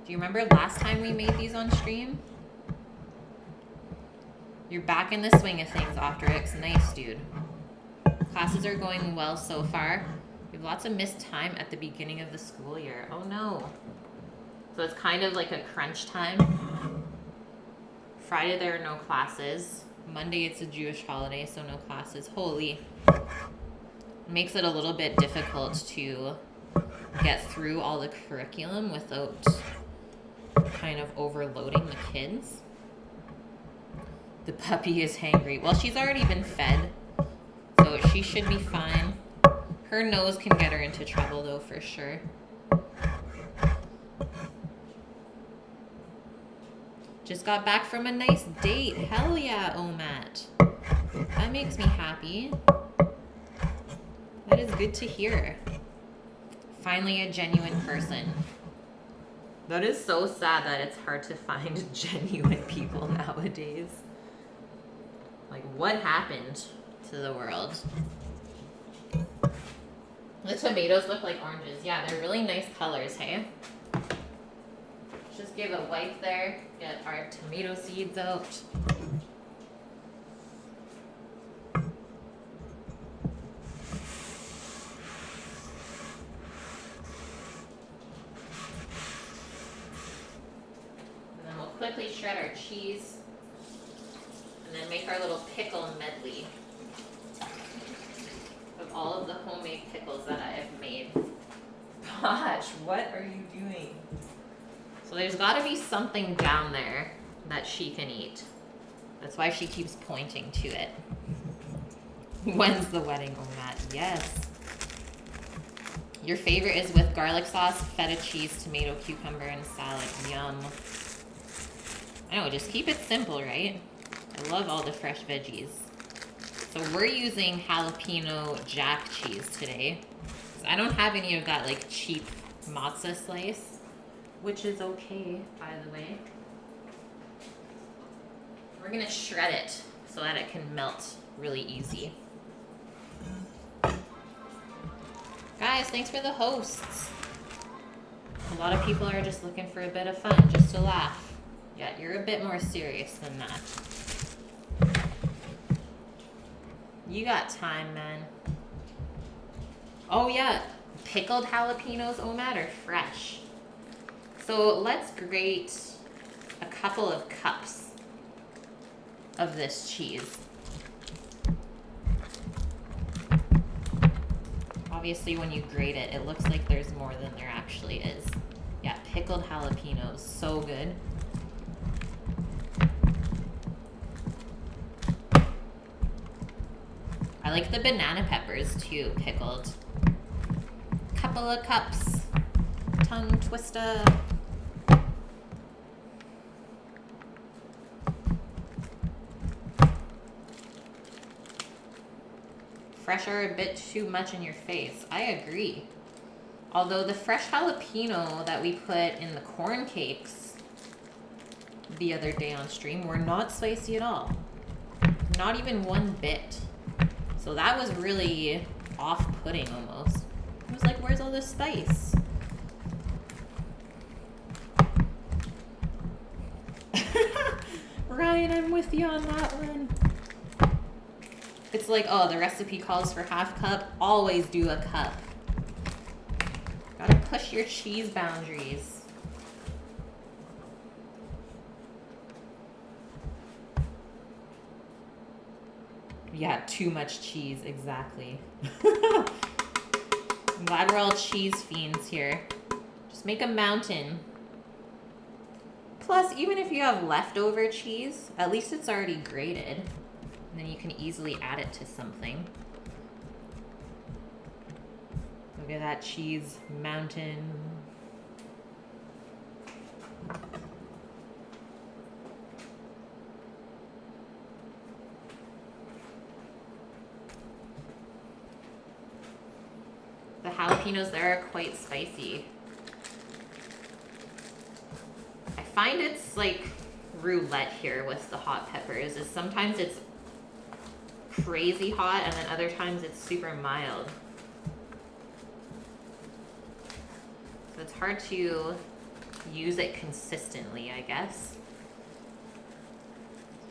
Do you remember last time we made these on stream? You're back in the swing of things, Optrix. Nice, dude. Classes are going well so far. We have lots of missed time at the beginning of the school year. Oh, no. So it's kind of like a crunch time. Friday, there are no classes. Monday, it's a Jewish holiday, so no classes. Holy. Makes it a little bit difficult to get through all the curriculum without kind of overloading the kids. The puppy is hangry. Well, she's already been fed, so she should be fine. Her nose can get her into trouble, though, for sure. Just got back from a nice date. Hell yeah, oh Matt. That makes me happy. That is good to hear. Finally a genuine person. That is so sad that it's hard to find genuine people nowadays. Like, what happened to the world? The tomatoes look like oranges. Yeah, they're really nice colors, hey? Just give a wipe there. Get our tomato seeds out. And then we'll quickly shred our cheese. And then make our little pickle medley of all of the homemade pickles that I have made. Gosh, what are you doing? So there's got to be something down there that she can eat. That's why she keeps pointing to it. When's the wedding, oh Matt? Yes. Your favorite is with garlic sauce, feta cheese, tomato, cucumber, and salad. Yum. I know, just keep it simple, right? I love all the fresh veggies. So we're using jalapeno jack cheese today. So I don't have any of that like cheap mozza slice, which is okay, by the way. We're gonna shred it so that it can melt really easy. Guys, thanks for the hosts. A lot of people are just looking for a bit of fun, just to laugh. Yeah, you're a bit more serious than that. You got time, man. Oh yeah, pickled jalapenos, oh Matt, are fresh. So let's grate a couple of cups of this cheese. Obviously when you grate it, it looks like there's more than there actually is. Yeah, pickled jalapenos, so good. I like the banana peppers too, pickled. Couple of cups. Tongue twister. Fresh are a bit too much in your face. I agree. Although the fresh jalapeno that we put in the corn cakes the other day on stream were not spicy at all. Not even one bit. So that was really off-putting almost. I was like, where's all this spice? Ryan, I'm with you on that one. It's like, oh, the recipe calls for half cup. Always do a cup. push your cheese boundaries. Yeah, too much cheese, exactly. I'm glad we're all cheese fiends here. Just make a mountain. Plus, even if you have leftover cheese, at least it's already grated. And then you can easily add it to something. Look at that cheese mountain. The jalapenos there are quite spicy. I find it's like roulette here with the hot peppers. Is sometimes it's crazy hot and then other times it's super mild. So it's hard to use it consistently, I guess.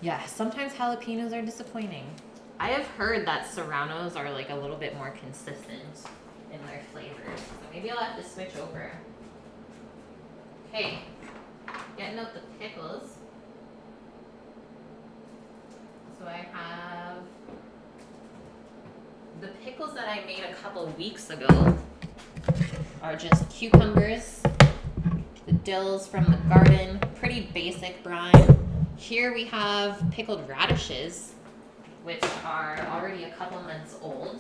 Yeah, sometimes jalapenos are disappointing. I have heard that serranos are like a little bit more consistent in their flavors. So maybe I'll have to switch over. Okay, getting out the pickles. So I have the pickles that I made a couple weeks ago are just cucumbers, the dills from the garden, pretty basic brine. Here we have pickled radishes, which are already a couple months old.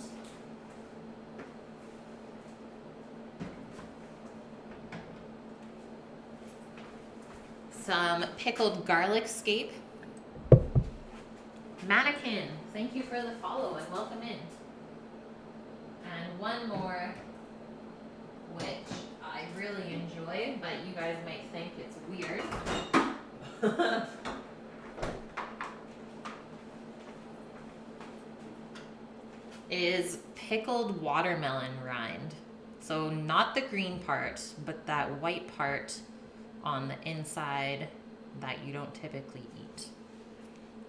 Some pickled garlic scape. Mannequin, thank you for the follow and welcome in. And one more, which I really enjoy, but you guys might think it's weird. Is pickled watermelon rind. So not the green part, but that white part on the inside that you don't typically eat.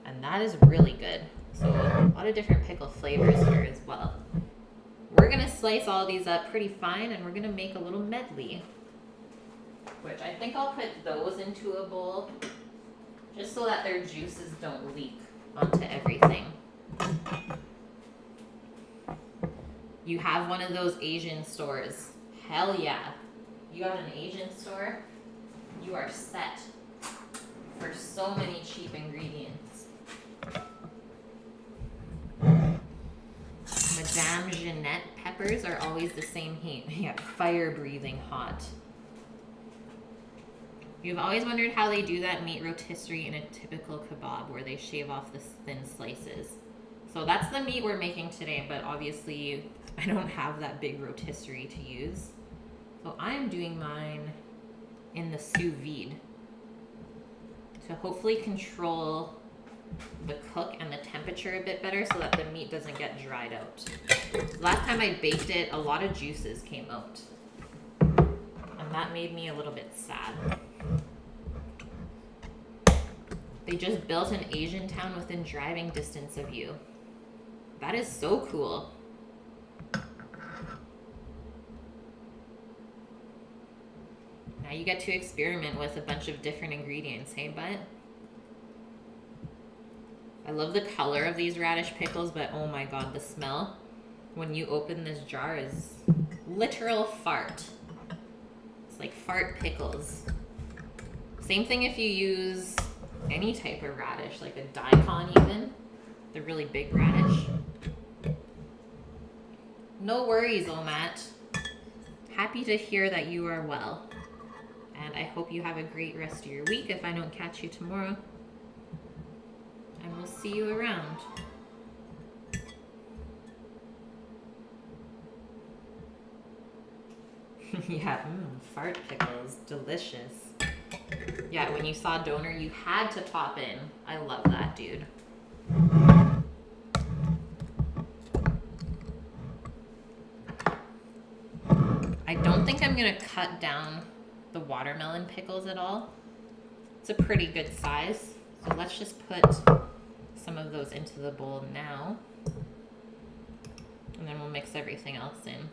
And that is really good. So a lot of different pickle flavors here as well. We're gonna slice all these up pretty fine and we're gonna make a little medley, which I think I'll put those into a bowl just so that their juices don't leak onto everything. You have one of those Asian stores. Hell yeah. You have an Asian store, you are set for so many cheap ingredients. Madame Jeanette peppers are always the same heat. Yeah, fire-breathing hot. You've always wondered how they do that meat rotisserie in a typical kebab where they shave off the thin slices. So that's the meat we're making today, but obviously I don't have that big rotisserie to use. So I'm doing mine in the sous vide to hopefully control the cook and the temperature a bit better so that the meat doesn't get dried out. Last time I baked it, a lot of juices came out. And that made me a little bit sad. They just built an Asian town within driving distance of you. That is so cool. Now you get to experiment with a bunch of different ingredients, hey bud? I love the color of these radish pickles, but oh my god, the smell when you open this jar is literal fart. It's like fart pickles. Same thing if you use any type of radish, like a daikon even, the really big radish. No worries, Omat. Happy to hear that you are well. And I hope you have a great rest of your week if I don't catch you tomorrow. And we'll see you around. Yeah, fart pickles, delicious. Yeah, when you saw Donair, you had to pop in. I love that, dude. I don't think I'm gonna cut down the watermelon pickles at all. It's a pretty good size. So let's just put some of those into the bowl now. And then we'll mix everything else in.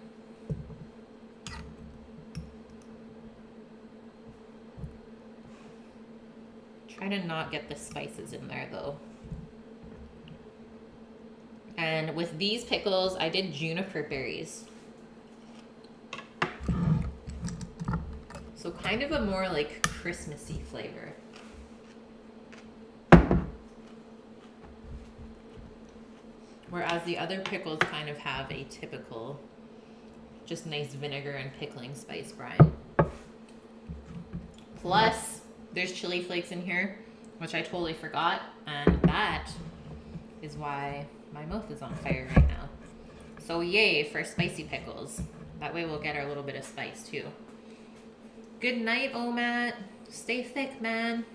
to not get the spices in there though. And with these pickles, I did juniper berries. So kind of a more like Christmassy flavor. Whereas the other pickles kind of have a typical, just nice vinegar and pickling spice brine. Plus, there's chili flakes in here, which I totally forgot, and that is why my mouth is on fire right now. So yay for spicy pickles. That way we'll get our little bit of spice too. Good night, Omat. Stay thick, man.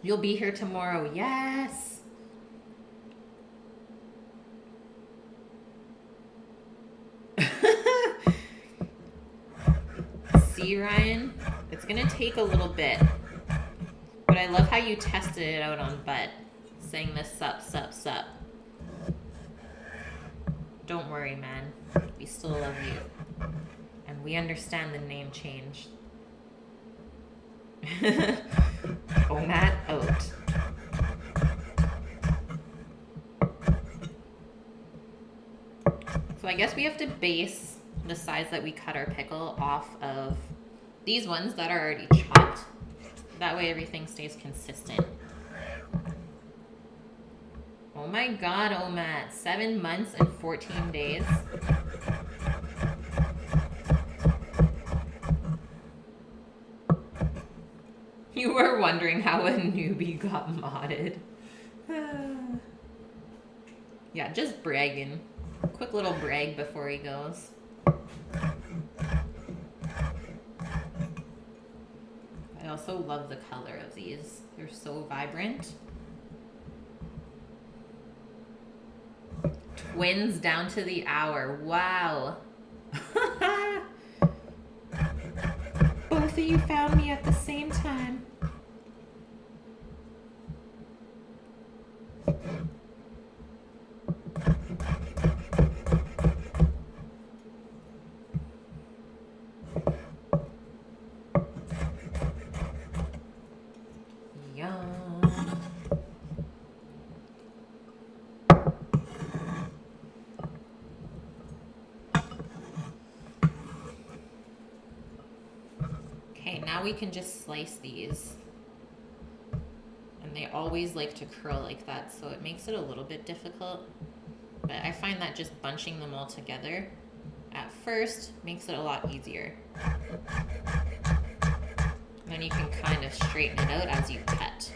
You'll be here tomorrow. Yes. See, Ryan? It's gonna take a little bit. But I love how you tested it out on Butt, saying this sup, sup, sup. Don't worry, man. We still love you. And we understand the name change. Oh, Matt, out. So I guess we have to base the size that we cut our pickle off of these ones that are already chopped. That way everything stays consistent. Oh my God, Omat, 7 months and 14 days. You were wondering how a newbie got modded. Yeah, just bragging. Quick little brag before he goes. I also love the color of these. They're so vibrant. Twins down to the hour. Wow. Both of you found me at the same time. We can just slice these, and they always like to curl like that, so it makes it a little bit difficult, but I find that just bunching them all together at first makes it a lot easier. And then you can kind of straighten it out as you cut.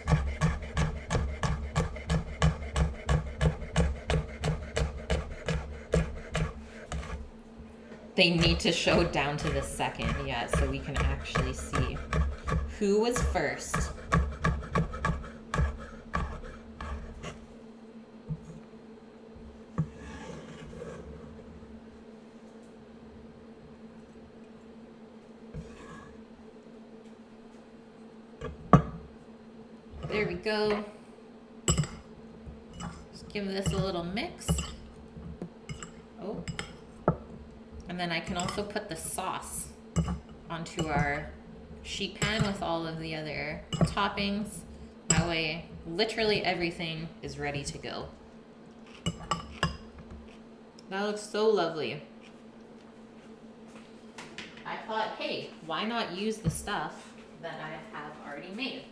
They need to show down to the second, yeah, so we can actually see who was first. There we go. Just give this a little mix. Oh. And then I can also put the sauce onto our sheet pan with all of the other toppings. That way, literally everything is ready to go. That looks so lovely. I thought, hey, why not use the stuff that I have already made?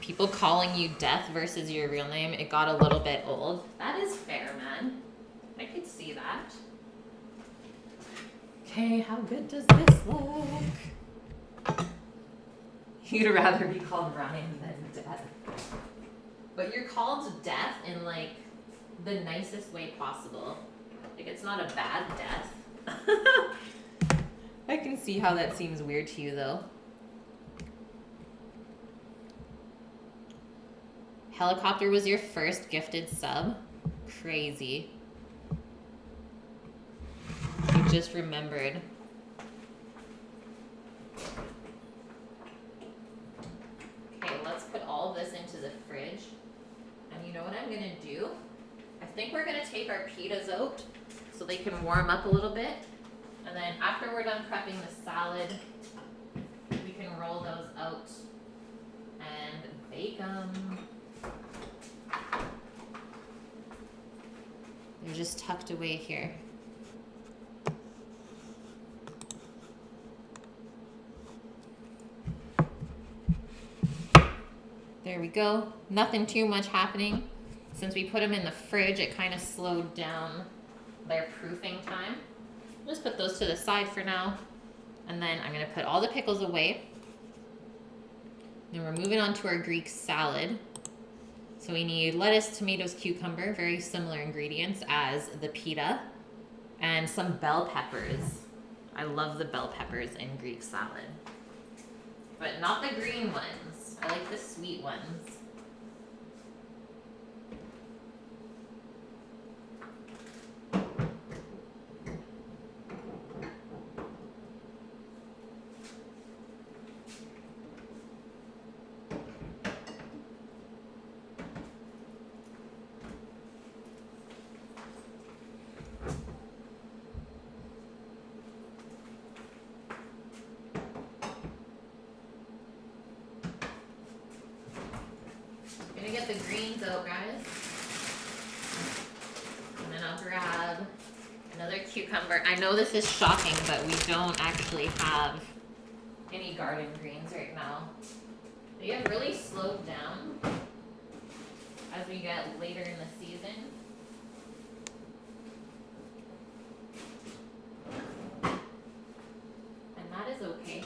People calling you Death versus your real name, it got a little bit old. That is fair, man. I could see that. Okay, how good does this look? You'd rather be called Ryan than Death. But you're called Death in like the nicest way possible. Like it's not a bad death. I can see how that seems weird to you though. Helicopter was your first gifted sub? Crazy. You just remembered. Okay, let's put all of this into the fridge. think we're gonna take our pitas out so they can warm up a little bit. And then after we're done prepping the salad, we can roll those out and bake them. They're just tucked away here. There we go. Nothing too much happening. Since we put them in the fridge, it kind of slowed down their proofing time. Just put those to the side for now. And then I'm gonna put all the pickles away. Then we're moving on to our Greek salad. So we need lettuce, tomatoes, cucumber, very similar ingredients as the pita, and some bell peppers. I love the bell peppers in Greek salad, but not the green ones. I like the sweet ones. Gonna get the greens out, guys. And then I'll grab another cucumber. I know this is shocking, but we don't actually have any garden greens right now. They have really slowed down as we get later in the season. And that is okay.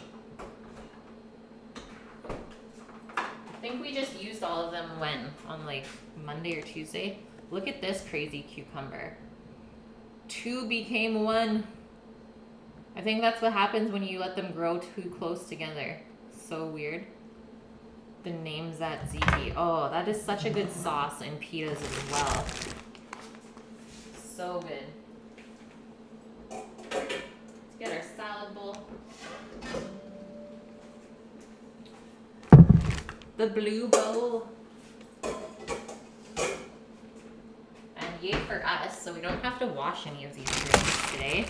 I think we just used all of them when? On like Monday or Tuesday? Look at this crazy cucumber. 2 became 1. I think that's what happens when you let them grow too close together. So weird. The name's at Ziki. Oh, that is such a good sauce in pitas as well. So good. Let's get our salad bowl. The blue bowl. And yay for us, so we don't have to wash any of these greens today.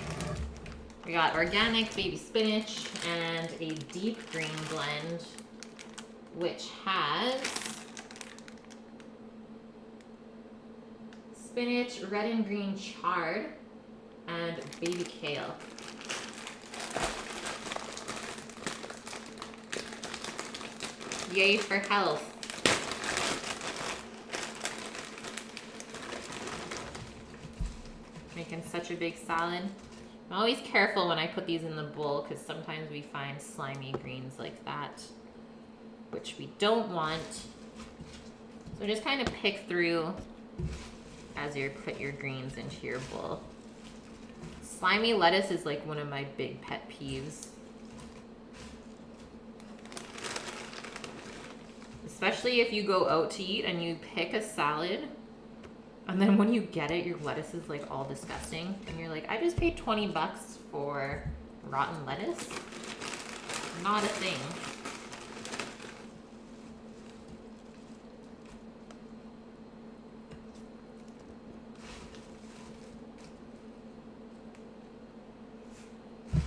We got organic baby spinach and a deep green blend, which has spinach, red and green chard, and baby kale. Yay for health. Making such a big salad. I'm always careful when I put these in the bowl because sometimes we find slimy greens like that, which we don't want. So just kind of pick through as you put your greens into your bowl. Slimy lettuce is like one of my big pet peeves. Especially if you go out to eat and you pick a salad, and then when you get it, your lettuce is like all disgusting. And you're like, I just paid 20 bucks for rotten lettuce? Not a thing.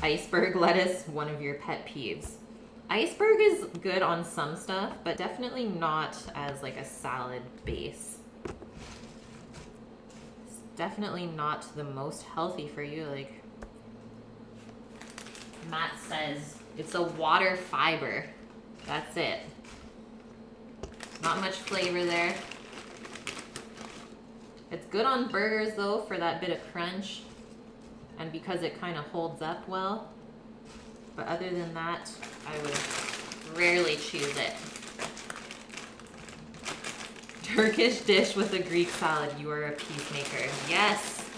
Iceberg lettuce, one of your pet peeves. Iceberg is good on some stuff, but definitely not as like a salad base. It's definitely not the most healthy for you. Like Matt says, it's a water fiber. That's it. Not much flavor there. It's good on burgers though for that bit of crunch and because it kind of holds up well. But other than that, I would rarely choose it. Turkish dish with a Greek salad. You are a peacemaker. Yes.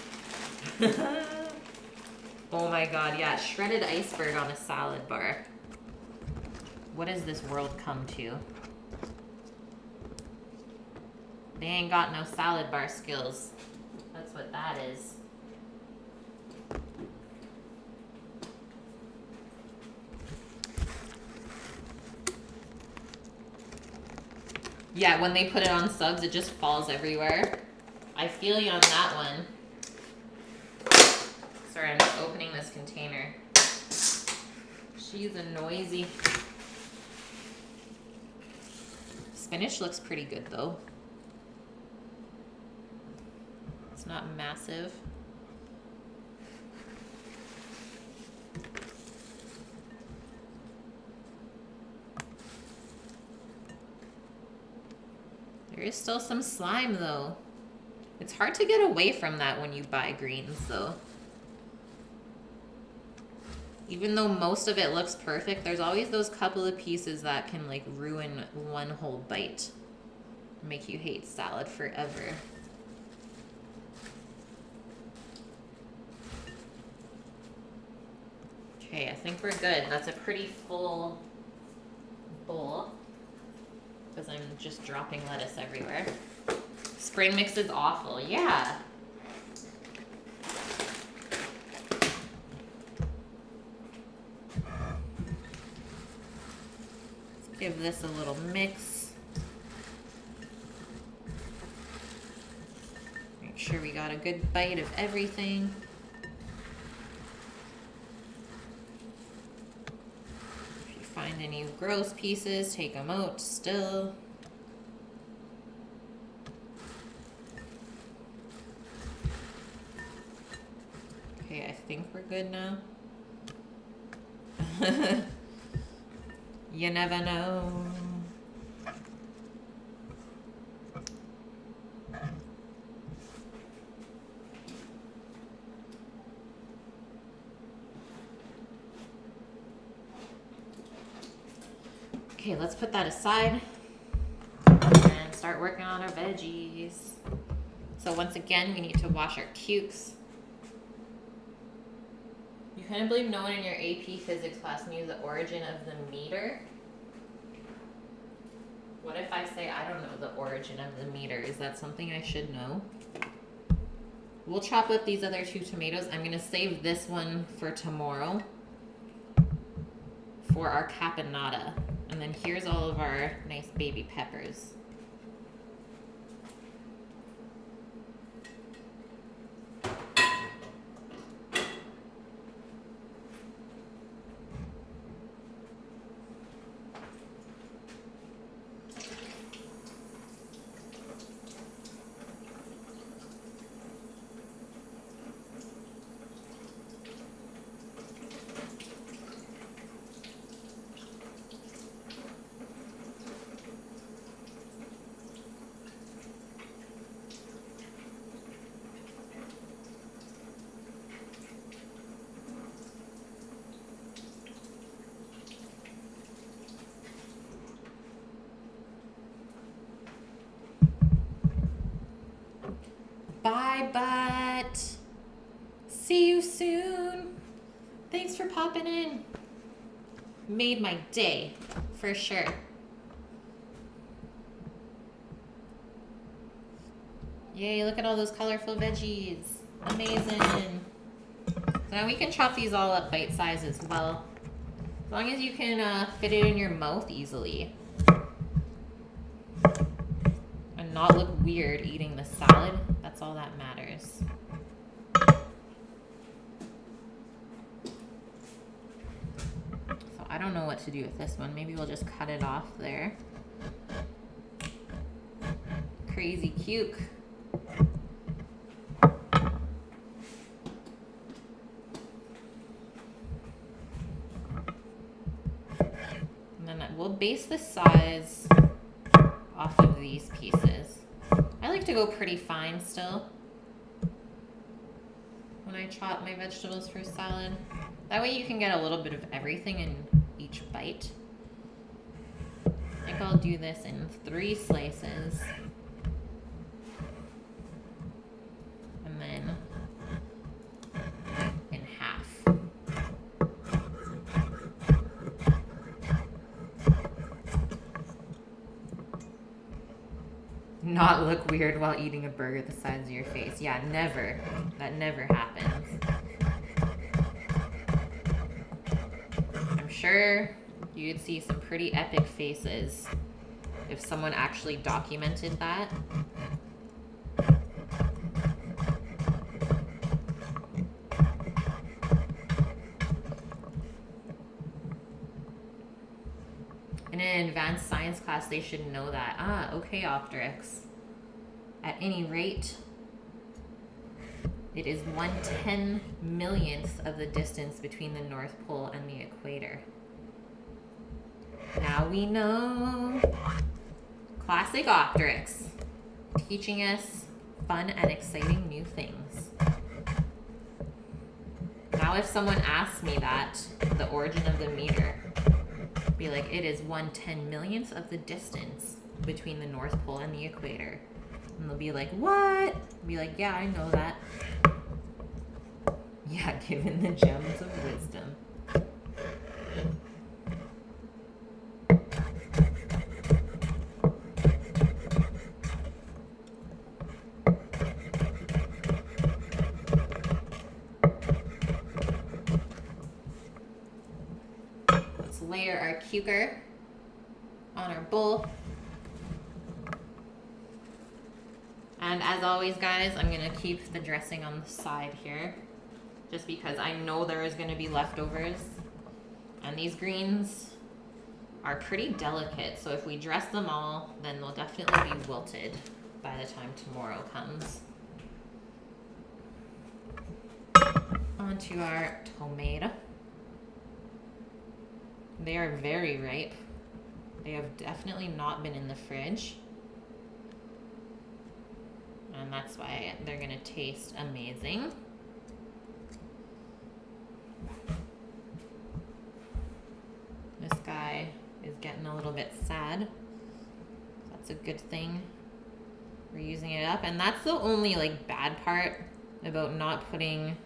Oh my god, yeah. Shredded iceberg on a salad bar. What has this world come to? They ain't got no salad bar skills. That's what that is. Yeah, when they put it on subs, it just falls everywhere. I feel you on that one. Sorry, I'm just opening this container. She's a noisy. Spinach looks pretty good though. It's not massive. There is still some slime though. It's hard to get away from that when you buy greens though. Even though most of it looks perfect, there's always those couple of pieces that can like ruin one whole bite. Make you hate salad forever. Okay, I think we're good. That's a pretty full bowl because I'm just dropping lettuce everywhere. Spring mix is awful, yeah. Let's give this a little mix. Make sure we got a good bite of everything. If you find any gross pieces, take them out still. Okay, I think we're good now. You never know. Okay, let's put that aside and start working on our veggies. So once again, we need to wash our cukes. You couldn't believe no one in your AP physics class knew the origin of the meter? What if I say I don't know the origin of the meter? Is that something I should know? We'll chop up these other 2 tomatoes. I'm going to save this one for tomorrow for our caponata. And then here's all of our nice baby peppers. Bye, Butt. See you soon. Thanks for popping in. Made my day, for sure. Yay, look at all those colorful veggies. Amazing. So now we can chop these all up bite size as well. As long as you can fit it in your mouth easily. And not look weird eating the salad. That's all that matters. So I don't know what to do with this one. Maybe we'll just cut it off there. Crazy cuke. And then we'll base the size off of these pieces. I like to go pretty fine still when I chop my vegetables for salad. That way you can get a little bit of everything in each bite. I think I'll do this in 3 slices. And then in half. Not look weird while eating a burger the size of your face. Yeah, never. That never happens. I'm sure you'd see some pretty epic faces if someone actually documented that. an advanced science class, they should know that. Ah, okay, Optrix. At any rate, it is 1/10,000,000th of the distance between the North Pole and the equator. Now we know. Classic Optrix. Teaching us fun and exciting new things. Now if someone asks me that, the origin of the meter, be like, it is 1/10,000,000th of the distance between the North Pole and the equator. And they'll be like, what? I'll be like, yeah, I know that. Yeah, given the gems of wisdom. Let's layer our cucur on our bowl. And as always, guys, I'm gonna keep the dressing on the side here, just because I know there is gonna be leftovers. And these greens are pretty delicate, so if we dress them all, then they'll definitely be wilted by the time tomorrow comes. Onto our tomato. They are very ripe. They have definitely not been in the fridge. And that's why they're gonna taste amazing. This guy is getting a little bit sad. That's a good thing. We're using it up. And that's the only like bad part about not putting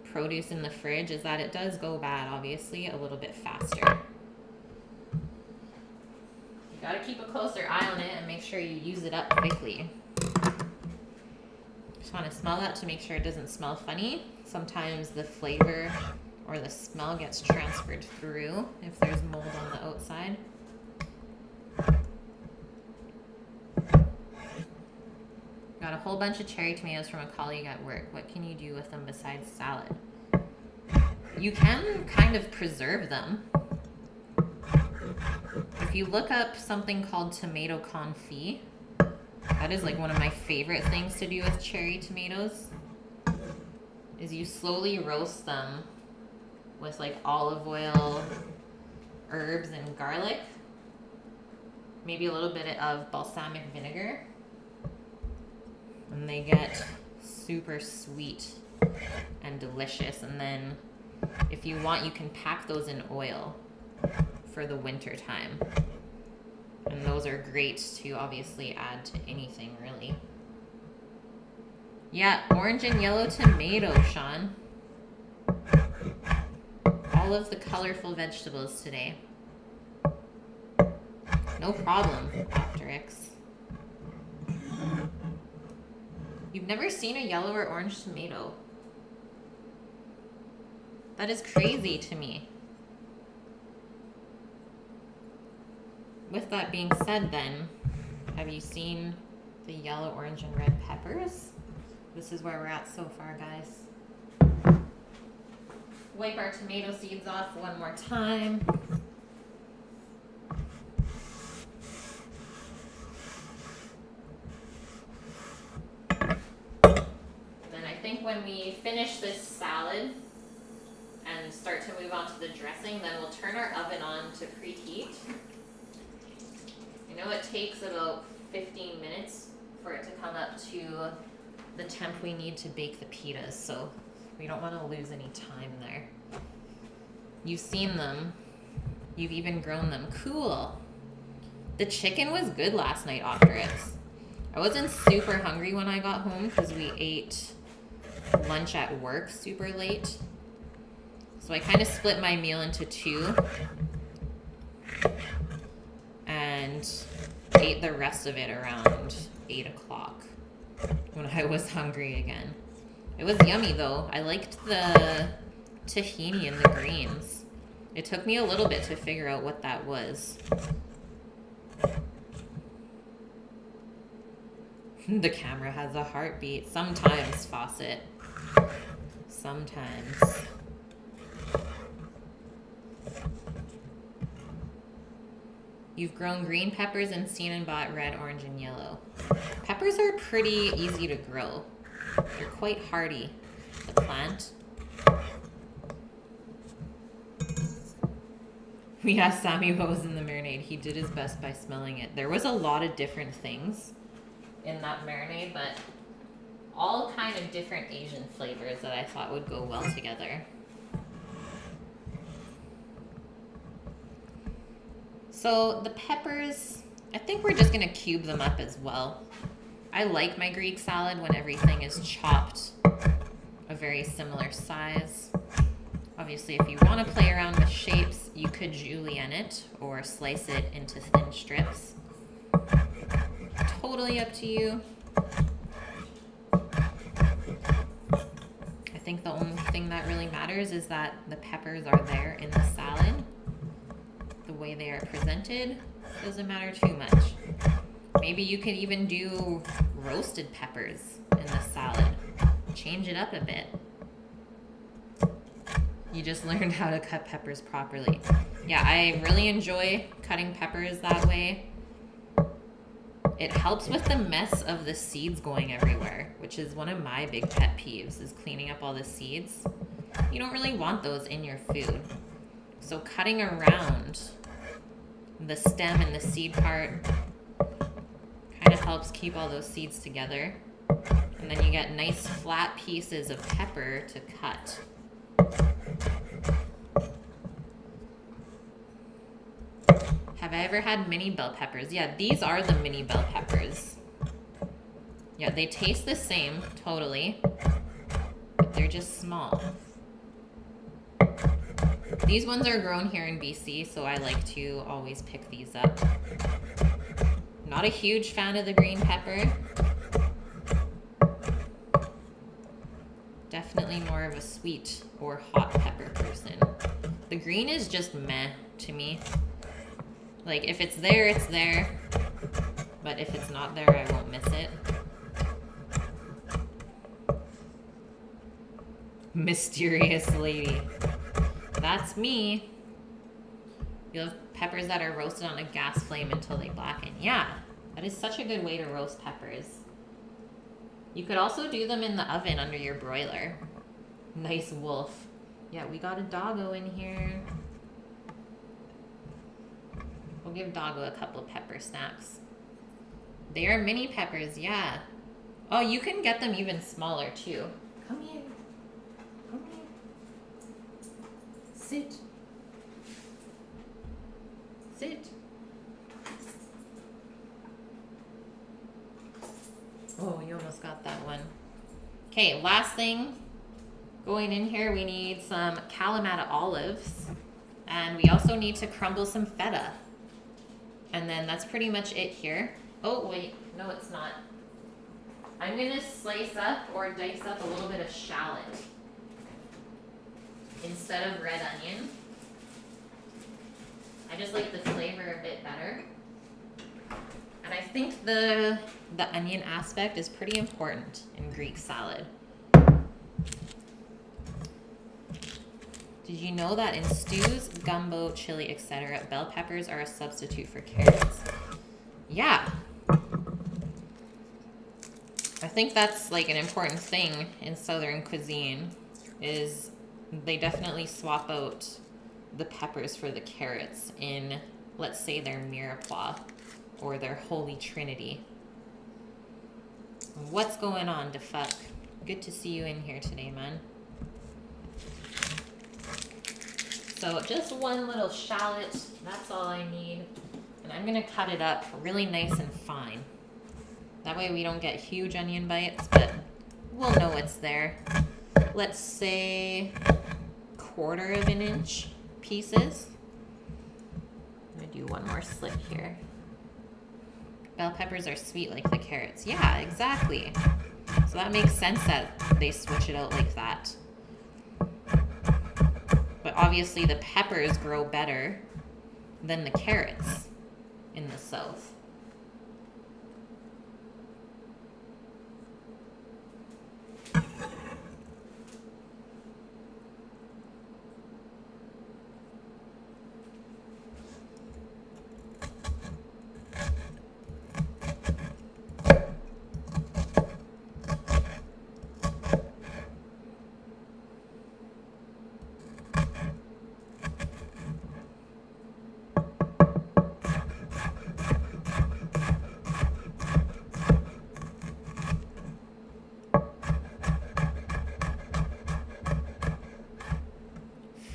produce in the fridge, is that it does go bad, obviously, a little bit faster. You gotta keep a closer eye on it and make sure you use it up quickly. Just want to smell that to make sure it doesn't smell funny. Sometimes the flavor or the smell gets transferred through if there's mold on the outside. Got a whole bunch of cherry tomatoes from a colleague at work. What can you do with them besides salad? You can kind of preserve them. If you look up something called tomato confit, that is like one of my favorite things to do with cherry tomatoes, is you slowly roast them with like olive oil, herbs, and garlic. Maybe a little bit of balsamic vinegar. And they get super sweet and delicious. And then if you want, you can pack those in oil for the winter time. And those are great to obviously add to anything, really. Yeah, orange and yellow tomato, Sean. All of the colorful vegetables today. No problem, Optrix. You've never seen a yellow or orange tomato? That is crazy to me. With that being said then, have you seen the yellow, orange, and red peppers? This is where we're at so far, guys. Wipe our tomato seeds off one more time. Then I think when we finish this salad and start to move on to the dressing, then we'll turn our oven on to preheat. I know it takes about 15 minutes for it to come up to the temp we need to bake the pitas, so we don't want to lose any time there. You've seen them. You've even grown them. Cool. The chicken was good last night, Optrix. I wasn't super hungry when I got home because we ate lunch at work super late. So I kind of split my meal into two and ate the rest of it around 8 o'clock when I was hungry again. It was yummy though. I liked the tahini and the greens. It took me a little bit to figure out what that was. The camera has a heartbeat. Sometimes, Fawcett. Sometimes. You've grown green peppers and seen and bought red, orange, and yellow. Peppers are pretty easy to grow. They're quite hardy, the plant. We asked Sammy what was in the marinade. He did his best by smelling it. There was a lot of different things in that marinade, but all kind of different Asian flavors that I thought would go well together. So the peppers, I think we're just gonna cube them up as well. I like my Greek salad when everything is chopped a very similar size. Obviously, if you want to play around with shapes, you could julienne it or slice it into thin strips. Totally up to you. I think the only thing that really matters is that the peppers are there in the salad. The way they are presented doesn't matter too much. Maybe you could even do roasted peppers in the salad. Change it up a bit. You just learned how to cut peppers properly. Yeah, I really enjoy cutting peppers that way. It helps with the mess of the seeds going everywhere, which is one of my big pet peeves, is cleaning up all the seeds. You don't really want those in your food. So cutting around the stem and the seed part kind of helps keep all those seeds together. And then you get nice flat pieces of pepper to cut. Have I ever had mini bell peppers? Yeah, these are the mini bell peppers. Yeah, they taste the same, totally, but they're just small. These ones are grown here in BC, so I like to always pick these up. Not a huge fan of the green pepper. Definitely more of a sweet or hot pepper person. The green is just meh to me. Like, if it's there, it's there. But if it's not there, I won't miss it. Mysterious lady. That's me. You have peppers that are roasted on a gas flame until they blacken. Yeah, that is such a good way to roast peppers. You could also do them in the oven under your broiler. Nice wolf. Yeah, we got a doggo in here. We'll give Doggo a couple of pepper snacks. They are mini peppers, yeah. Oh, you can get them even smaller too. Come here. Come here. Sit. Sit. Oh, you almost got that one. Okay, last thing. Going in here, we need some Kalamata olives. And we also need to crumble some feta. And then that's pretty much it here. Oh, wait. No, it's not. I'm going to slice up or dice up a little bit of shallot instead of red onion. I just like the flavor a bit better. And I think the onion aspect is pretty important in Greek salad. Did you know that in stews, gumbo, chili, etc., bell peppers are a substitute for carrots? Yeah. I think that's like an important thing in Southern cuisine, is they definitely swap out the peppers for the carrots in, let's say, their mirepoix or their Holy Trinity. What's going on, DeFuck? Good to see you in here today, man. So just one little shallot, that's all I need. And I'm gonna cut it up really nice and fine. That way we don't get huge onion bites, but we'll know it's there. Let's say 1/4 of an inch pieces. I'm gonna do one more slit here. Bell peppers are sweet like the carrots. Yeah, exactly. So that makes sense that they switch it out like that. But obviously the peppers grow better than the carrots in the South.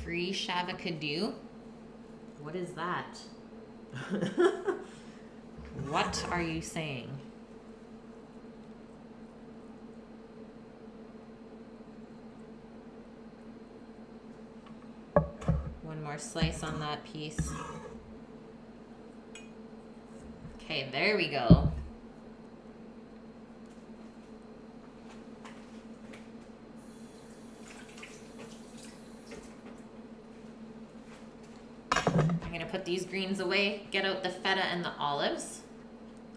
Free shavacadoo? What is that? What are you saying? One more slice on that piece. Okay, there we go. I'm gonna put these greens away, get out the feta and the olives.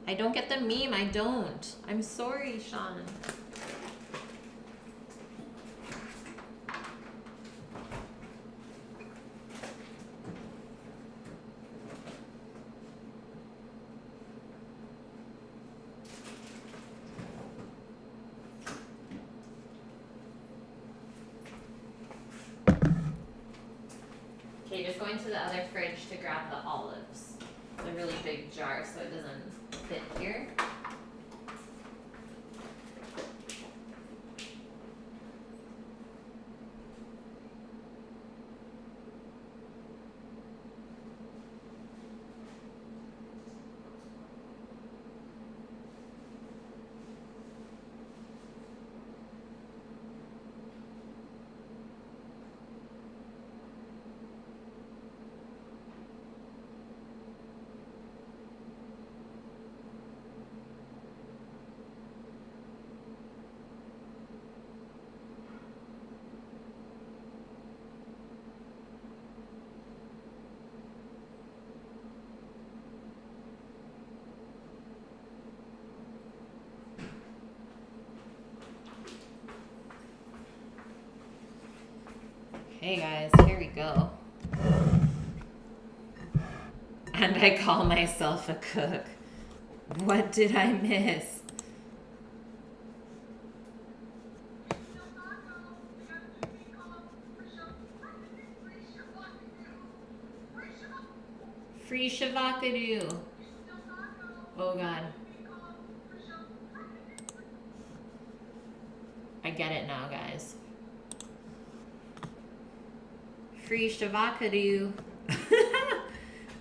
I don't get the meme, I don't. I'm sorry, Sean. Okay, just going to the other fridge to grab the olives. It's a really big jar, so it doesn't fit here. Hey guys, here we go. And I call myself a cook. What did I miss? Free shavacadoo. Oh god. I get it now, guys. Free shavacadoo.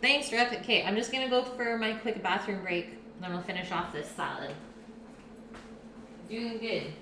Thanks, Rip. Okay, I'm just gonna go for my quick bathroom break, and then we'll finish off this salad. Doing good.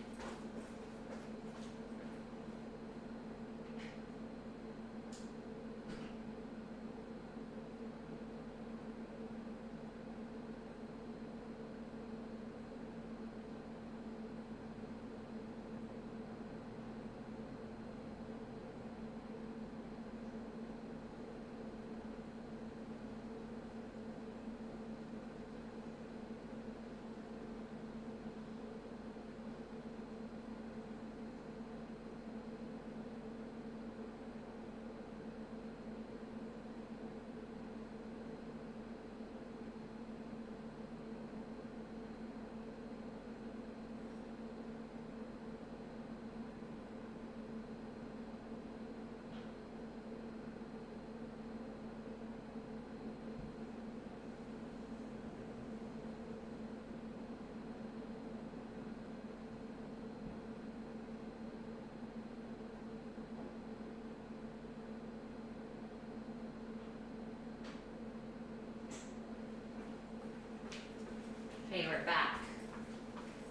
Okay, we're back.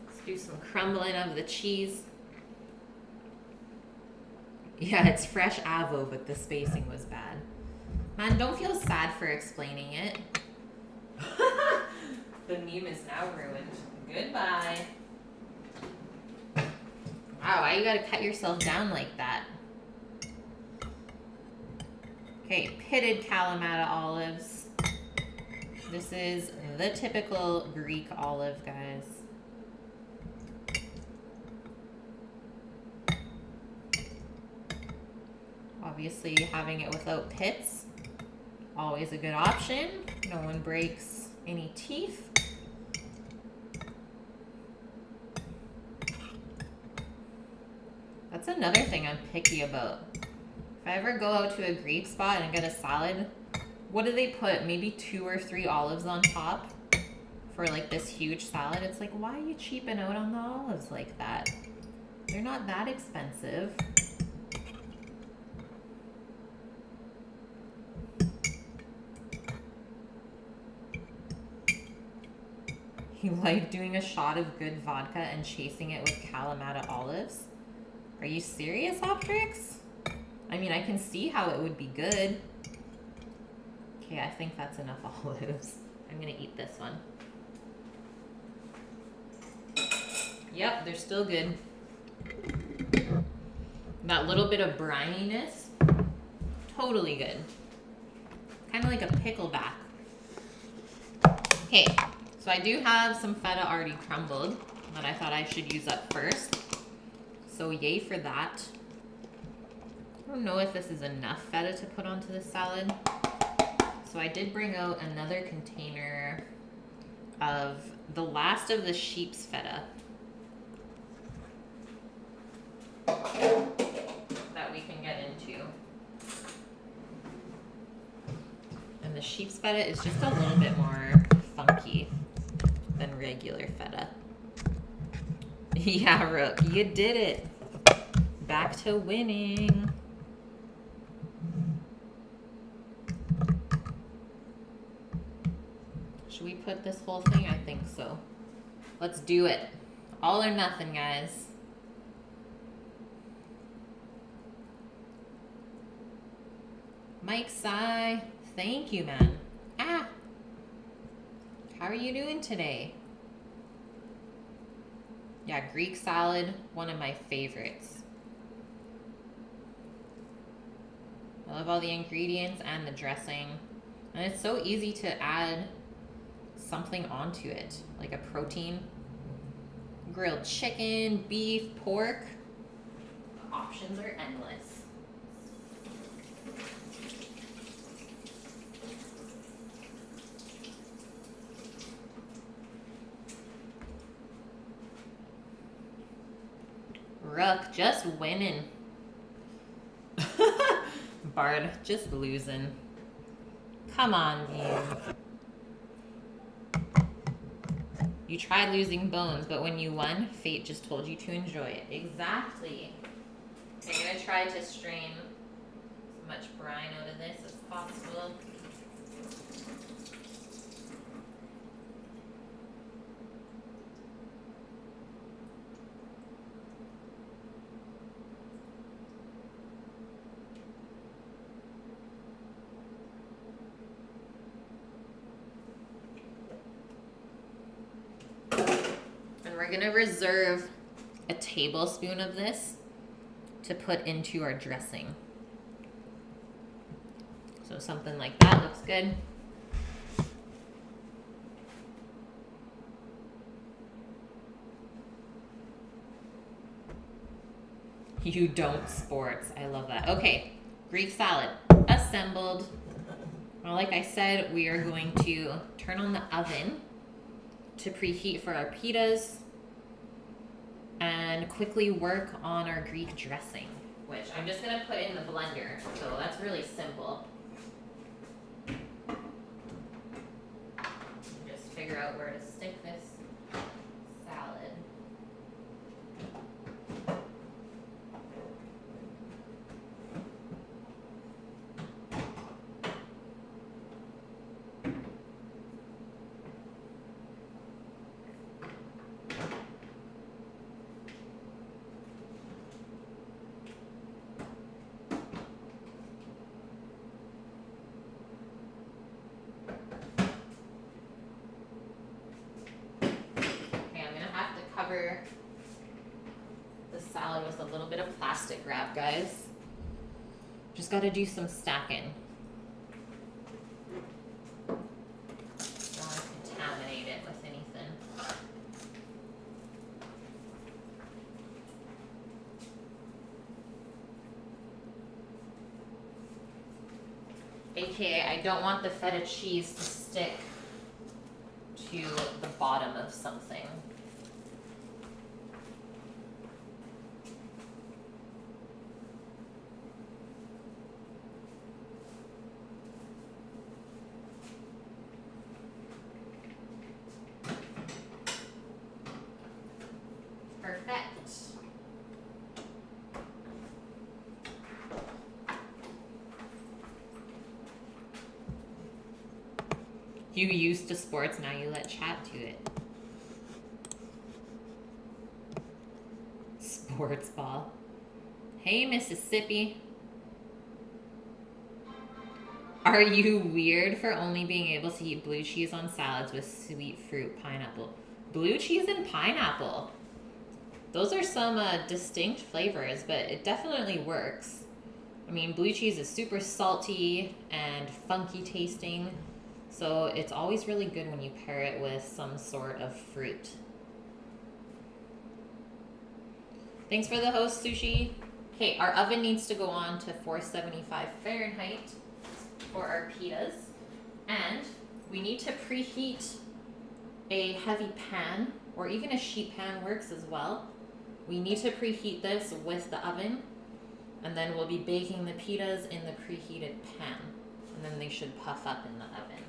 Let's do some crumbling of the cheese. Yeah, it's fresh avo, but the spacing was bad. Man, don't feel sad for explaining it. The meme is now ruined. Goodbye. Wow, why you gotta cut yourself down like that? Okay, pitted Kalamata olives. This is the typical Greek olive, guys. Obviously, having it without pits, always a good option. No one breaks any teeth. That's another thing I'm picky about. If I ever go out to a Greek spot and get a salad, what do they put? Maybe 2 or 3 olives on top for like this huge salad. It's like, why are you cheaping out on the olives like that? They're not that expensive. You like doing a shot of good vodka and chasing it with Kalamata olives? Are you serious, Optrix? I mean, I can see how it would be good. Okay, I think that's enough olives. I'm gonna eat this one. Yep, they're still good. That little bit of brininess, totally good. Kind of like a pickleback. Okay, so I do have some feta already crumbled that I thought I should use up first. So yay for that. I don't know if this is enough feta to put onto the salad. So I did bring out another container of the last of the sheep's feta that we can get into. And the sheep's feta is just a little bit more funky than regular feta. Yeah, Rook, you did it. Back to winning. Should we put this whole thing? I think so. Let's do it. All or nothing, guys. Mike Sai, thank you, man. Ah, how are you doing today? Yeah, Greek salad, one of my favorites. I love all the ingredients and the dressing. And it's so easy to add something onto it, like a protein. Grilled chicken, beef, pork. The options are endless. Rook, just winning. Bard, just losing. Come on, you. You tried losing bones, but when you won, fate just told you to enjoy it. Exactly. I'm gonna try to strain as much brine out of this as possible. We're gonna reserve a tablespoon of this to put into our dressing. So something like that looks good. You don't sports. I love that. Okay, Greek salad assembled. Well, like I said, we are going to turn on the oven to preheat for our pitas and quickly work on our Greek dressing, which I'm just gonna put in the blender. So that's really simple. Just figure out where to stick this salad. Cover the salad with a little bit of plastic wrap, guys. Just got to do some stacking. Don't want to contaminate it with anything. AKA, I don't want the feta cheese to stick to the bottom of something. You used to sports, now you let chat to it. sports ball. Hey, Mississippi. Are you weird for only being able to eat blue cheese on salads with sweet fruit pineapple? Blue cheese and pineapple. Those are some distinct flavors, but it definitely works. I mean, blue cheese is super salty and funky tasting, so it's always really good when you pair it with some sort of fruit. Thanks for the host, Sushi. Okay, our oven needs to go on to 475 Fahrenheit for our pitas, and we need to preheat a heavy pan, or even a sheet pan works as well. We need to preheat this with the oven, and then we'll be baking the pitas in the preheated pan, and then they should puff up in the oven.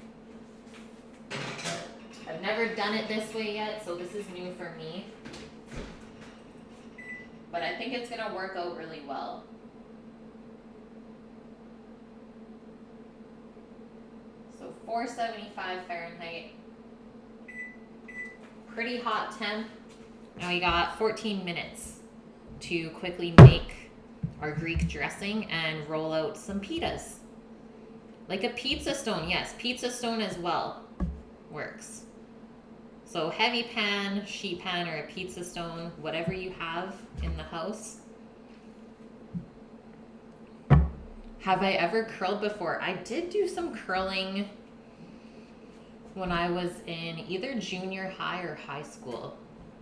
I've never done it this way yet, so this is new for me, but I think it's gonna work out really well. So 475 Fahrenheit, pretty hot temp. Now we got 14 minutes to quickly make our Greek dressing and roll out some pitas. Like a pizza stone, yes, pizza stone as well works. So heavy pan, sheet pan, or a pizza stone, whatever you have in the house. Have I ever curled before? I did do some curling when I was in either junior high or high school.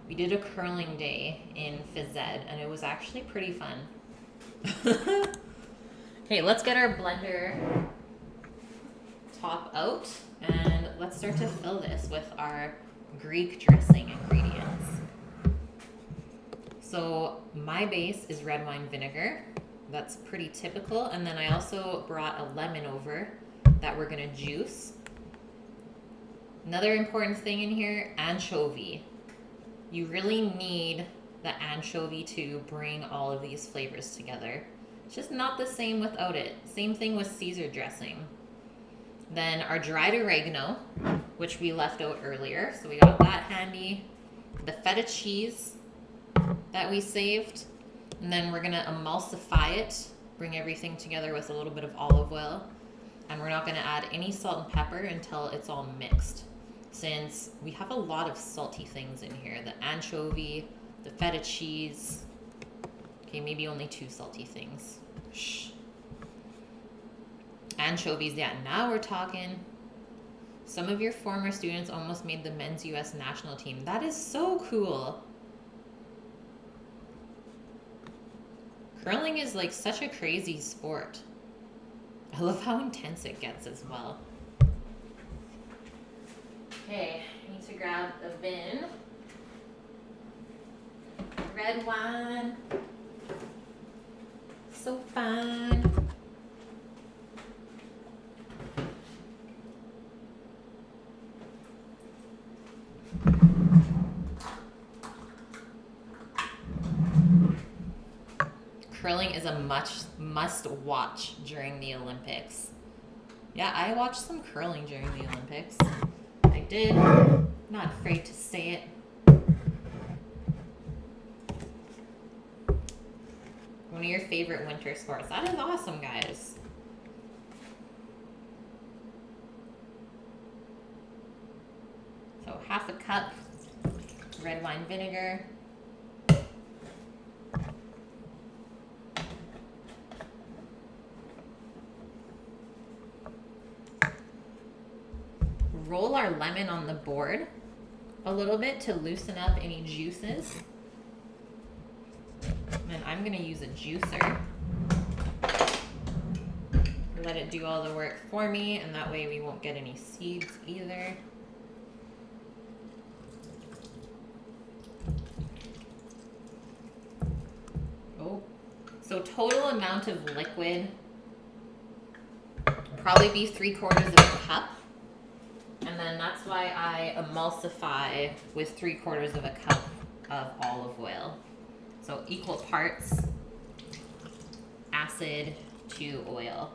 We did a curling day in phys ed, and it was actually pretty fun. Okay, let's get our blender top out, and let's start to fill this with our Greek dressing ingredients. So my base is red wine vinegar. That's pretty typical. And then I also brought a lemon over that we're gonna juice. Another important thing in here, anchovy. You really need the anchovy to bring all of these flavors together. It's just not the same without it. Same thing with Caesar dressing. Then our dried oregano, which we left out earlier, so we got that handy. The feta cheese that we saved, and then we're gonna emulsify it, bring everything together with a little bit of olive oil, and we're not gonna add any salt and pepper until it's all mixed, since we have a lot of salty things in here. The anchovy, the feta cheese, okay, maybe only 2 salty things. Shh. Anchovies, yeah, now we're talking. Some of your former students almost made the men's US national team. That is so cool. Curling is like such a crazy sport. I love how intense it gets as well. Okay, I need to grab a vin. Red wine. So fun. Curling is a must watch during the Olympics. Yeah, I watched some curling during the Olympics. I did. Not afraid to say it. One of your favorite winter sports. That is awesome, guys. So half a cup red wine vinegar. Roll our lemon on the board a little bit to loosen up any juices. And I'm going to use a juicer. Let it do all the work for me, and that way we won't get any seeds either. Oh, so total amount of liquid, probably be 3/4 of a cup. And then that's why I emulsify with 3/4 of a cup of olive oil. So equal parts acid to oil.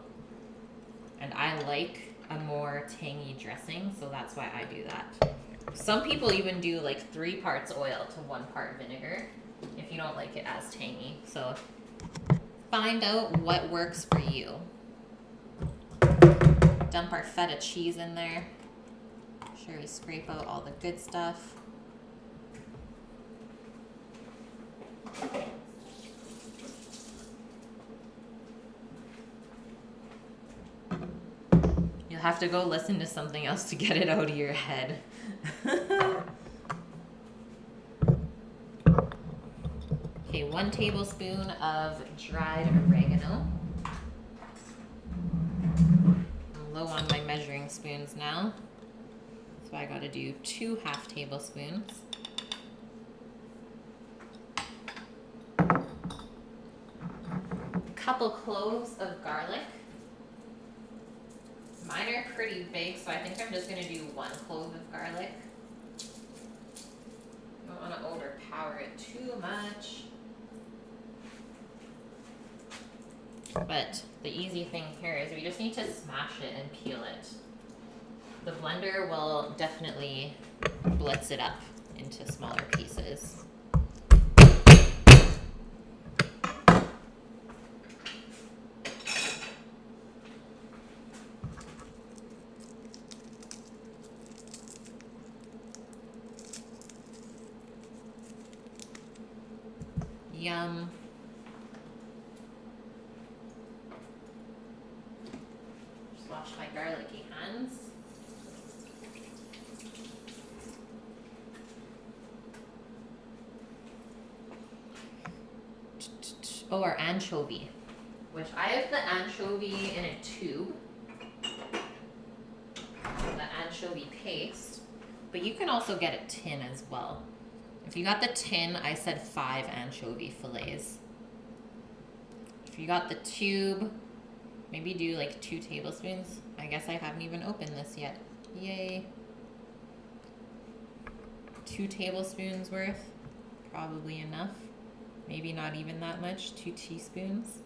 And I like a more tangy dressing, so that's why I do that. Some people even do like 3 parts oil to 1 part vinegar. If if you don't like it as tangy. So find out what works for you. Dump our feta cheese in there. Make sure we scrape out all the good stuff. You'll have to go listen to something else to get it out of your head. Okay, 1 tablespoon of dried oregano. I'm low on my measuring spoons now, so I gotta do 2 half tablespoons. Couple cloves of garlic. Mine are pretty big, so I think I'm just gonna do 1 clove of garlic. Don't want to overpower it too much. But the easy thing here is we just need to smash it and peel it. The blender will definitely blitz it up into smaller pieces. Yum. Just wash my garlicky hands. Oh, our anchovy, which I have the anchovy in a tube, the anchovy paste, but you can also get a tin as well. If you got the tin, I said 5 anchovy fillets. If you got the tube, maybe do like 2 tablespoons. I guess I haven't even opened this yet. Yay. 2 tablespoons worth, probably enough. Maybe not even that much, 2 teaspoons.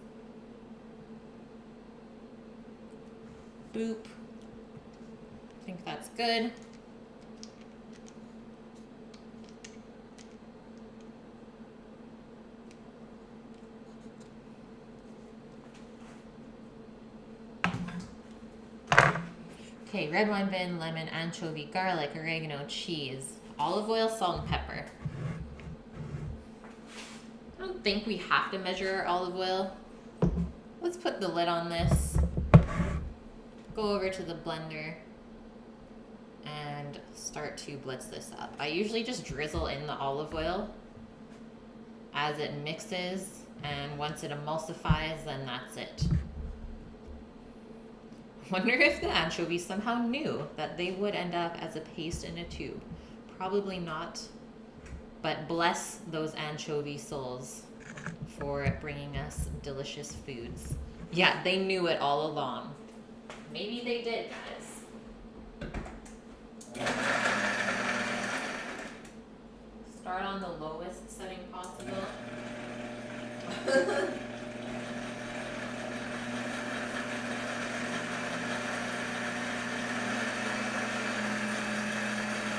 Boop. I think that's good. Okay, red wine bin, lemon, anchovy, garlic, oregano, cheese, olive oil, salt, and pepper. I don't think we have to measure our olive oil. Let's put the lid on this, go over to the blender, and start to blitz this up. I usually just drizzle in the olive oil as it mixes, and once it emulsifies, then that's it. Wonder if the anchovies somehow knew that they would end up as a paste in a tube. Probably not, but bless those anchovy souls for bringing us delicious foods. Yeah, they knew it all along. Maybe they did, guys. Start on the lowest setting possible.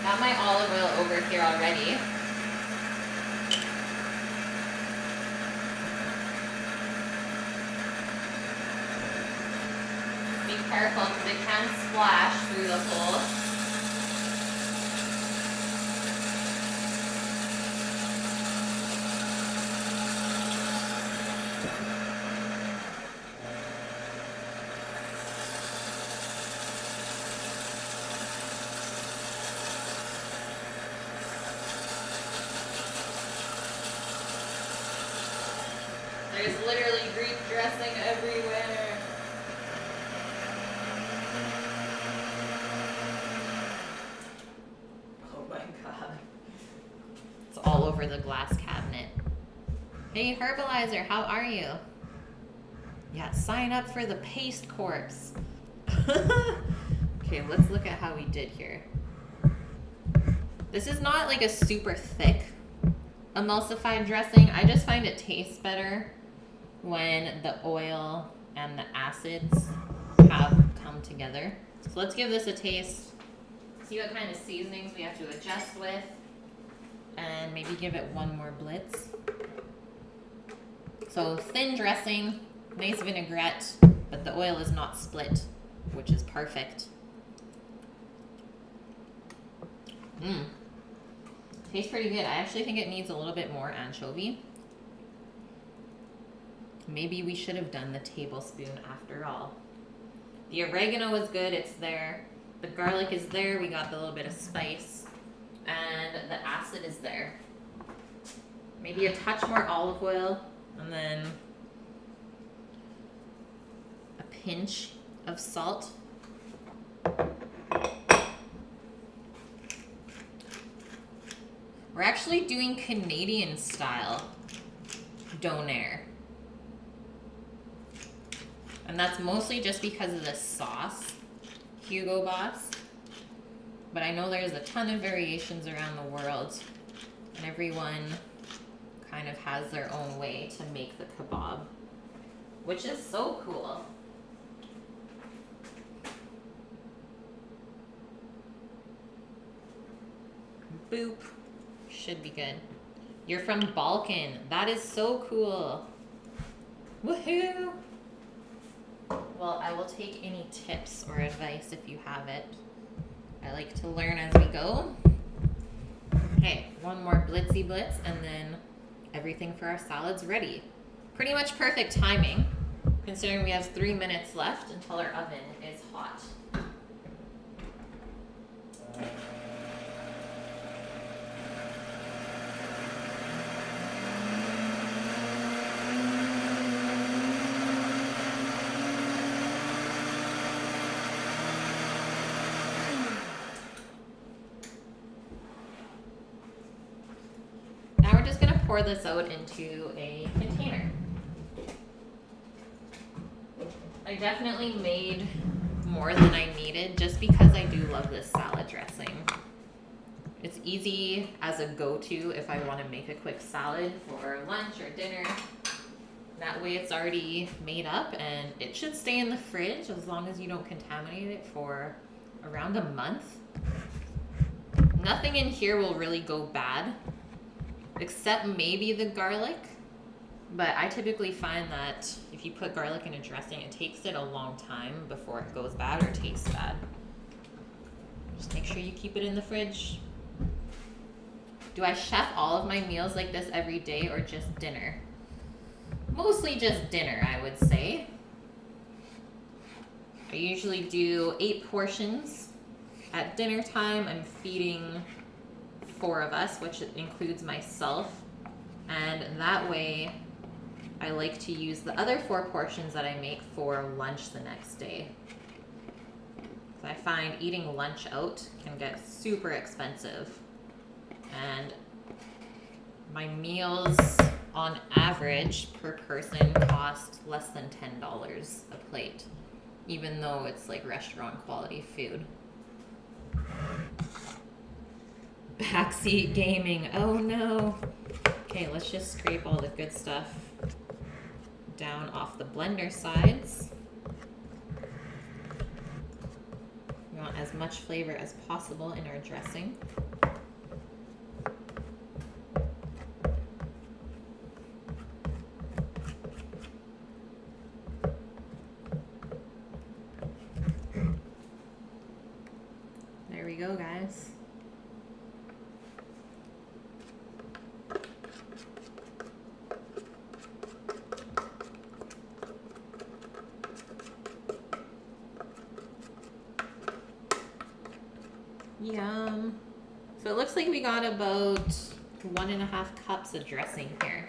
Got my olive oil over here already. Be careful because it can splash through the hole. There's literally Greek dressing everywhere. Oh my god. It's all over the glass cabinet. Hey Herbalizer, how are you? Yeah, sign up for the paste course. Okay, let's look at how we did here. This is not like a super thick emulsified dressing. I just find it tastes better when the oil and the acids have come together. So let's give this a taste, see what kind of seasonings we have to adjust with, and maybe give it one more blitz. So thin dressing, nice vinaigrette, but the oil is not split, which is perfect. Tastes pretty good. I actually think it needs a little bit more anchovy. Maybe we should have done the tablespoon after all. The oregano is good, it's there. The garlic is there, we got the little bit of spice. And the acid is there. Maybe a touch more olive oil, and then a pinch of salt. We're actually doing Canadian style Donair. And that's mostly just because of the sauce, Hugo Boss. But I know there's a ton of variations around the world, and everyone kind of has their own way to make the kebab, which is so cool. Boop. Should be good. You're from Balkan. That is so cool. Woohoo! Well, I will take any tips or advice if you have it. I like to learn as we go. Okay, one more blitzy blitz, and then everything for our salad's ready. Pretty much perfect timing, considering we have 3 minutes left until our oven is hot. Pour this out into a container. I definitely made more than I needed just because I do love this salad dressing. It's easy as a go-to if I want to make a quick salad for lunch or dinner. That way it's already made up, and it should stay in the fridge as long as you don't contaminate it for around a month. Nothing in here will really go bad, except maybe the garlic, but I typically find that if you put garlic in a dressing, it takes it a long time before it goes bad or tastes bad. Just make sure you keep it in the fridge. Do I chef all of my meals like this every day or just dinner? Mostly just dinner, I would say. I usually do 8 portions. At dinner time, I'm feeding 4 of us, which includes myself, and that way I like to use the other 4 portions that I make for lunch the next day. So I find eating lunch out can get super expensive, and my meals on average per person cost less than $10 a plate, even though it's like restaurant quality food. Backseat gaming. Oh no. Okay, let's just scrape all the good stuff down off the blender sides. We want as much flavor as possible in our dressing. There we go, guys. Yum. So it looks like we got about 1.5 cups of dressing here,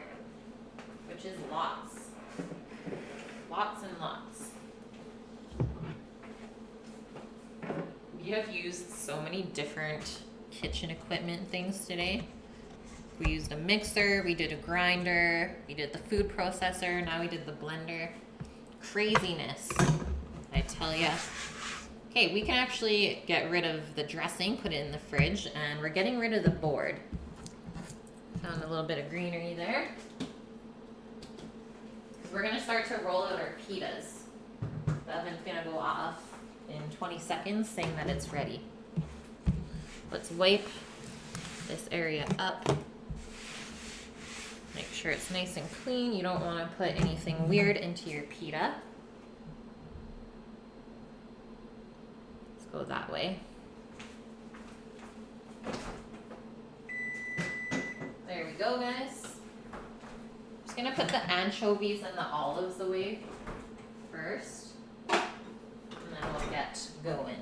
which is lots. Lots and lots. We have used so many different kitchen equipment things today. We used a mixer, we did a grinder, we did the food processor, now we did the blender. Craziness, I tell ya. Okay, we can actually get rid of the dressing, put it in the fridge, and we're getting rid of the board. Found a little bit of greenery there. We're gonna start to roll out our pitas. The oven's gonna go off in 20 seconds, saying that it's ready. Let's wipe this area up. Make sure it's nice and clean. You don't want to put anything weird into your pita. Let's go that way. There we go, guys. Just gonna put the anchovies and the olives away first, and then we'll get going.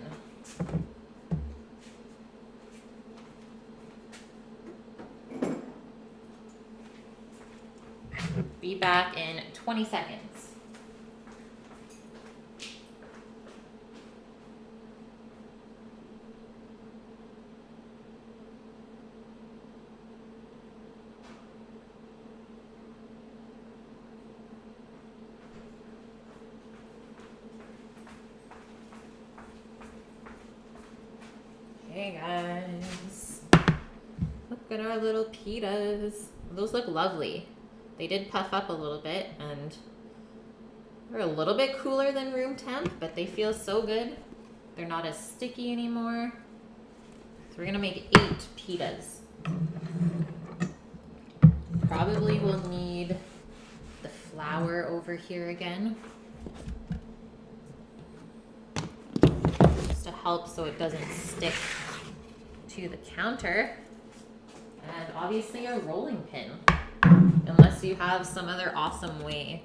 Be back in 20 seconds. Hey guys, look at our little pitas. Those look lovely. They did puff up a little bit and they're a little bit cooler than room temp, but they feel so good. They're not as sticky anymore. So we're gonna make 8 pitas. Probably will need the flour over here again, just to help so it doesn't stick to the counter. And obviously a rolling pin, unless you have some other awesome way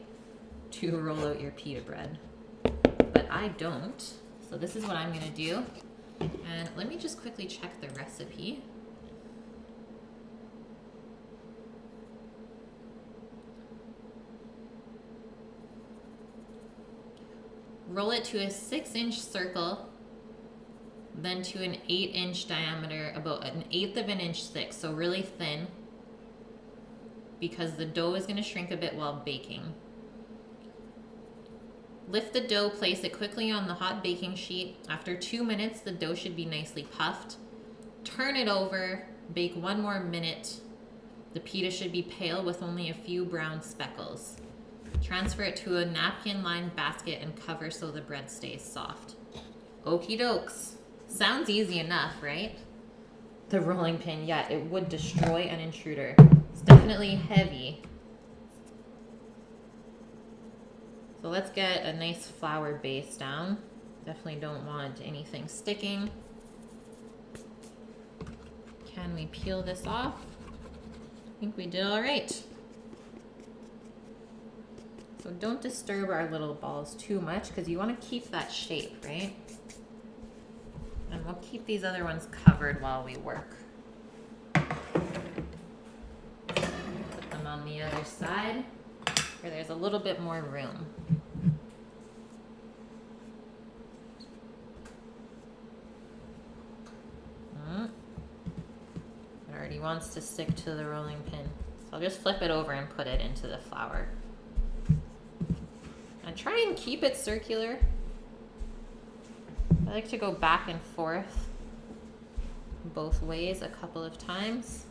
to roll out your pita bread. But I don't, so this is what I'm gonna do. And let me just quickly check the recipe. Roll it to a 6-inch circle, then to an 8-inch diameter, about 1/8 of an inch thick, so really thin, because the dough is going to shrink a bit while baking. Lift the dough, place it quickly on the hot baking sheet. After 2 minutes, the dough should be nicely puffed. Turn it over, bake 1 more minute. The pita should be pale with only a few brown speckles. Transfer it to a napkin-lined basket and cover so the bread stays soft. Okie dokes. Sounds easy enough, right? The rolling pin, yeah, it would destroy an intruder. It's definitely heavy. So let's get a nice flour base down. Definitely don't want anything sticking. Can we peel this off? I think we did all right. So don't disturb our little balls too much because you want to keep that shape, right? And we'll keep these other ones covered while we work. Put them on the other side where there's a little bit more room. It already wants to stick to the rolling pin. So I'll just flip it over and put it into the flour. And try and keep it circular. I like to go back and forth both ways a couple of times.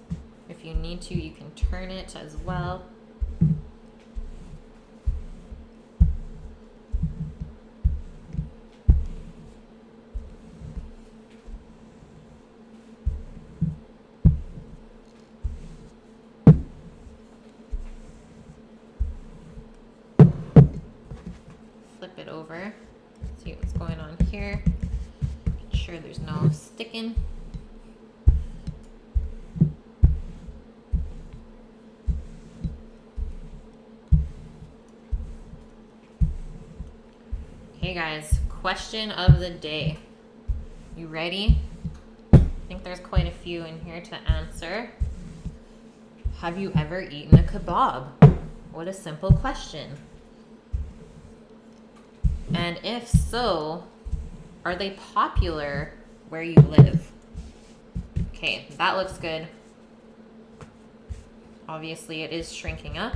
If you need to, you can turn it as well. Flip it over, see what's going on here. Make sure there's no sticking. Hey guys, question of the day. You ready? I think there's quite a few in here to answer. Have you ever eaten a kebab? What a simple question. And if so, are they popular where you live? Okay, that looks good. Obviously it is shrinking up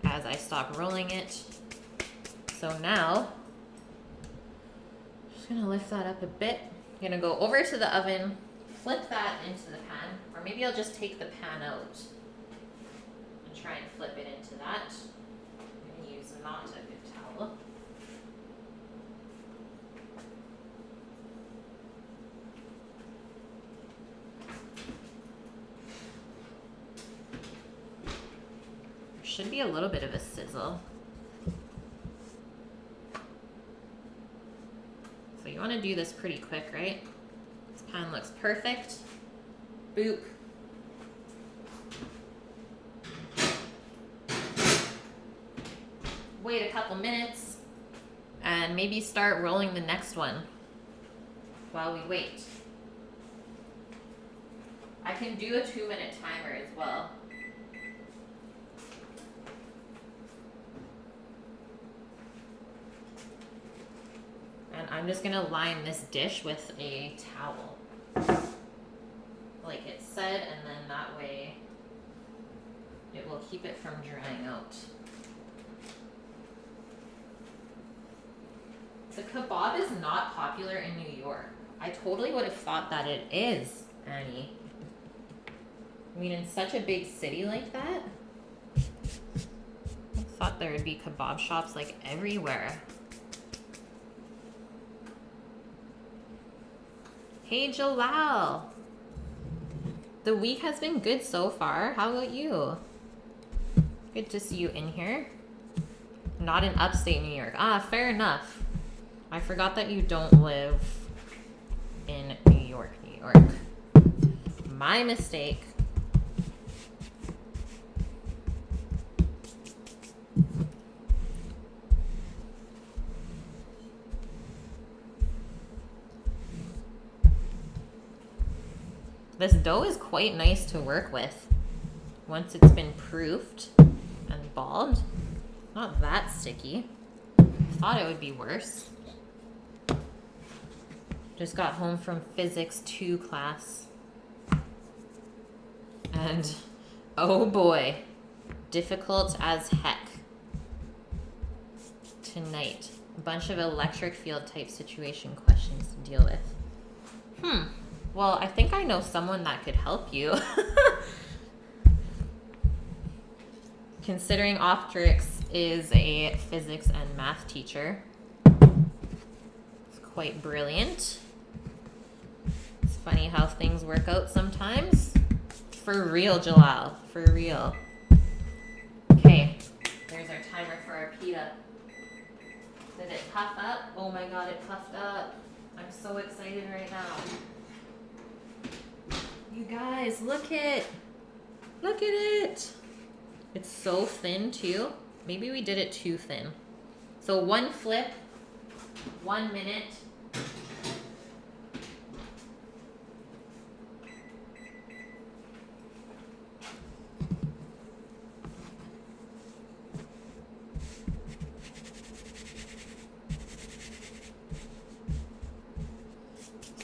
as I stop rolling it. So now, just gonna lift that up a bit. I'm gonna go over to the oven, flip that into the pan, or maybe I'll just take the pan out and try and flip it into that. I'm gonna use not a good towel. should be a little bit of a sizzle. So you want to do this pretty quick, right? This pan looks perfect. Boop. Wait a couple minutes and maybe start rolling the next one while we wait. I can do a 2-minute timer as well. And I'm just gonna line this dish with a towel, like it said, and then that way it will keep it from drying out. The kebab is not popular in New York. I totally would have thought that it is, Annie. I mean, in such a big city like that, I thought there would be kebab shops like everywhere. Hey, Jalal. The week has been good so far. How about you? Good to see you in here. Not in upstate New York. Ah, fair enough. I forgot that you don't live in New York, New York. My mistake. This dough is quite nice to work with once it's been proofed and balled. Not that sticky. Thought it would be worse. Just got home from physics 2 class. And oh boy, difficult as heck. Tonight, a bunch of electric field type situation questions to deal with. Well, I think I know someone that could help you. Considering Optrix is a physics and math teacher. It's quite brilliant. It's funny how things work out sometimes. For real, Jalal. For real. Okay, there's our timer for our pita. Did it puff up? Oh my god, it puffed up. I'm so excited right now. You guys, look at it. It's so thin too. Maybe we did it too thin. So 1 flip, 1 minute.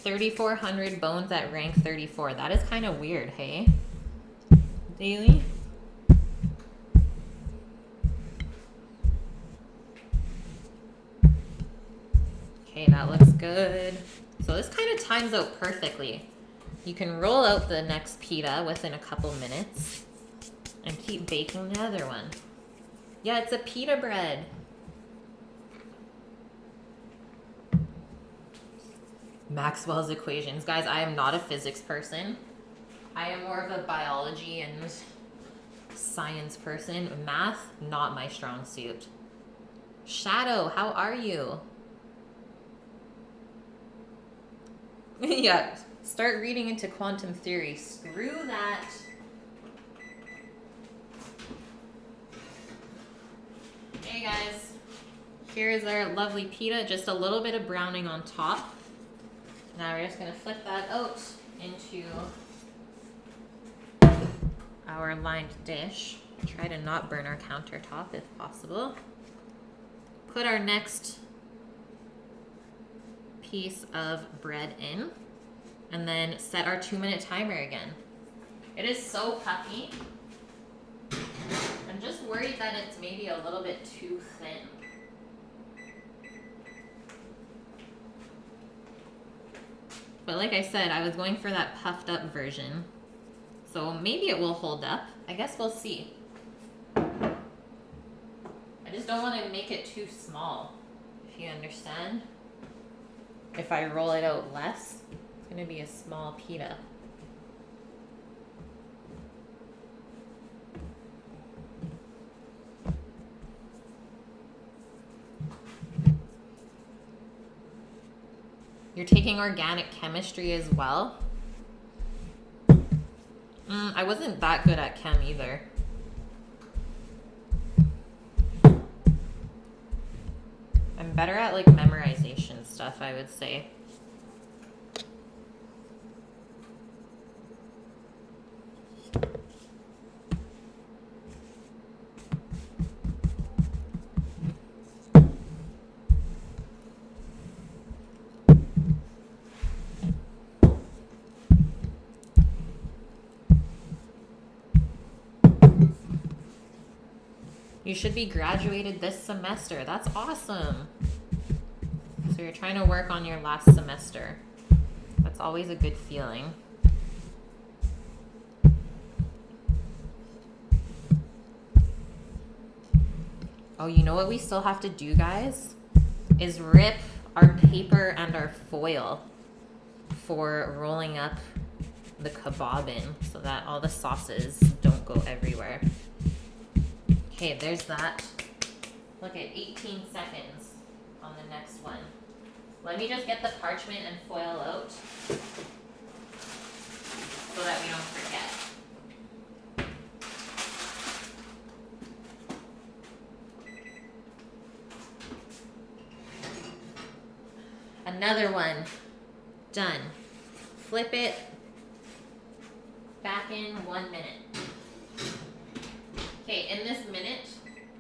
$3,400 bones at rank 34. That is kind of weird, hey? Daily? Okay, that looks good. So this kind of times out perfectly. You can roll out the next pita within a couple minutes and keep baking the other one. Yeah, it's a pita bread. Maxwell's equations. Guys, I am not a physics person. I am more of a biology and science person. Math, not my strong suit. Shadow, how are you? Yeah, start reading into quantum theory. Screw that. Hey guys, here is our lovely pita. Just a little bit of browning on top. Now we're just going to flip that out into our lined dish. Try to not burn our countertop if possible. Put our next piece of bread in and then set our 2-minute timer again. It is so puffy. I'm just worried that it's maybe a little bit too thin. But like I said, I was going for that puffed up version. So maybe it will hold up. I guess we'll see. I just don't want to make it too small, if you understand. If I roll it out less, it's going to be a small pita. You're taking organic chemistry as well? I wasn't that good at chem either. I'm better at like memorization stuff, I would say. You should be graduated this semester. That's awesome. So you're trying to work on your last semester. That's always a good feeling. Oh, you know what we still have to do, guys? Is rip our paper and our foil for rolling up the kebab in so that all the sauces don't go everywhere. Okay, there's that. Look at 18 seconds on the next one. Let me just get the parchment and foil out so that we don't forget. Another one. Done. Flip it. Back in 1 minute. Okay, in this minute,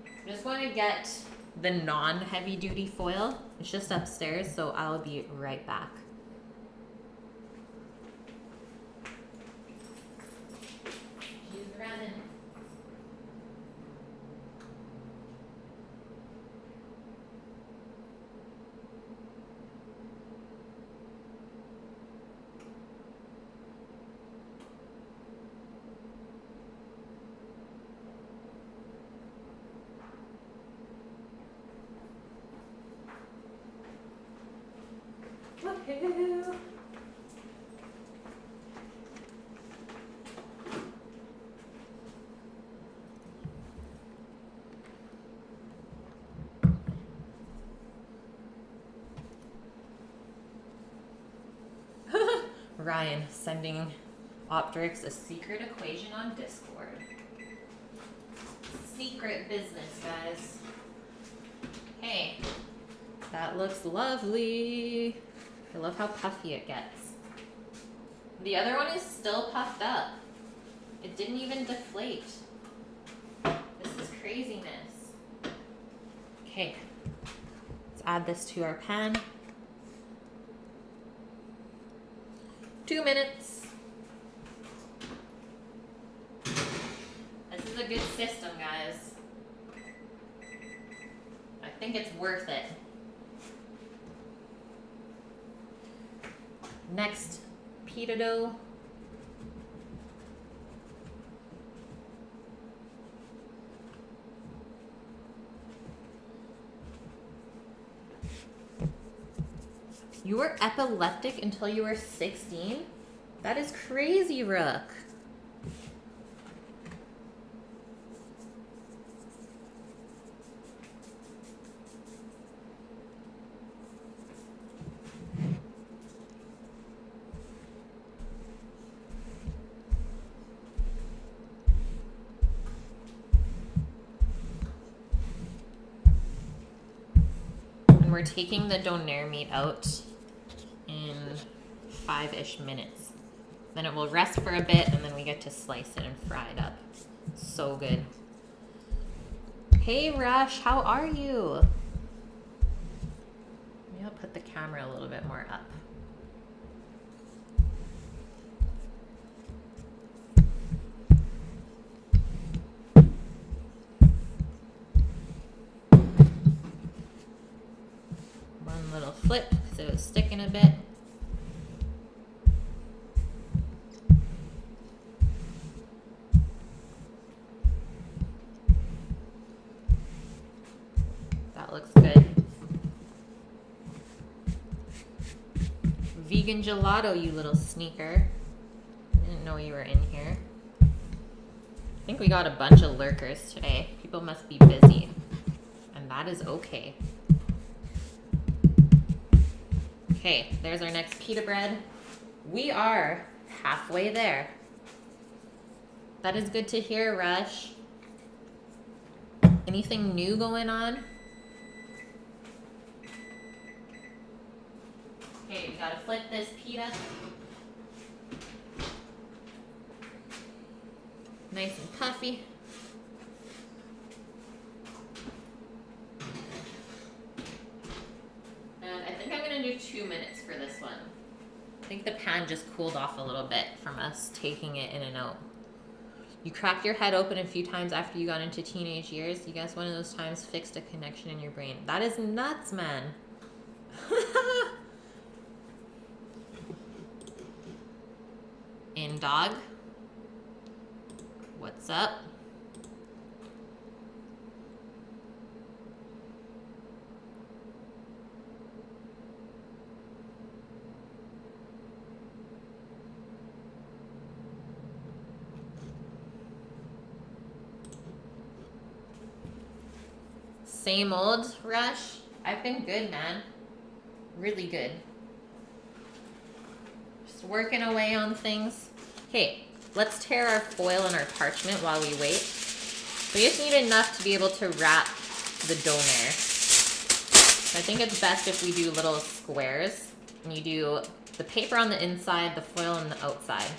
I'm just going to get the non-heavy duty foil. It's just upstairs, so I'll be right back. Use resin. Woohoo! Ryan sending Optrix a secret equation on Discord. Secret business, guys. Hey, that looks lovely. I love how puffy it gets. The other one is still puffed up. It didn't even deflate. This is craziness. Okay, let's add this to our pan. 2 minutes. This is a good system, guys. I think it's worth it. Next, pita dough. You were epileptic until you were 16? That is crazy, Rook. We're taking the Donair meat out in 5-ish minutes. Then it will rest for a bit and then we get to slice it and fry it up. So good. Hey Rush, how are you? Maybe I'll put the camera a little bit more up. Little flip because it was sticking a bit. That looks good. Vegan gelato, you little sneaker. I didn't know you were in here. I think we got a bunch of lurkers today. People must be busy. And that is okay. Okay, there's our next pita bread. We are halfway there. That is good to hear, Rush. Anything new going on? Okay, we gotta flip this pita. Nice and puffy. And I think I'm gonna do 2 minutes for this one. I think the pan just cooled off a little bit from us taking it in and out. You cracked your head open a few times after you got into teenage years. You guess one of those times fixed a connection in your brain. That is nuts, man. In dog. What's up? Same old, Rush. I've been good, man. Really good. Just working away on things. Okay, let's tear our foil and our parchment while we wait. We just need enough to be able to wrap the Donair. I think it's best if we do little squares. And you do the paper on the inside, the foil on the outside.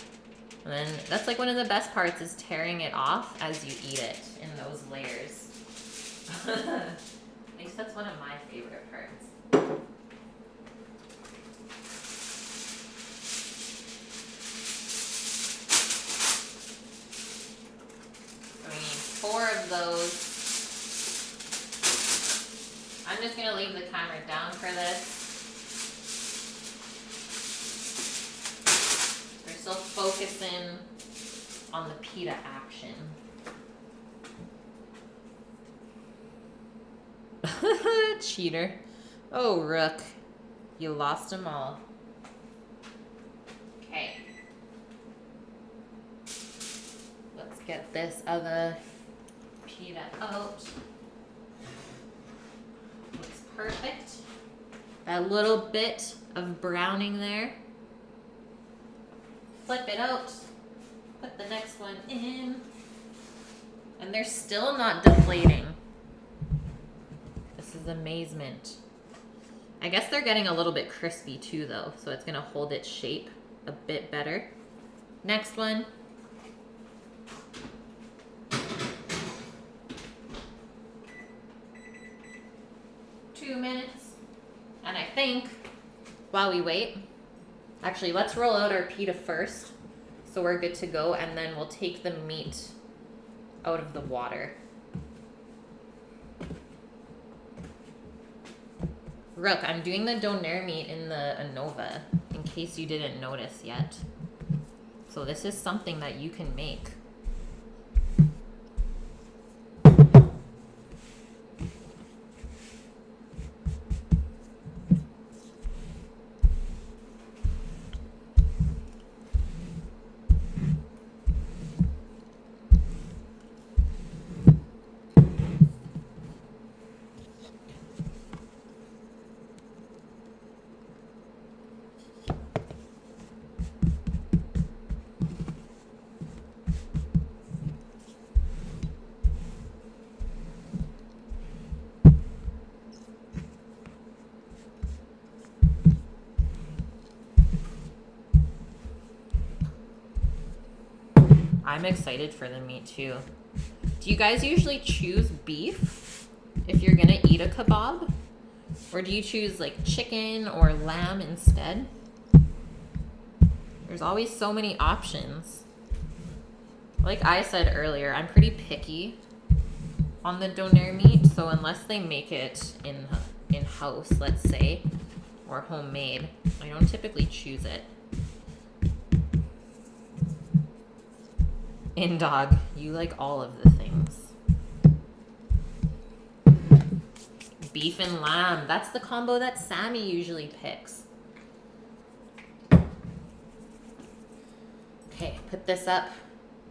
And then that's like one of the best parts is tearing it off as you eat it in those layers. At least that's one of my favorite parts. So we need 4 of those. I'm just going to leave the timer down for this. We're still focusing on the pita action. Cheater. Oh, Rook. You lost them all. Okay. Let's get this other pita out. Looks perfect. That little bit of browning there. Flip it out. Put the next one in. And they're still not deflating. This is amazement. I guess they're getting a little bit crispy too though, so it's gonna hold its shape a bit better. Next one. Two minutes. And I think, while we wait, actually let's roll out our pita first, so we're good to go, and then we'll take the meat out of the water. Rook, I'm doing the Donair meat in the ANOVA, in case you didn't notice yet. So this is something that you can make. I'm excited for the meat too. Do you guys usually choose beef if you're gonna eat a kebab? Or do you choose like chicken or lamb instead? There's always so many options. Like I said earlier, I'm pretty picky on the Donair meat, so unless they make it in-house, let's say, or homemade, I don't typically choose it. In dog, you like all of the things. Beef and lamb, that's the combo that Sammy usually picks. Okay, put this up.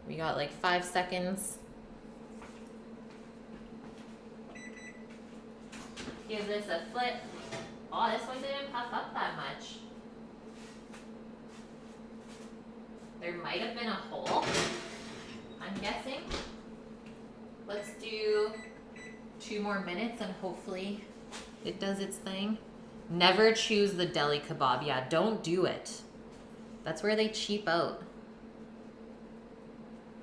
We got like 5 seconds. Give this a flip. Oh, this one didn't puff up that much. There might have been a hole, I'm guessing. Let's do 2 more minutes and hopefully it does its thing. Never choose the deli kebab. Yeah, don't do it. That's where they cheap out.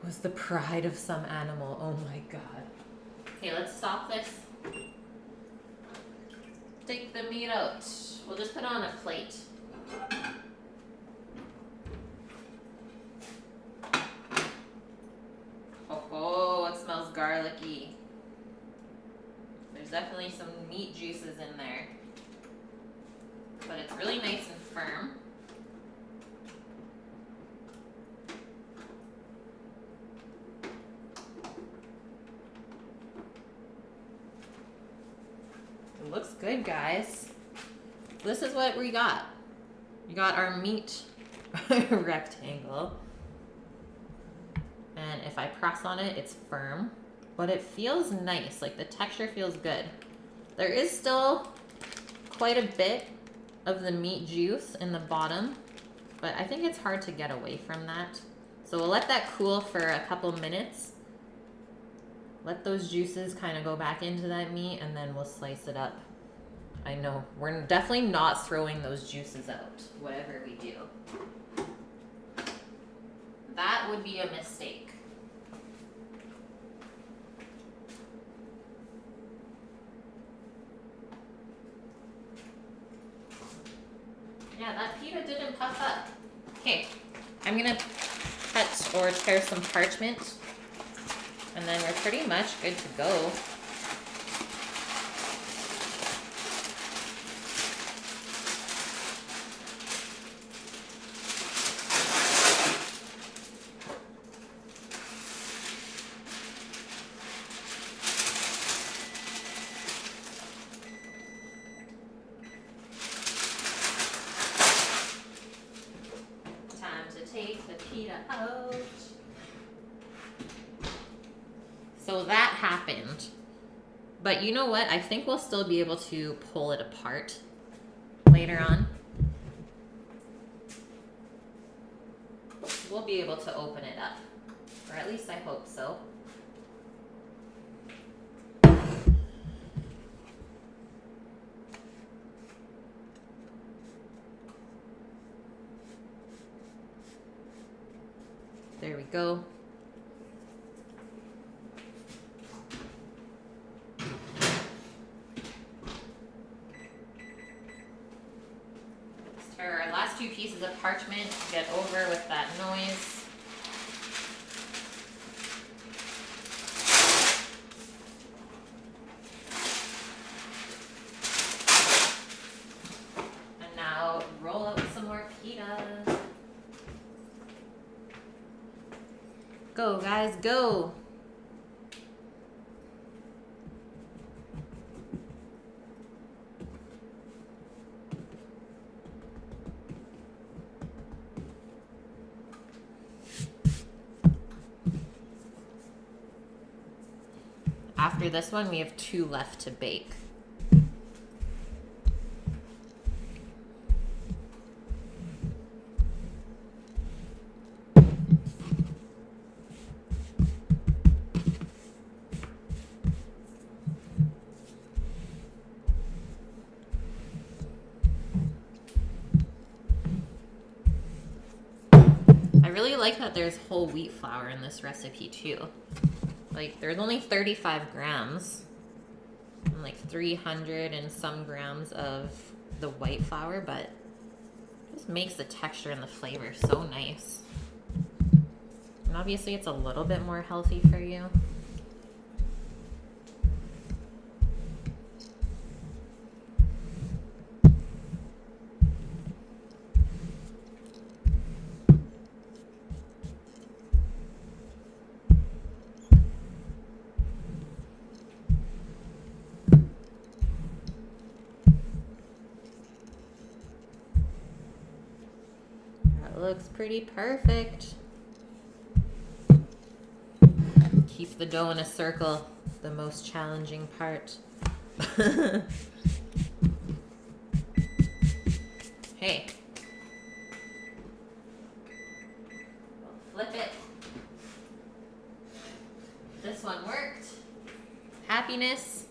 Was the pride of some animal. Oh my God. Okay, let's stop this. Take the meat out. We'll just put it on a plate. Oh, it smells garlicky. There's definitely some meat juices in there. But it's really nice and firm. It looks good, guys. This is what we got. We got our meat rectangle. And if I press on it, it's firm. But it feels nice, like the texture feels good. There is still quite a bit of the meat juice in the bottom, but I think it's hard to get away from that. So we'll let that cool for a couple minutes. Let those juices kind of go back into that meat and then we'll slice it up. I know, we're definitely not throwing those juices out, whatever we do. That would be a mistake. Yeah, that pita didn't puff up. Okay, I'm gonna cut or tear some parchment, and then we're pretty much good to go. Take the pita out. So that happened. But you know what? I think we'll still be able to pull it apart later on. We'll be able to open it up. Or at least I hope so. There we go. Let's tear our last 2 pieces of parchment to get over with that noise. And now roll out some more pita. Go, guys, go. After this one, we have 2 left to bake. I really like that there's whole wheat flour in this recipe too. Like there's only 35 grams and like 300 and some grams of the white flour, but it just makes the texture and the flavor so nice. And obviously it's a little bit more healthy for you. Looks pretty perfect. Keep the dough in a circle, the most challenging part. Hey. Flip it. This one worked. Happiness.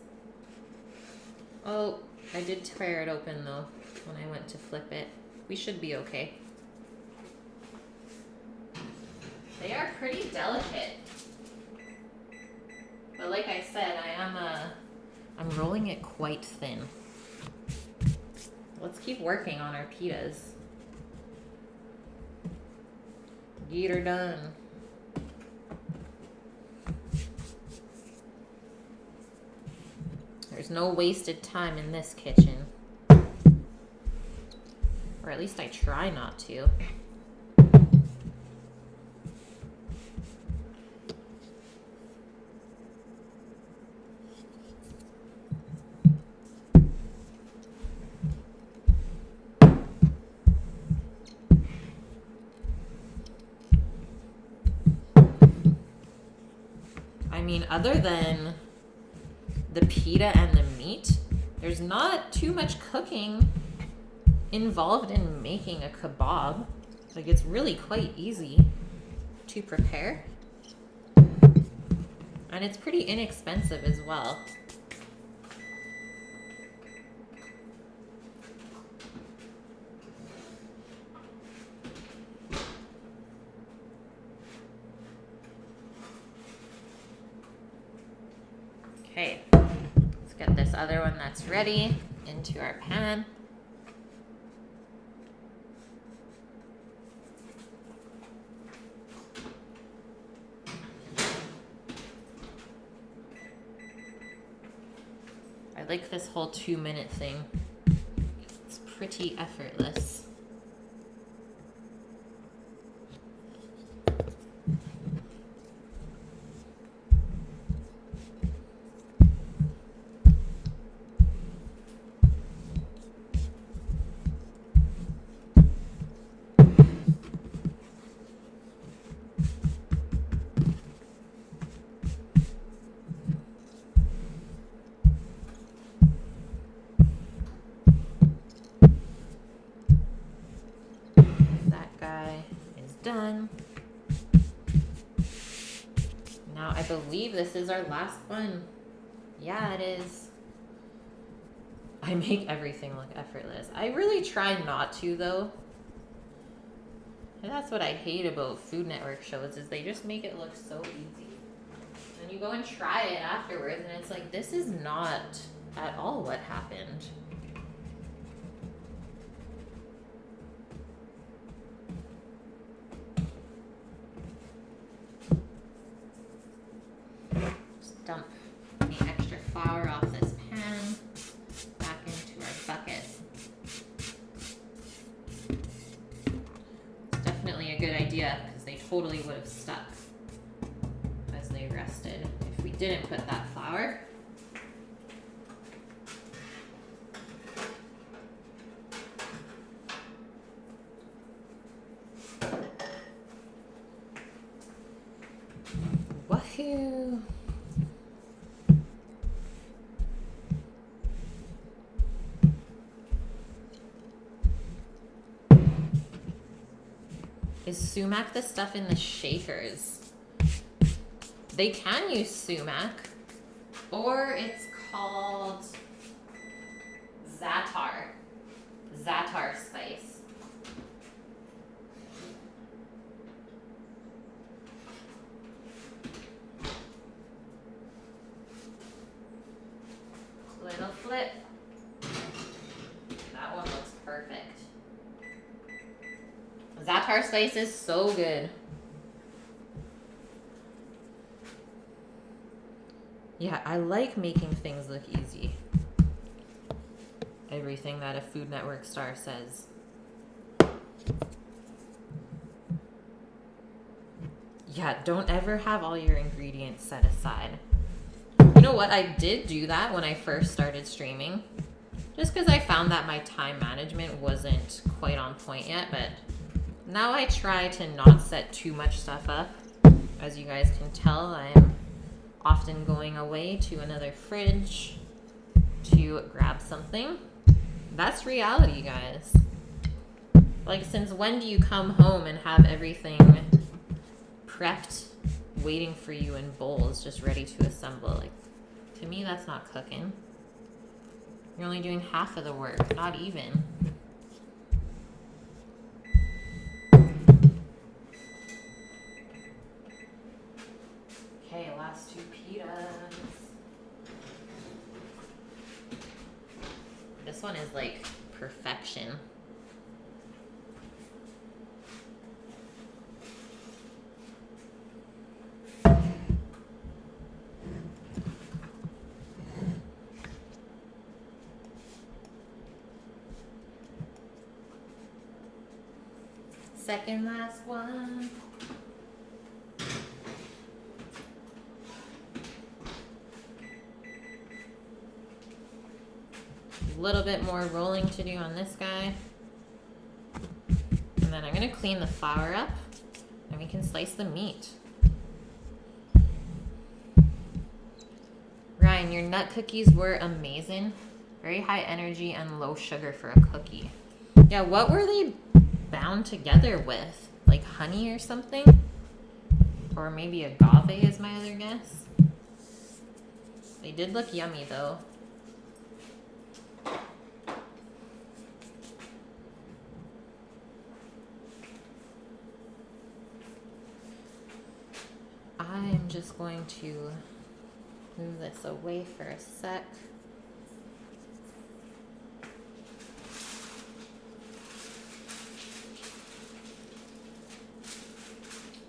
Oh, I did tear it open though when I went to flip it. We should be okay. They are pretty delicate. But like I said, I'm rolling it quite thin. Let's keep working on our pitas. Get her done. There's no wasted time in this kitchen. Or at least I try not to. I mean, other than the pita and the meat, there's not too much cooking involved in making a kebab. Like, it's really quite easy to prepare. And it's pretty inexpensive as well. Okay, let's get this other one that's ready into our pan. I like this whole 2-minute thing. It's pretty effortless. Done. Now I believe this is our last one. Yeah, it is. I make everything look effortless. I really try not to though. And that's what I hate about Food Network shows, is they just make it look so easy. And you go and try it afterwards and it's like, this is not at all what happened. Dump the extra flour off this pan back into our bucket. It's definitely a good idea because they totally would have stuck as they rested if we didn't put that flour. Wahoo! Is sumac the stuff in the shakers? They can use sumac, or it's called za'atar spice. Little flip. That one looks perfect. Za'atar spice is so good. Yeah, I like making things look easy. Everything that a Food Network star says. Yeah, don't ever have all your ingredients set aside. You know what? I did do that when I first started streaming. Just because I found that my time management wasn't quite on point yet, but now I try to not set too much stuff up. As you guys can tell, I'm often going away to another fridge to grab something. That's reality, guys. Like, since when do you come home and have everything prepped, waiting for you in bowls, just ready to assemble? Like, to me, that's not cooking. You're only doing half of the work, not even. Okay, last two pitas. This one is like perfection. Second last one. A little bit more rolling to do on this guy. And then I'm gonna clean the flour up and we can slice the meat. Ryan, your nut cookies were amazing. Very high energy and low sugar for a cookie. Yeah, what were they bound together with? Like honey or something? Or maybe agave is my other guess. They did look yummy though. I'm just going to move this away for a sec.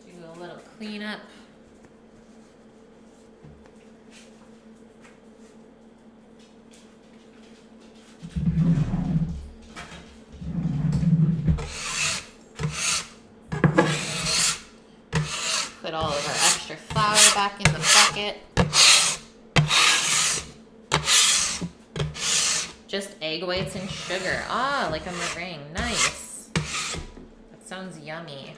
Do a little cleanup. Put all of our extra flour back in the bucket. Just egg whites and sugar. Ah, like a meringue. Nice. That sounds yummy.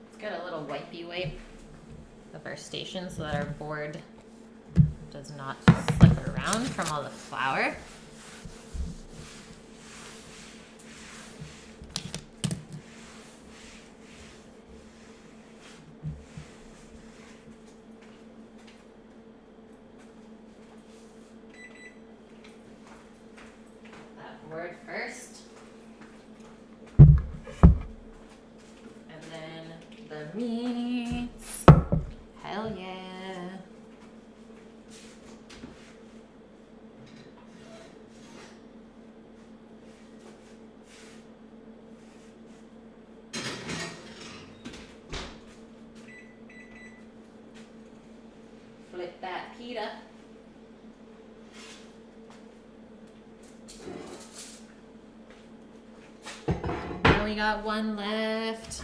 Let's get a little wipey wipe of our station so that our board does not slip around from all the flour. That board first. And then the meats. Hell yeah. Flip that pita. Now we got one left.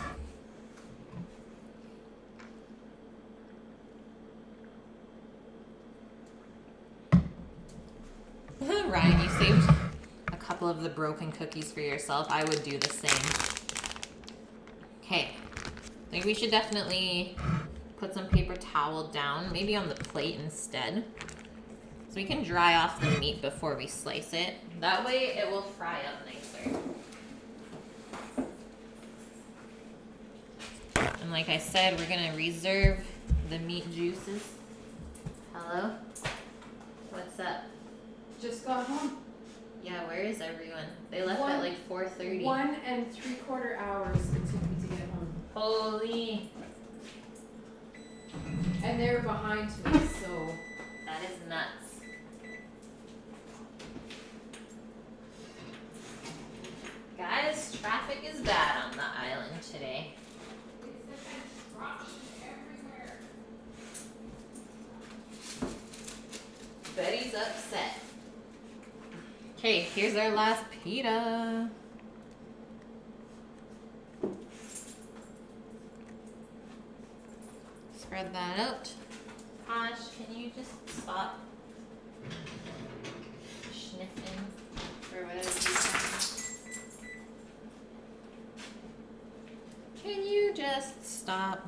Ryan, you saved a couple of the broken cookies for yourself. I would do the same. Okay, I think we should definitely put some paper towel down, maybe on the plate instead, so we can dry off the meat before we slice it. That way it will fry up nicer. And like I said, we're gonna reserve the meat juices. Hello? What's up? Just got home. Yeah, where is everyone? They left at like 4:30. 1 3/4 hours it took me to get home. Holy. And they're behind me, so. That is nuts. Guys, traffic is bad on the island today. Betty's upset. Okay, here's our last pita. Spread that out. Posh, can you just stop sniffing for whatever reason? Can you just stop?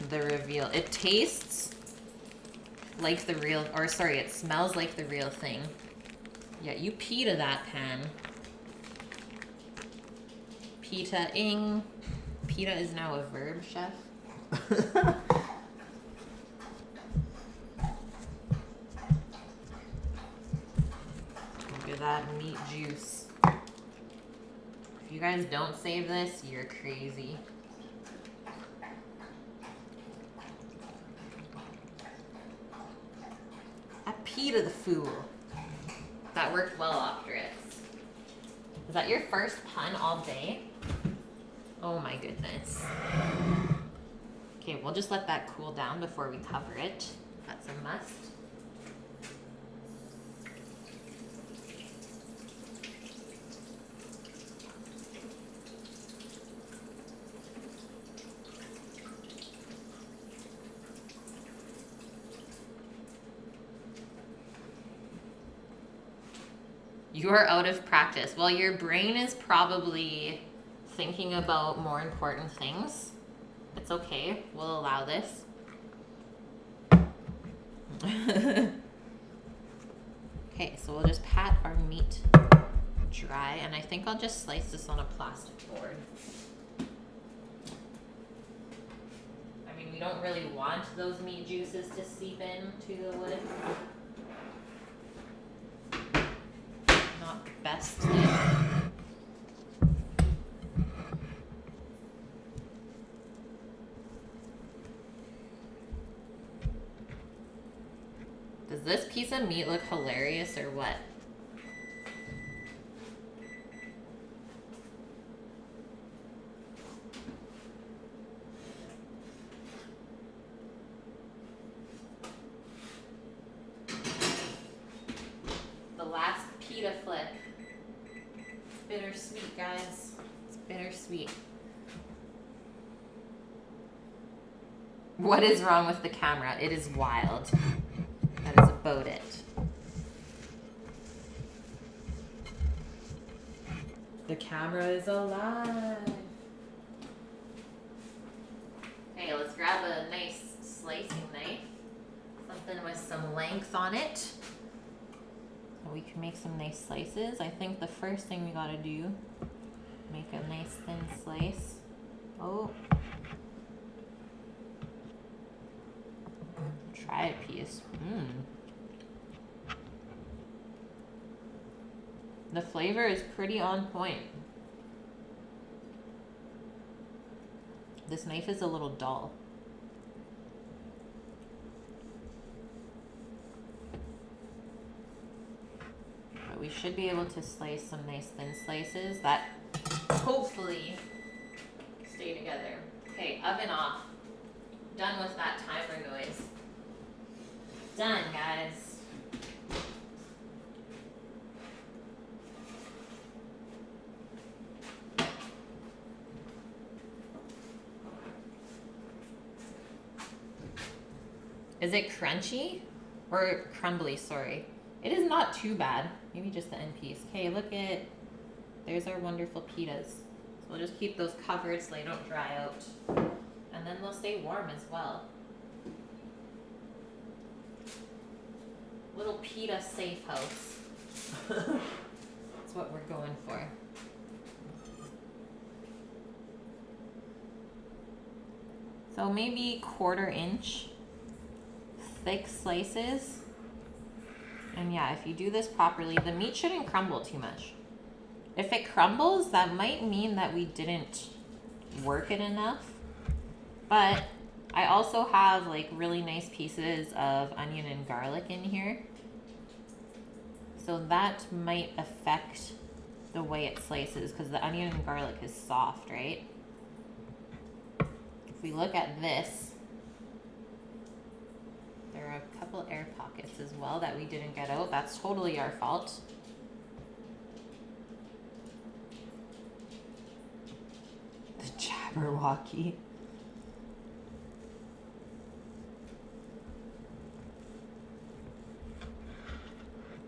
The reveal. It tastes like the real, or sorry, it smells like the real thing. Yeah, you pita that pan. Pita-ing. Pita is now a verb, chef. Look at that meat juice. If you guys don't save this, you're crazy. I pita the fool. That worked well after it. Is that your first pun all day? Oh my goodness. Okay, we'll just let that cool down before we cover it. That's a must. You are out of practice. Well, your brain is probably thinking about more important things. It's okay. We'll allow this. Okay, so we'll just pat our meat dry, and I think I'll just slice this on a plastic board. I mean, we don't really want those meat juices to seep into the wood. Not the best thing. Does this piece of meat look hilarious or what? The last pita flip. It's bittersweet, guys. It's bittersweet. What is wrong with the camera? It is wild. That is about it. The camera is alive. Okay, let's grab a nice slicing knife. Something with some length on it. So we can make some nice slices. I think the first thing we gotta do, make a nice thin slice. Oh. Try a piece. The flavor is pretty on point. This knife is a little dull. But we should be able to slice some nice thin slices that hopefully stay together. Okay, oven off. Done with that timer noise. Done, guys. Is it crunchy or crumbly? Sorry. It is not too bad. Maybe just the end piece. Okay, look at, there's our wonderful pitas. So we'll just keep those covered so they don't dry out. And then they'll stay warm as well. Little pita safe house. That's what we're going for. So maybe 1/4 inch thick slices. And yeah, if you do this properly, the meat shouldn't crumble too much. If it crumbles, that might mean that we didn't work it enough. But I also have like really nice pieces of onion and garlic in here. So that might affect the way it slices because the onion and garlic is soft, right? If we look at this, there are a couple air pockets as well that we didn't get out. That's totally our fault. The Jabberwocky.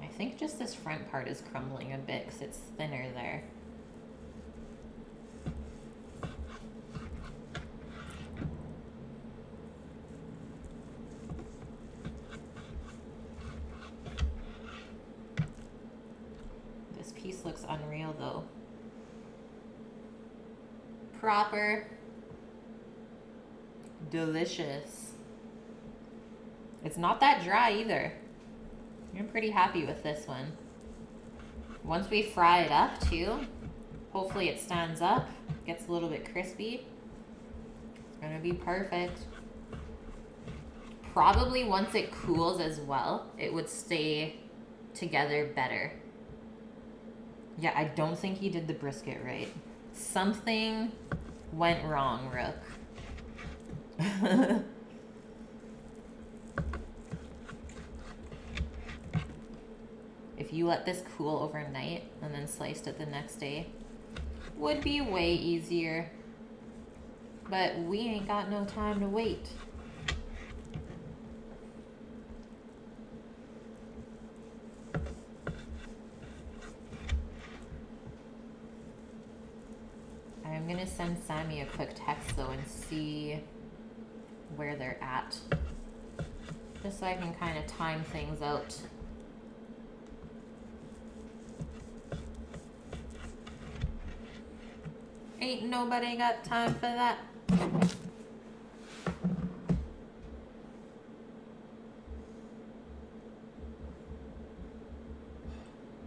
I think just this front part is crumbling a bit because it's thinner there. This piece looks unreal though. Proper. Delicious. It's not that dry either. I'm pretty happy with this one. Once we fry it up too, hopefully it stands up, gets a little bit crispy. It's gonna be perfect. Probably once it cools as well, it would stay together better. Yeah, I don't think he did the brisket right. Something went wrong, Rook. If you let this cool overnight and then sliced it the next day, would be way easier. But we ain't got no time to wait. I'm gonna send Sammy a quick text though and see where they're at. Just so I can kind of time things out. Ain't nobody got time for that.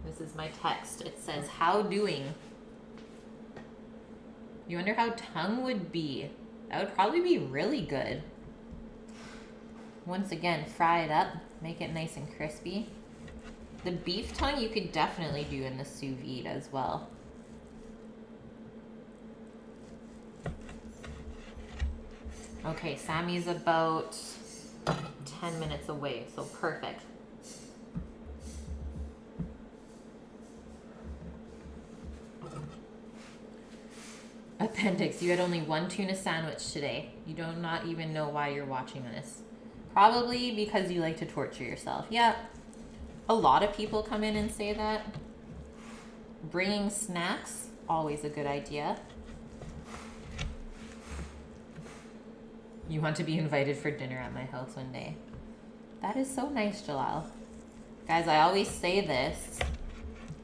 This is my text. It says, how doing? You wonder how tongue would be. That would probably be really good. Once again, fry it up, make it nice and crispy. The beef tongue you could definitely do in the sous vide as well. Okay, Sammy's about 10 minutes away, so perfect. Appendix, you had only one tuna sandwich today. You do not even know why you're watching this. Probably because you like to torture yourself. Yeah, a lot of people come in and say that. Bringing snacks, always a good idea. You want to be invited for dinner at my house one day. That is so nice, Jalal. Guys, I always say this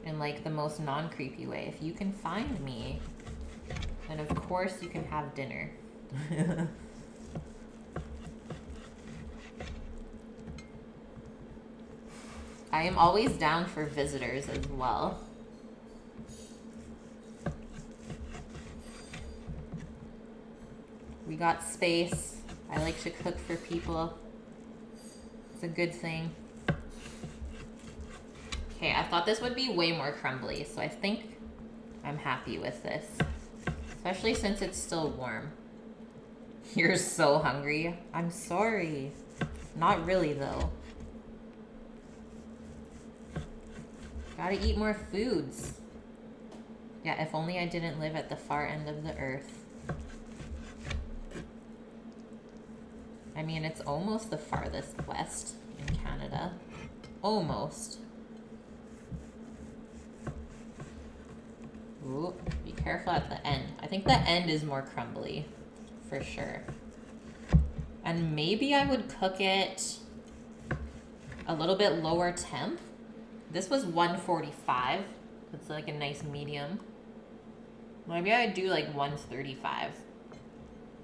in like the most non-creepy way. If you can find me, then of course you can have dinner. I am always down for visitors as well. We got space. I like to cook for people. It's a good thing. Okay, I thought this would be way more crumbly, so I think I'm happy with this. Especially since it's still warm. You're so hungry. I'm sorry. Not really, though. Gotta eat more foods. Yeah, if only I didn't live at the far end of the earth. I mean, it's almost the farthest west in Canada. Almost. Ooh, be careful at the end. I think the end is more crumbly, for sure. And maybe I would cook it a little bit lower temp. This was 145. It's like a nice medium. Maybe I'd do like 135.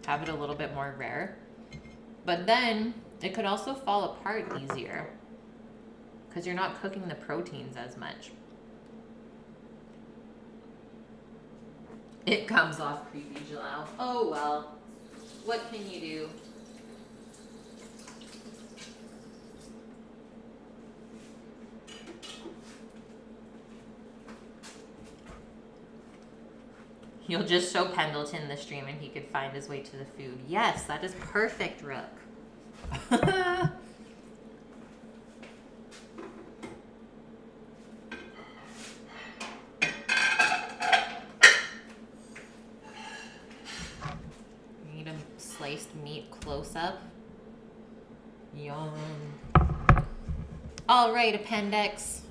Have it a little bit more rare. But then it could also fall apart easier because you're not cooking the proteins as much. It comes off creepy, Jalal. Oh well, what can you do? You'll just show Pendleton the stream and he could find his way to the food. Yes, that is perfect, Rook. Need a sliced meat close up. Yum. All right, appendix.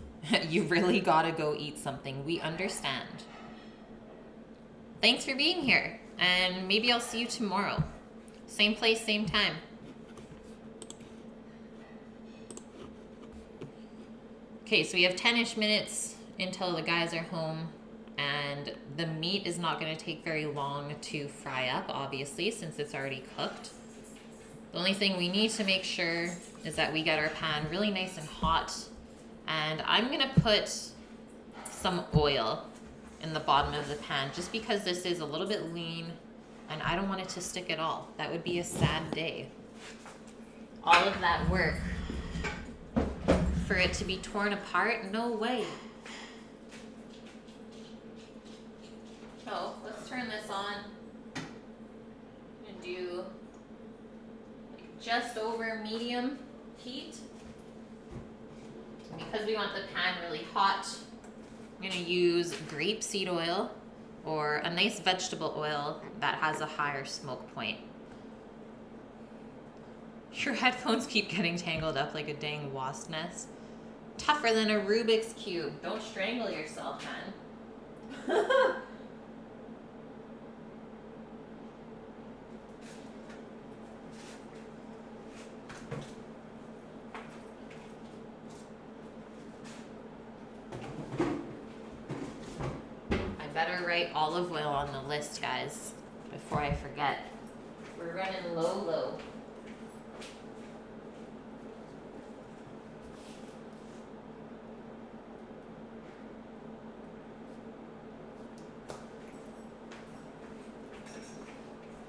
You really gotta go eat something. We understand. Thanks for being here, and maybe I'll see you tomorrow. Same place, same time. Okay, so we have 10-ish minutes until the guys are home, and the meat is not going to take very long to fry up, obviously, since it's already cooked. The only thing we need to make sure is that we get our pan really nice and hot, and I'm going to put some oil in the bottom of the pan just because this is a little bit lean and I don't want it to stick at all. That would be a sad day. All of that work for it to be torn apart? No way. So let's turn this on and do just over medium heat. Because we want the pan really hot, I'm gonna use grapeseed oil or a nice vegetable oil that has a higher smoke point. Your headphones keep getting tangled up like a dang wasp nest. Tougher than a Rubik's Cube. Don't strangle yourself, man. I better write olive oil on the list, guys, before I forget. We're running low.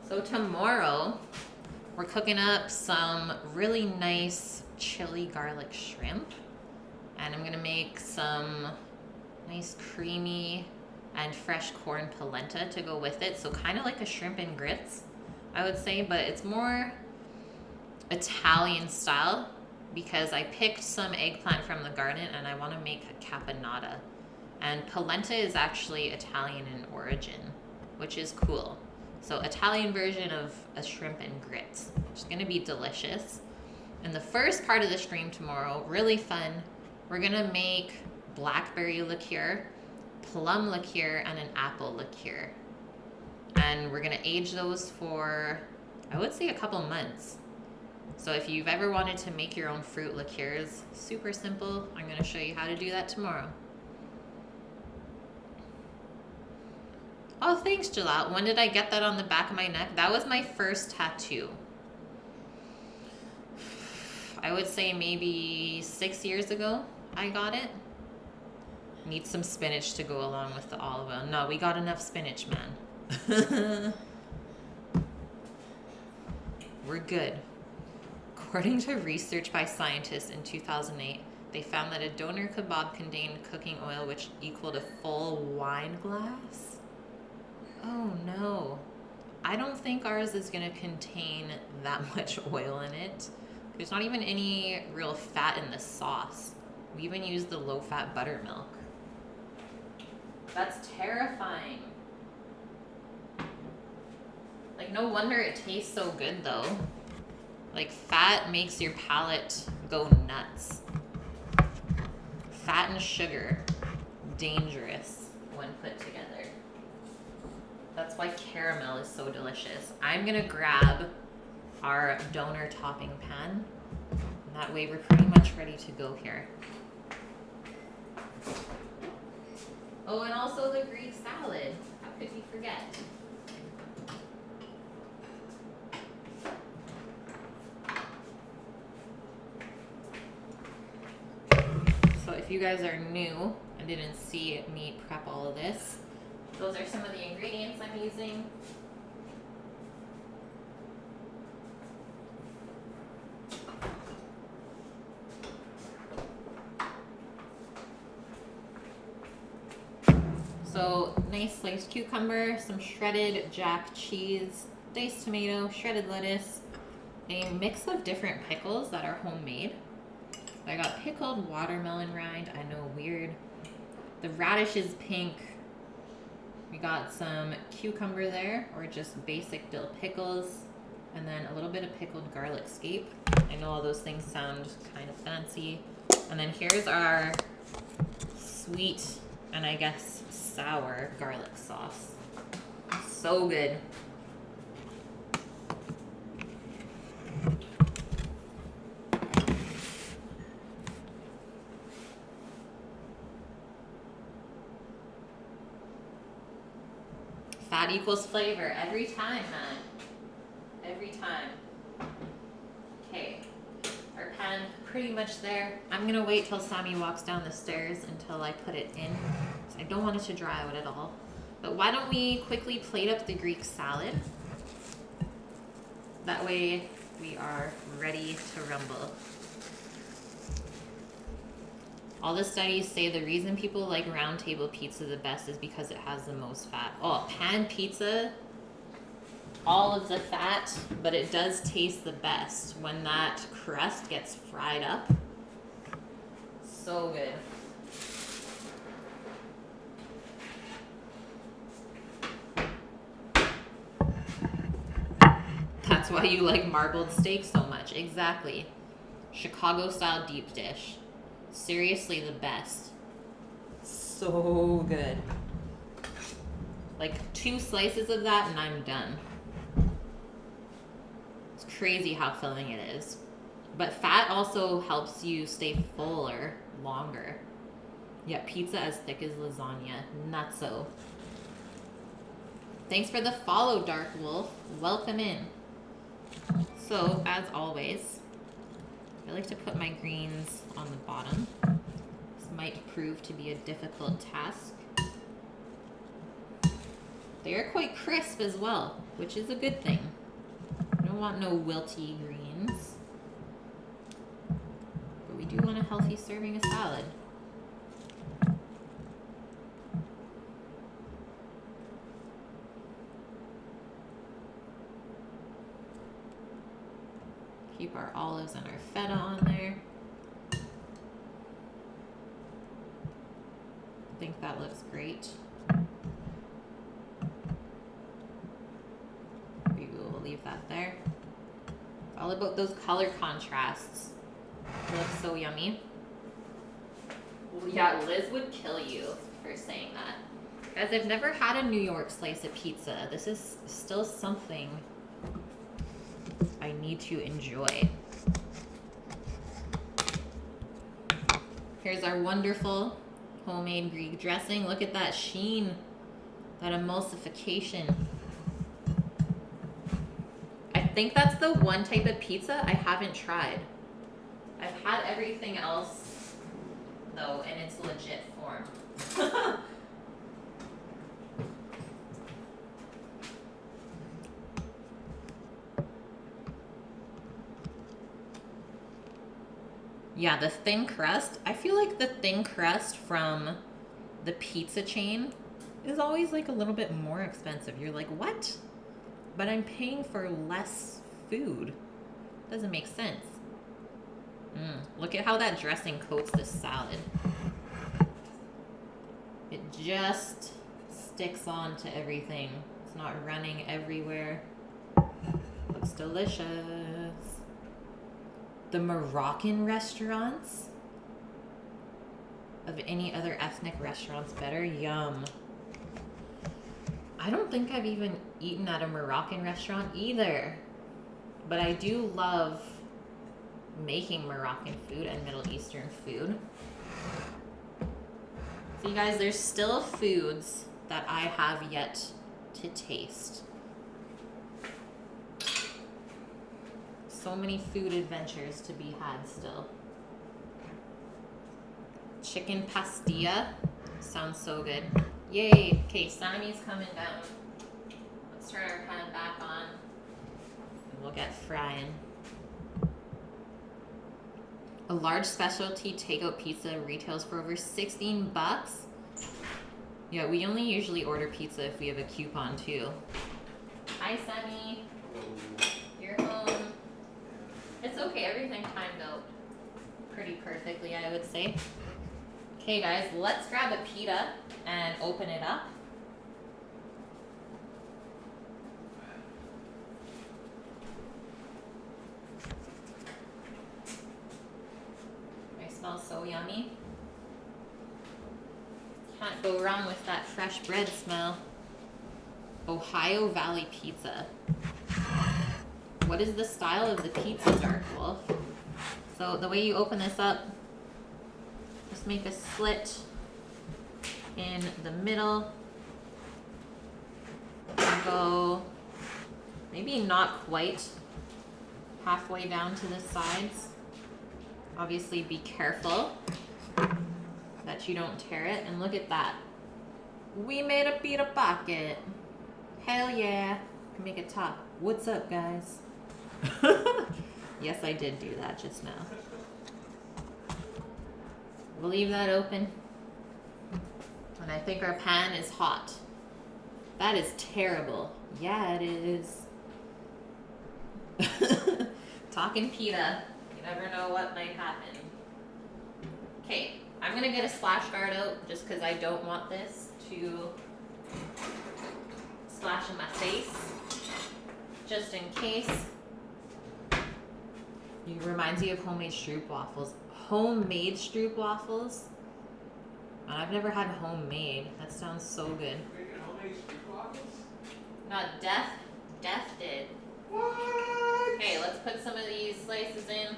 So tomorrow, we're cooking up some really nice chili garlic shrimp. And I'm gonna make some nice creamy and fresh corn polenta to go with it. So kind of like a shrimp and grits, I would say, but it's more Italian style because I picked some eggplant from the garden and I want to make a caponata. And polenta is actually Italian in origin, which is cool. So Italian version of a shrimp and grits, which is going to be delicious. And the first part of the stream tomorrow, really fun, we're going to make blackberry liqueur, plum liqueur, and an apple liqueur. And we're going to age those for, I would say, a couple months. So if you've ever wanted to make your own fruit liqueurs, super simple. I'm going to show you how to do that tomorrow. Oh, thanks, Jalal. When did I get that on the back of my neck? That was my first tattoo. I would say maybe 6 years ago I got it. Need some spinach to go along with the olive oil. No, we got enough spinach, man. We're good. According to research by scientists in 2008, they found that a Donair kebab contained cooking oil which equaled a full wine glass. Oh no. I don't think ours is going to contain that much oil in it. There's not even any real fat in the sauce. We even use the low-fat buttermilk. That's terrifying. Like, no wonder it tastes so good, though. Like, fat makes your palate go nuts. Fat and sugar, dangerous when put together. That's why caramel is so delicious. I'm gonna grab our Donair topping pan. And that way we're pretty much ready to go here. Oh, and also the Greek salad. How could we forget? So if you guys are new and didn't see me prep all of this, those are some of the ingredients I'm using. So, nice sliced cucumber, some shredded jack cheese, diced tomato, shredded lettuce, a mix of different pickles that are homemade. I got pickled watermelon rind, I know, weird. The radish is pink. We got some cucumber there, or just basic dill pickles, and then a little bit of pickled garlic scape. I know all those things sound kind of fancy. And then here's our sweet and I guess sour garlic sauce. So good. Fat equals flavor every time, man. Every time. Okay, our pan pretty much there. I'm gonna wait till Sammy walks down the stairs until I put it in. I don't want it to dry out at all. But why don't we quickly plate up the Greek salad? That way we are ready to rumble. All the studies say the reason people like round table pizza the best is because it has the most fat. Oh, pan pizza, all of the fat, but it does taste the best when that crust gets fried up. So good. That's why you like marbled steak so much. Exactly. Chicago style deep dish. Seriously the best. So good. Like 2 slices of that and I'm done. It's crazy how filling it is. But fat also helps you stay fuller longer. Yet pizza as thick as lasagna. Nutso. Thanks for the follow, Dark Wolf. Welcome in. So, as always, I like to put my greens on the bottom. This might prove to be a difficult task. They are quite crisp as well, which is a good thing. I don't want no wilty greens. But we do want a healthy serving of salad. Keep our olives and our feta on there. I think that looks great. Maybe we'll leave that there. It's all about those color contrasts. It looks so yummy. Well, yeah, Liz would kill you for saying that. Guys, I've never had a New York slice of pizza. This is still something I need to enjoy. Here's our wonderful homemade Greek dressing. Look at that sheen, that emulsification. I think that's the one type of pizza I haven't tried. I've had everything else, though, in its legit form. Yeah, the thin crust. I feel like the thin crust from the pizza chain is always like a little bit more expensive. You're like, what? But I'm paying for less food. Doesn't make sense. Look at how that dressing coats this salad. It just sticks on to everything. It's not running everywhere. Looks delicious. The Moroccan restaurants of any other ethnic restaurants better. Yum. I don't think I've even eaten at a Moroccan restaurant either. But I do love making Moroccan food and Middle Eastern food. So you guys, there's still foods that I have yet to taste. So many food adventures to be had still. Chicken pastilla sounds so good. Yay! Okay, Sammy's coming down. Let's turn our pan back on and we'll get frying. A large specialty takeout pizza retails for over 16 bucks. Yeah, we only usually order pizza if we have a coupon too. Hi, Sammy. You're home. It's okay, everything timed out pretty perfectly, I would say. Okay guys, let's grab a pita and open it up. I smell So yummy. Can't go wrong with that fresh bread smell. Ohio Valley Pizza. What is the style of the pizza, Dark Wolf? So the way you open this up, just make a slit in the middle and go maybe not quite halfway down to the sides. Obviously be careful that you don't tear it. And look at that. We made a pita pocket. Hell yeah. Can make it top. What's up, guys? Yes, I did do that just now. We'll leave that open. And I think our pan is hot. That is terrible. Yeah, it is. Talking pita. You never know what might happen. Okay, I'm gonna get a splash guard out just because I don't want this to splash in my face. Just in case. It reminds me of homemade stroop waffles. Homemade stroop waffles? I've never had homemade. That sounds so good. Making homemade stroop waffles? Not Death. Death did. What? Okay, let's put some of these slices in.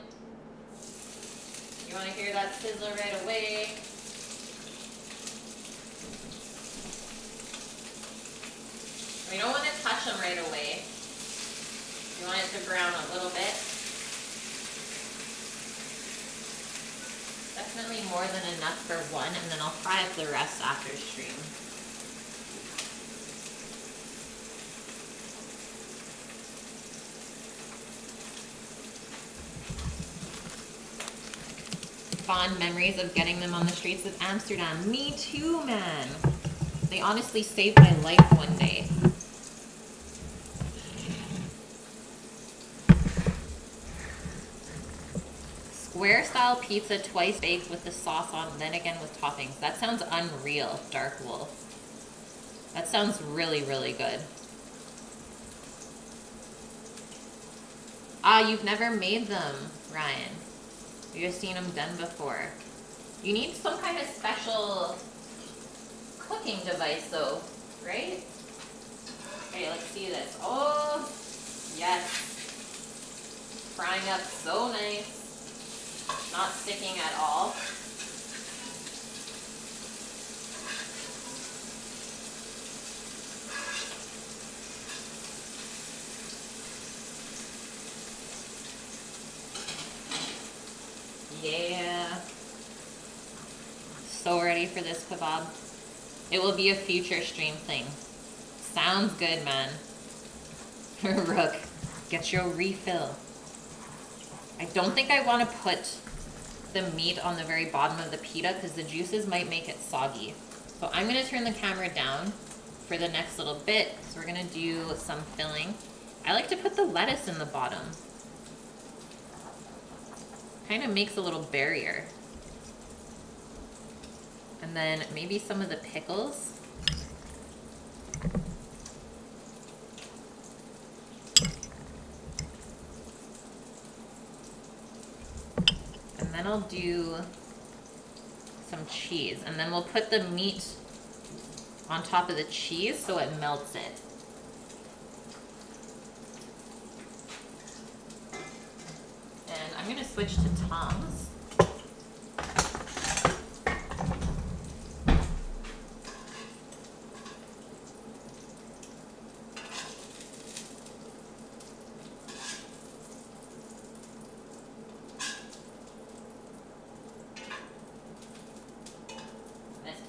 You want to hear that sizzle right away? We don't want to touch them right away. You want it to brown a little bit. Definitely more than enough for one, and then I'll fry up the rest after stream. Fond memories of getting them on the streets of Amsterdam. Me too, man. They honestly saved my life one day. Square style pizza twice baked with the sauce on, then again with toppings. That sounds unreal, Dark Wolf. That sounds really, really good. Ah, you've never made them, Ryan. You've seen them done before. You need some kind of special cooking device though, right? Okay, let's see this. Oh, yes. Frying up so nice. Not sticking at all. Yeah. So ready for this kebab. It will be a future stream thing. Sounds good, man. Rook, get your refill. I don't think I want to put the meat on the very bottom of the pita because the juices might make it soggy. So I'm going to turn the camera down for the next little bit. So we're going to do some filling. I like to put the lettuce in the bottom. Kind of makes a little barrier. And then maybe some of the pickles. And then I'll do some cheese. And then we'll put the meat on top of the cheese so it melts it. And I'm going to switch to tongs.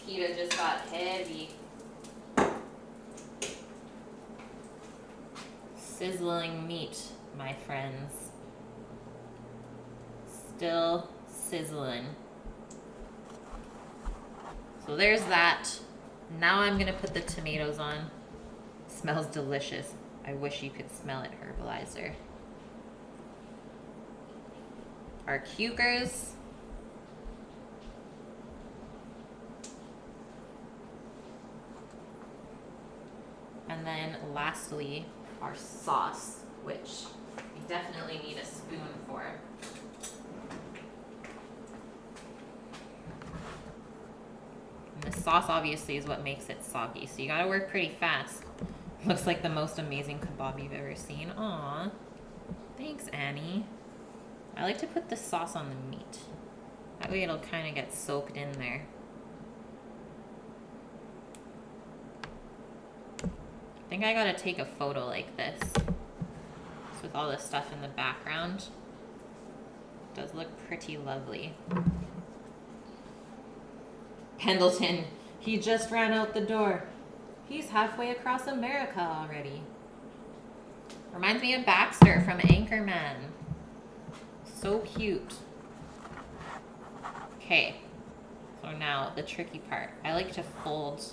Pita just got heavy. Sizzling meat, my friends. Still sizzling. So there's that. Now I'm gonna put the tomatoes on. Smells delicious. I wish you could smell it, Herbalizer. Our cucumbers. And then lastly, our sauce, which we definitely need a spoon for. sauce obviously is what makes it soggy, so you gotta work pretty fast. Looks like the most amazing kebab you've ever seen. Aw. Thanks, Annie. I like to put the sauce on the meat. That way it'll kind of get soaked in there. I think I gotta take a photo like this. Just with all the stuff in the background. It does look pretty lovely. Pendleton, he just ran out the door. He's halfway across America already. Reminds me of Baxter from Anchorman. So cute. Okay, so now the tricky part. I like to fold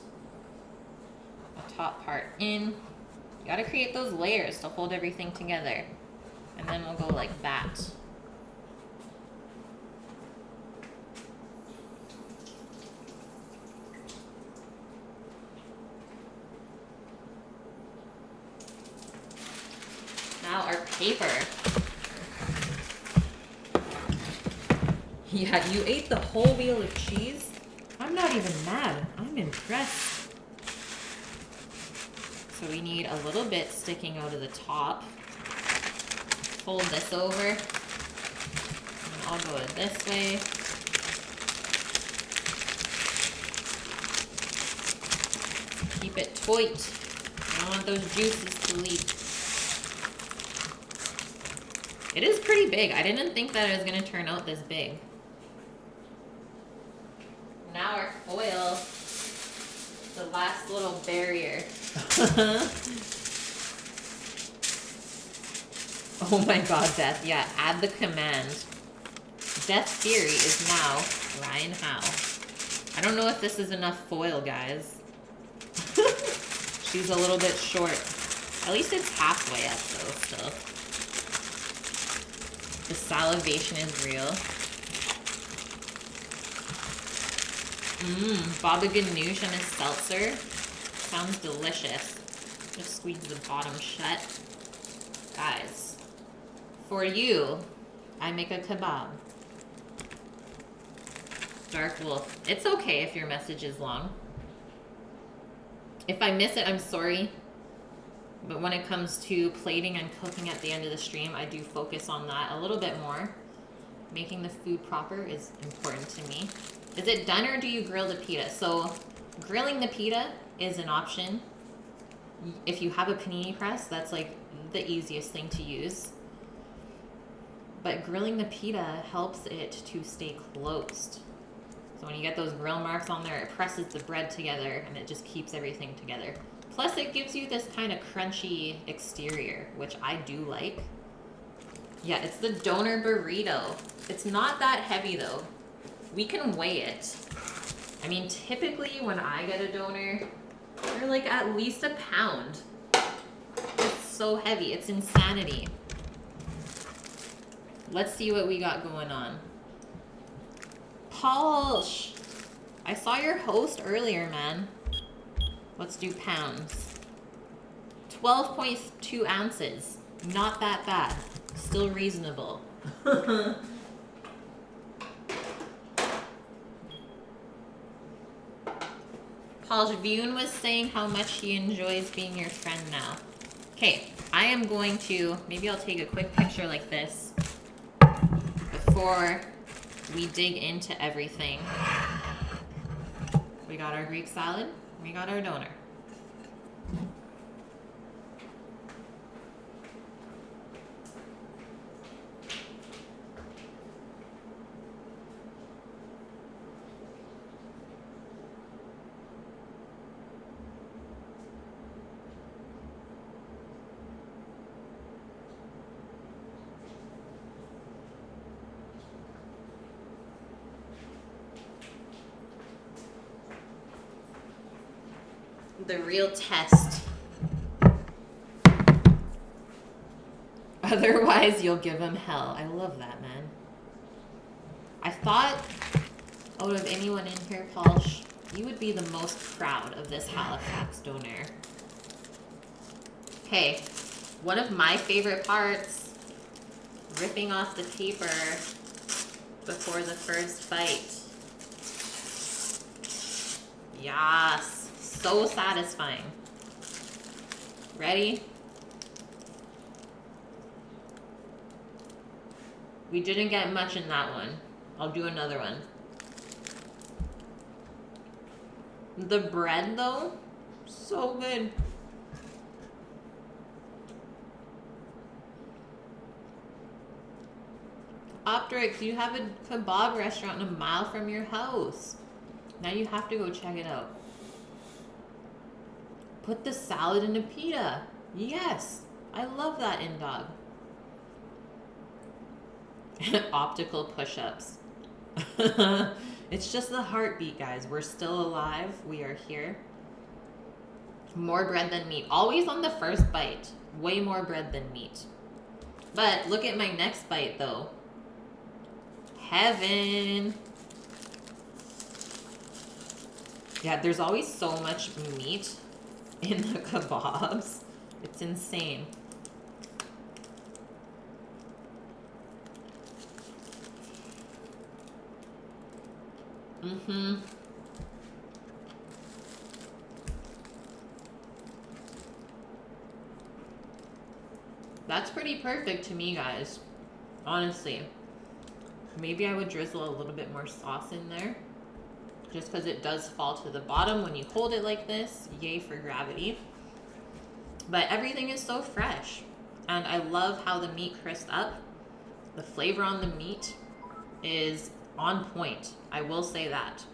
the top part in. You gotta create those layers to hold everything together. And then we'll go like that. Now our paper. Yeah, you ate the whole wheel of cheese? I'm not even mad. I'm impressed. So we need a little bit sticking out of the top. Fold this over. And I'll go this way. Keep it tight. I don't want those juices to leak. It is pretty big. I didn't think that it was going to turn out this big. Now our foil, the last little barrier. Oh my god, Death. Yeah, add the command. Death's theory is now Ryan Howe. I don't know if this is enough foil, guys. She's a little bit short. At least it's halfway up though, still. The salivation is real. Baba Ganoush and a seltzer. Sounds delicious. Just squeeze the bottom shut. Guys, for you, I make a kebab. Dark Wolf. It's okay if your message is long. If I miss it, I'm sorry. But when it comes to plating and cooking at the end of the stream, I do focus on that a little bit more. Making the food proper is important to me. Is it done or do you grill the pita? So grilling the pita is an option. If you have a panini press, that's like the easiest thing to use. But grilling the pita helps it to stay closed. So when you get those grill marks on there, it presses the bread together and it just keeps everything together. Plus it gives you this kind of crunchy exterior, which I do like. Yeah, it's the Donair burrito. It's not that heavy though. We can weigh it. I mean, typically when I get a Donair, they're like at least a pound. It's so heavy, it's insanity. Let's see what we got going on. Paulsh, I saw your host earlier, man. Let's do pounds. 12.2 ounces. Not that bad. Still reasonable. Paul Javoon was saying how much he enjoys being your friend now. Okay, I am going to, maybe I'll take a quick picture like this before we dig into everything. We got our Greek salad, we got our Donair. The real test. Otherwise, you'll give him hell. I love that, man. I thought, out of anyone in here, Paulsh, you would be the most proud of this Halifax Donair. Okay, one of my favorite parts, ripping off the paper before the first bite. Yes. So satisfying. Ready? We didn't get much in that one. I'll do another one. The bread, though, so good. Optrix, you have a kebab restaurant a mile from your house. Now you have to go check it out. Put the salad in a pita. Yes, I love that in dog. Optical push-ups. It's just the heartbeat, guys. We're still alive. We are here. More bread than meat. Always on the first bite. Way more bread than meat. But look at my next bite, though. Heaven. Yeah, there's always so much meat in the kebabs. It's insane. That's pretty perfect to me, guys. Honestly. Maybe I would drizzle a little bit more sauce in there. Just because it does fall to the bottom when you hold it like this. Yay for gravity. But everything is so fresh. And I love how the meat crisps up. The flavor on the meat is on point. I will say that.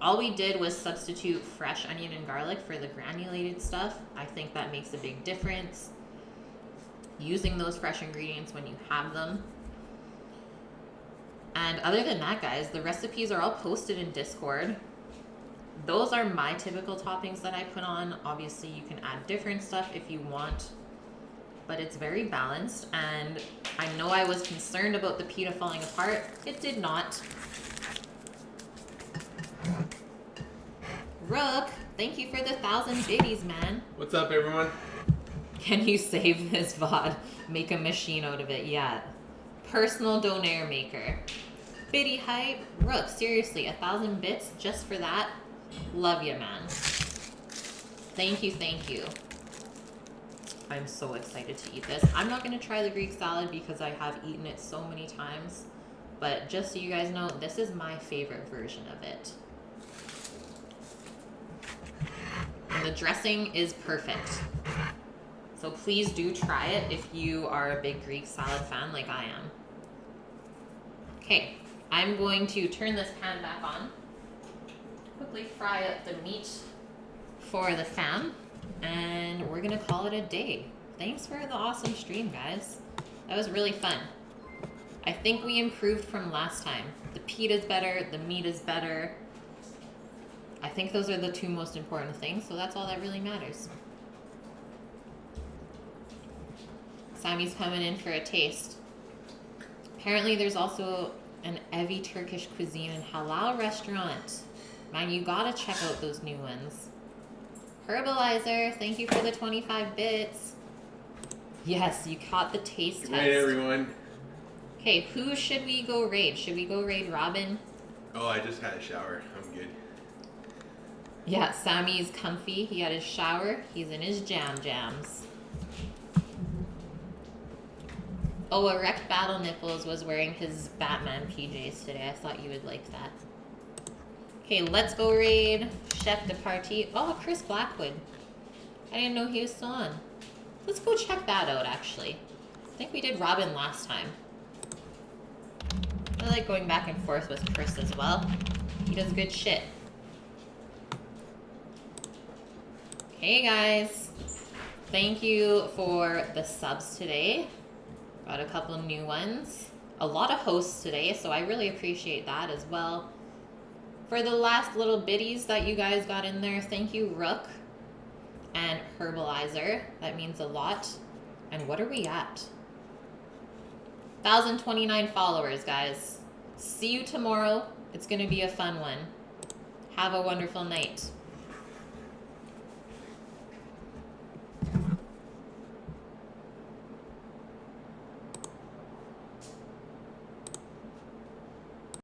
All we did was substitute fresh onion and garlic for the granulated stuff. I think that makes a big difference. Using those fresh ingredients when you have them. And other than that, guys, the recipes are all posted in Discord. Those are my typical toppings that I put on. Obviously, you can add different stuff if you want. But it's very balanced. And I know I was concerned about the pita falling apart. It did not. Rook, thank you for the 1,000 biddies, man. What's up, everyone? Can you save this VOD? Make a machine out of it. Yeah. Personal Donair maker. Biddy hype. Rook, seriously, 1,000 bits just for that? Love you, man. Thank you, thank you. I'm so excited to eat this. I'm not going to try the Greek salad because I have eaten it so many times. But just so you guys know, this is my favorite version of it. And the dressing is perfect. So please do try it if you are a big Greek salad fan like I am. Okay, I'm going to turn this pan back on. Quickly fry up the meat for the fam. And we're gonna call it a day. Thanks for the awesome stream, guys. That was really fun. I think we improved from last time. The pita's better, the meat is better. I think those are the two most important things, so that's all that really matters. Sammy's coming in for a taste. Apparently there's also an Evi Turkish cuisine and halal restaurant. Man, you gotta check out those new ones. Herbalizer, thank you for the 25 bits. Yes, you caught the taste test. Good night, everyone. Okay, who should we go raid? Should we go raid Robin? Oh, I just had a shower. I'm good. Yeah, Sammy's comfy. He had his shower. He's in his jams. Oh, Erect Battle Nipples was wearing his Batman PJs today. I thought you would like that. Okay, let's go raid Chef de Partie. Oh, Chris Blackwood. I didn't know he was still on. Let's go check that out, actually. I think we did Robin last time. I like going back and forth with Chris as well. He does good shit. Hey guys, thank you for the subs today. Got a couple new ones. A lot of hosts today, so I really appreciate that as well. For the last little biddies that you guys got in there, thank you, Rook and Herbalizer. That means a lot. And what are we at? 1,029 followers, guys. See you tomorrow. It's going to be a fun one. Have a wonderful night.